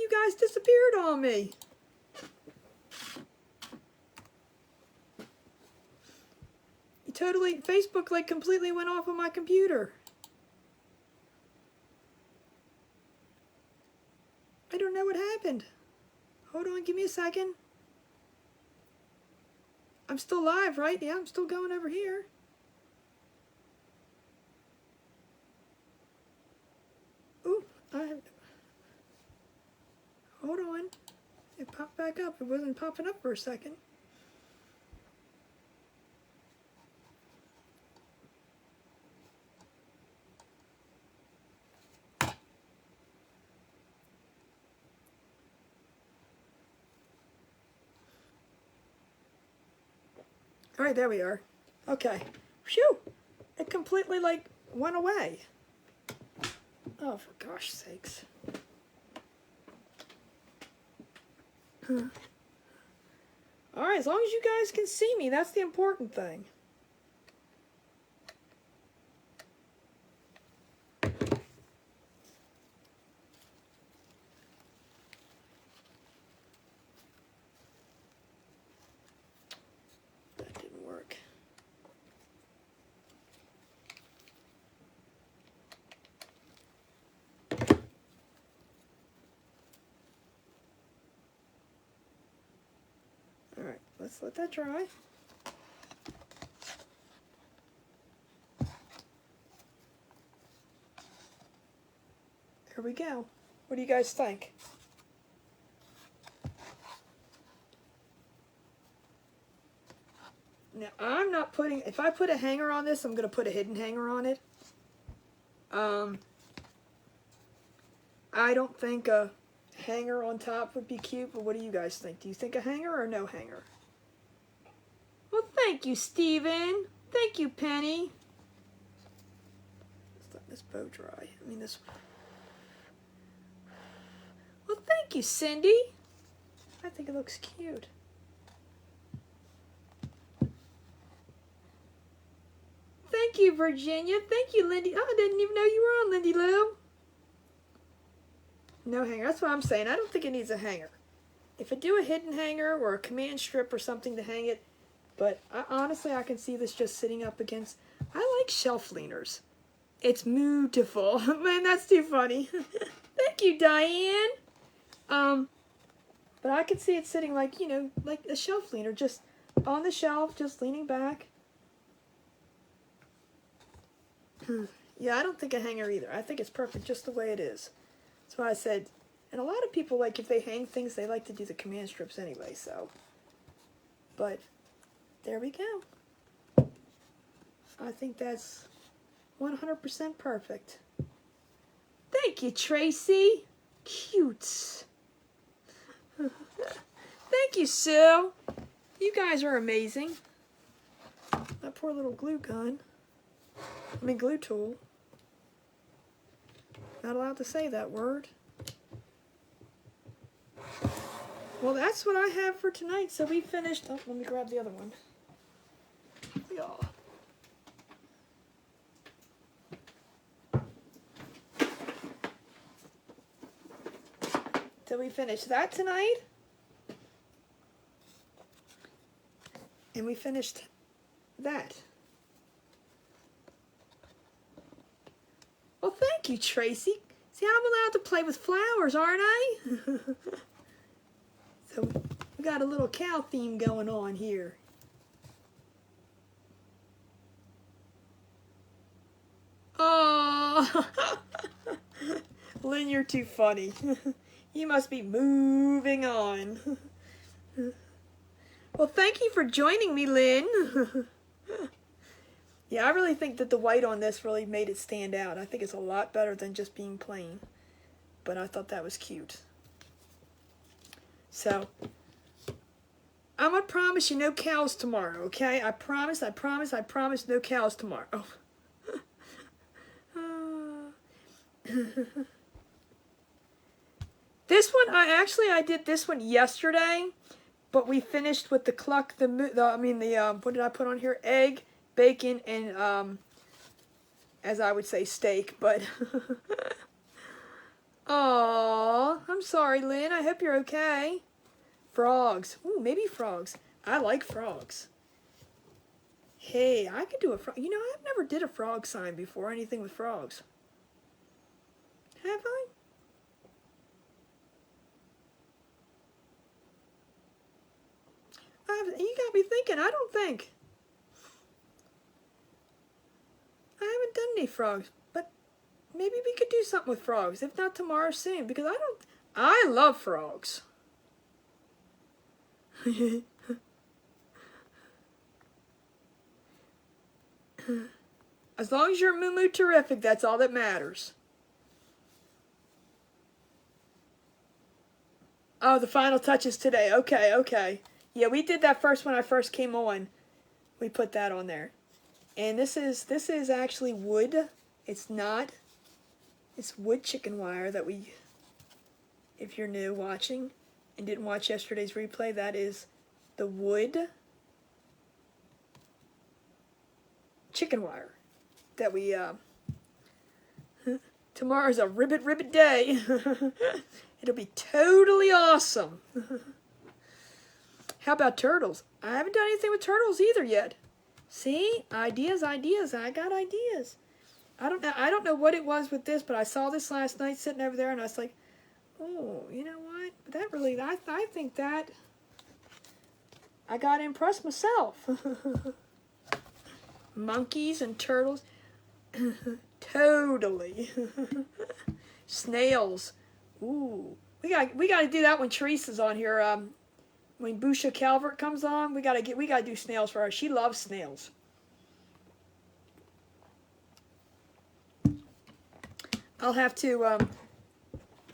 you guys disappeared on me. You totally, Facebook like completely went off on my computer. I don't know what happened. Hold on, give me a second. I'm still live, right? Yeah, I'm still going over here. Ooh, hold on. It popped back up. It wasn't popping up for a second. All right, there we are. Okay. Phew! It completely, like, went away. Oh, for gosh sakes. All right, as long as you guys can see me, that's the important thing. That didn't work. All right, let's let that dry. Here we go. What do you guys think? Now, I'm not putting, if I put a hanger on this, I'm going to put a hidden hanger on it. I don't think a hanger on top would be cute, but what do you guys think? Do you think a hanger or no hanger? Well, thank you, Steven. Thank you, Penny. Let's let this bow dry. I mean, this... Well, thank you, Cindy. I think it looks cute. Thank you, Virginia. Thank you, Lindy. Oh, I didn't even know you were on, Lindy Lou. No hanger. That's what I'm saying. I don't think it needs a hanger. If I do a hidden hanger or a command strip or something to hang it, but honestly, I can see this just sitting up against... I like shelf leaners. It's beautiful. Man, that's too funny. Thank you, Diane. But I could see it sitting like, you know, like a shelf leaner, just on the shelf, just leaning back. Yeah, I don't think a hanger either. I think it's perfect just the way it is. That's why I said, and a lot of people, like, if they hang things, they like to do the command strips anyway, so. But, there we go. I think that's 100% perfect. Thank you, Tracy. Cute. Thank you, Sue. You guys are amazing. That poor little glue gun. I mean, glue tool. Not allowed to say that word. Well, that's what I have for tonight. So we finished. Oh, let me grab the other one. Yeah. So we finished that tonight. And we finished that. Well, thank you, Tracy. See, I'm allowed to play with flowers, aren't I? So we got a little cow theme going on here. Oh, Lynn, you're too funny. You must be moving on. Well, thank you for joining me, Lynn. Yeah, I really think that the white on this really made it stand out. I think it's a lot better than just being plain. But I thought that was cute. So, I'm going to promise you no cows tomorrow, okay? I promise no cows tomorrow. This one, I did this one yesterday, but we finished with the cluck, what did I put on here? Egg, bacon, and, as I would say, steak, but Aw, I'm sorry, Lynn. I hope you're okay. Frogs. Ooh, maybe frogs. I like frogs. Hey, I could do a frog. You know, I've never did a frog sign before, anything with frogs. Have I? You got me thinking. I don't think. I haven't done any frogs, but maybe we could do something with frogs. If not tomorrow, soon. Because I love frogs. As long as you're Moo Moo terrific, that's all that matters. Oh, the final touches today. Okay, okay. Yeah, we did that first when I first came on. We put that on there. And this is actually wood. It's wood chicken wire that we, if you're new watching and didn't watch yesterday's replay, that is the wood chicken wire that we, tomorrow's a ribbit day. It'll be totally awesome. How about turtles? I haven't done anything with turtles either yet. See? Ideas. I got ideas. I don't know what it was with this, but I saw this last night sitting over there and I was like, oh, you know what? That really, I think that I got impressed myself. Monkeys and turtles. Totally. Snails. Ooh. We got to do that when Teresa's on here. When Busha Calvert comes on, we gotta do snails for her. She loves snails. I'll have to,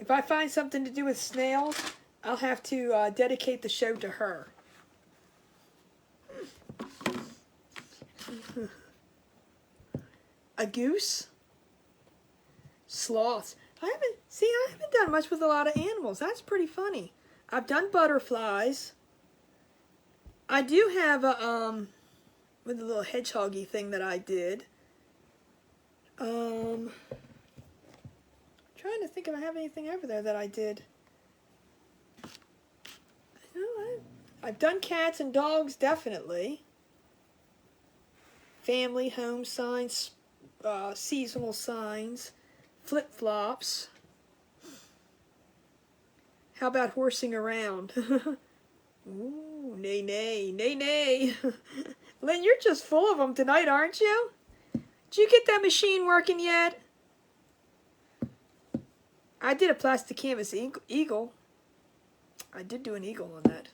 if I find something to do with snails, I'll have to dedicate the show to her. A goose? Sloths. I haven't done much with a lot of animals. That's pretty funny. I've done butterflies. I do have a, with a little hedgehoggy thing that I did. Trying to think if I have anything over there that I did. No, I've done cats and dogs, definitely. Family, home signs, seasonal signs, flip-flops. How about horsing around? Ooh, nay. Lynn, you're just full of them tonight, aren't you? Did you get that machine working yet? I did a plastic canvas eagle. I did do an eagle on that.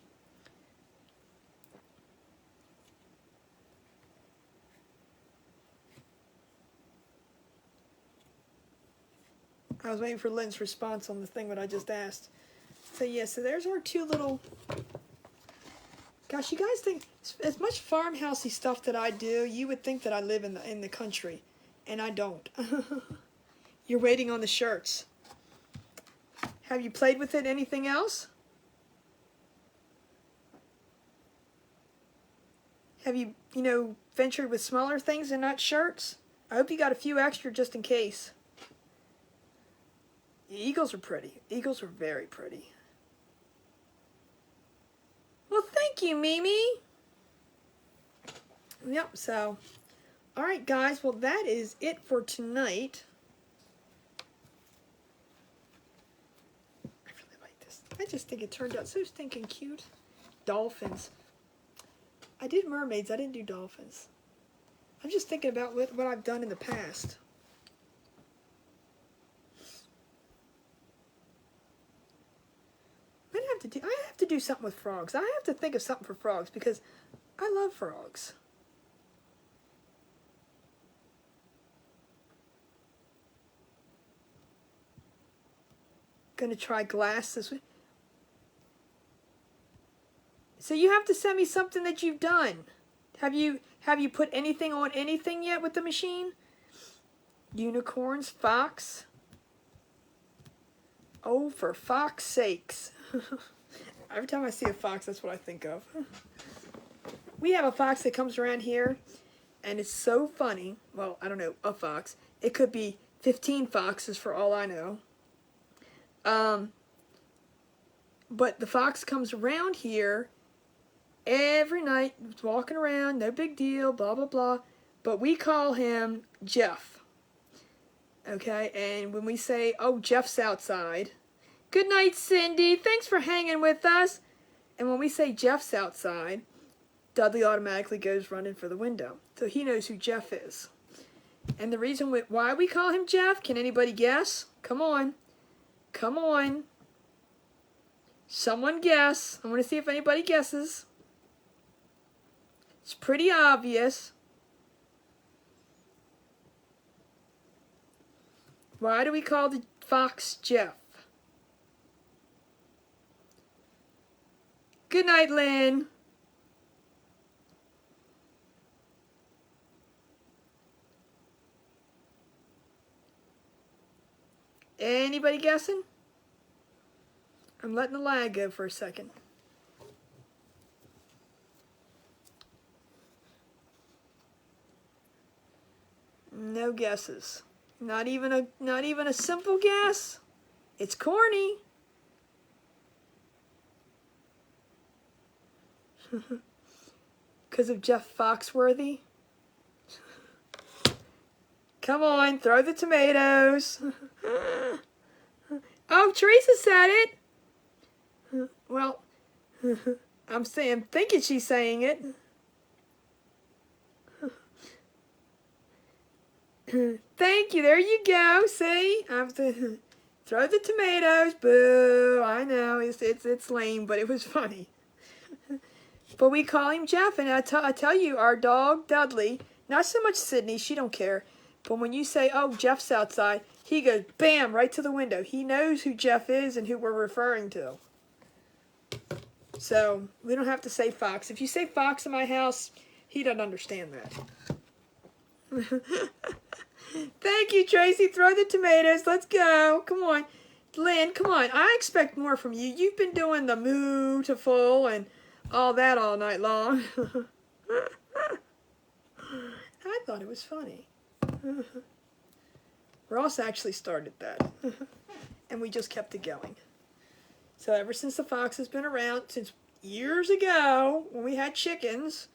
I was waiting for Lynn's response on the thing that I just asked. So yeah, so there's our two little... Gosh, you guys think, as much farmhousey stuff that I do, you would think that I live in the country. And I don't. You're waiting on the shirts. Have you played with it? Anything else? Have you, ventured with smaller things and not shirts? I hope you got a few extra just in case. The eagles are pretty. Eagles are very pretty. Well, thank you, Mimi. Yep, so, all right, guys. Well, that is it for tonight. I really like this. I just think it turned out so stinking cute. Dolphins. I did mermaids. I didn't do dolphins. I'm just thinking about what I've done in the past. I have to do something with frogs. I have to think of something for frogs because I love frogs. Gonna try glass this week. So you have to send me something that you've done. Have you put anything on anything yet with the machine? Unicorns, fox. Oh, for fox's sakes. Every time I see a fox, that's what I think of. We have a fox that comes around here, and it's so funny. Well, I don't know, a fox. It could be 15 foxes for all I know. But the fox comes around here every night, walking around, no big deal, blah, blah, blah. But we call him Jeff. Okay, and when we say, oh, Jeff's outside. Good night, Cindy. Thanks for hanging with us. And when we say Jeff's outside, Dudley automatically goes running for the window. So he knows who Jeff is. And the reason why we call him Jeff, can anybody guess? Come on. Come on. Someone guess. I want to see if anybody guesses. It's pretty obvious. Why do we call the fox Jeff? Good night, Lynn. Anybody guessing? I'm letting the lag go for a second. No guesses. Not even a simple guess. It's corny. Because of Jeff Foxworthy. Come on, throw the tomatoes. Oh, Teresa said it. Well, I'm thinking she's saying it. Thank you. There you go. See, throw the tomatoes. Boo! I know it's lame, but it was funny. But we call him Jeff, and I tell you, our dog Dudley. Not so much Sydney. She don't care. But when you say, "Oh, Jeff's outside," he goes bam right to the window. He knows who Jeff is and who we're referring to. So we don't have to say fox. If you say fox in my house, he doesn't understand that. Thank you, Tracy. Throw the tomatoes. Let's go. Come on. Lynn, come on. I expect more from you. You've been doing the moo to full and all that all night long. I thought it was funny. Ross actually started that. And we just kept it going. So ever since the fox has been around, since years ago when we had chickens,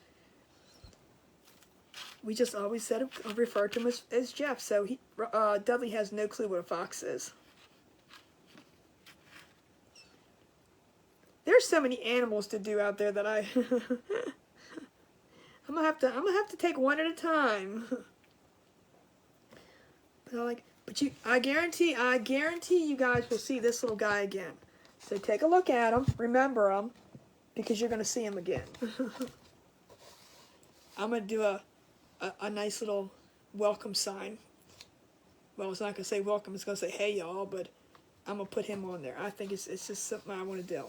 we just always referred to him as Jeff. So Dudley has no clue what a fox is. There's so many animals to do out there that I'm gonna have to take one at a time. I guarantee you guys will see this little guy again. So take a look at him, remember him, because you're gonna see him again. I'm gonna do a nice little welcome sign. Well, it's not going to say welcome, it's going to say hey y'all, but I'm going to put him on there. I think it's just something I want to do.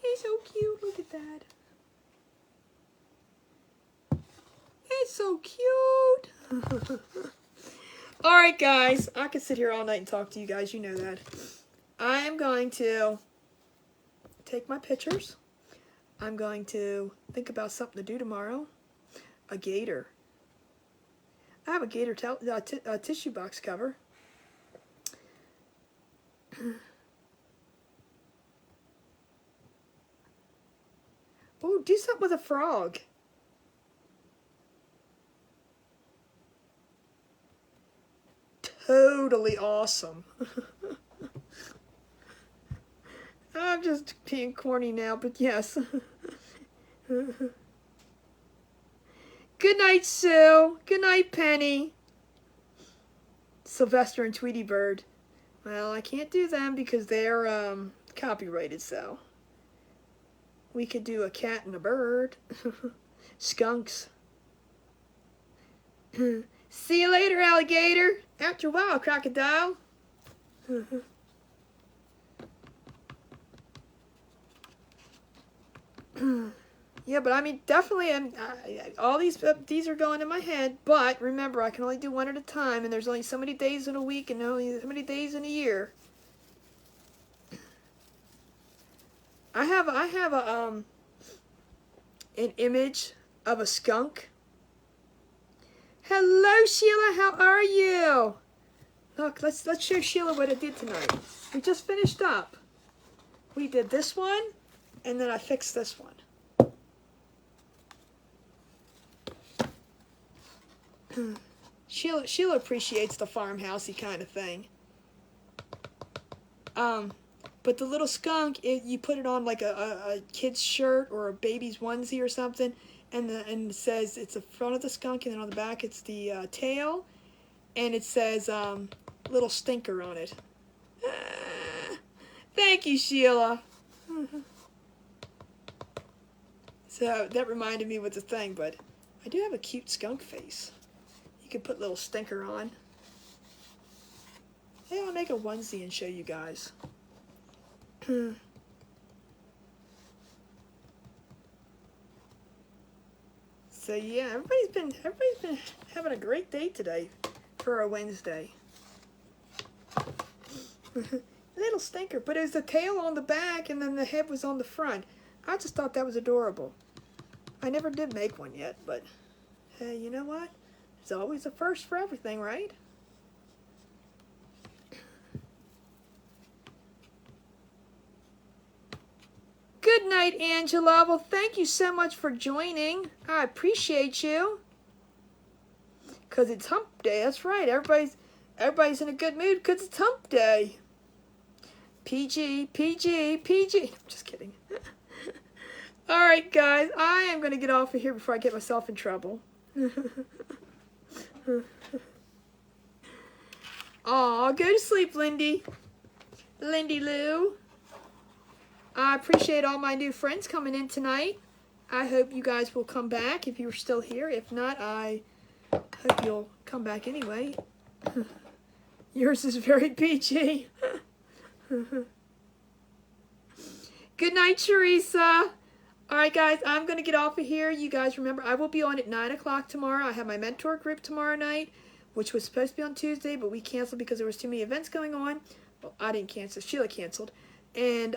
He's so cute, look at that. He's so cute. Alright guys, I could sit here all night and talk to you guys, you know that. I am going to take my pictures. I'm going to think about something to do tomorrow. A gator. I have a gator tissue box cover. Oh, do something with a frog. Totally awesome. I'm just being corny now, but yes. Good night, Sue. Good night, Penny. Sylvester and Tweety Bird. Well, I can't do them because they're copyrighted, so. We could do a cat and a bird. Skunks. See you later, alligator. After a while, crocodile. Yeah, but I mean, definitely, all these are going in my head. But remember, I can only do one at a time, and there's only so many days in a week, and only so many days in a year. I have an image of a skunk. Hello, Sheila. How are you? Look, let's show Sheila what I did tonight. We just finished up. We did this one, and then I fixed this one. Sheila appreciates the farmhousey kind of thing. But the little skunk, you put it on like a kid's shirt or a baby's onesie or something, and it says it's the front of the skunk, and then on the back it's the tail, and it says little stinker on it. Thank you, Sheila. So that reminded me with the thing, but I do have a cute skunk face. You can put little stinker on. Hey, I'll make a onesie and show you guys. So yeah, everybody's been having a great day today for a Wednesday. Little stinker, but it was the tail on the back and then the head was on the front. I just thought that was adorable. I never did make one yet, but hey, you know what? It's always a first for everything, right? Good night, Angela. Well, thank you so much for joining. I appreciate you. Because it's hump day. That's right. Everybody's in a good mood because it's hump day. PG, PG, PG. I'm just kidding. All right, guys. I am going to get off of here before I get myself in trouble. Aw, go to sleep, Lindy. Lindy Lou. I appreciate all my new friends coming in tonight. I hope you guys will come back if you're still here. If not, I hope you'll come back anyway. Yours is very PG. Good night, Teresa. All right, guys, I'm going to get off of here. You guys remember, I will be on at 9 o'clock tomorrow. I have my mentor group tomorrow night, which was supposed to be on Tuesday, but we canceled because there was too many events going on. Well, I didn't cancel. Sheila canceled. And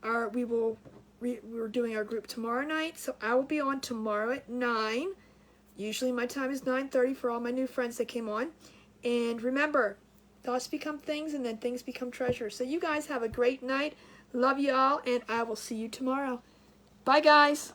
we're doing our group tomorrow night, so I will be on tomorrow at 9. Usually my time is 9:30 for all my new friends that came on. And remember, thoughts become things, and then things become treasures. So you guys have a great night. Love you all, and I will see you tomorrow. Bye, guys.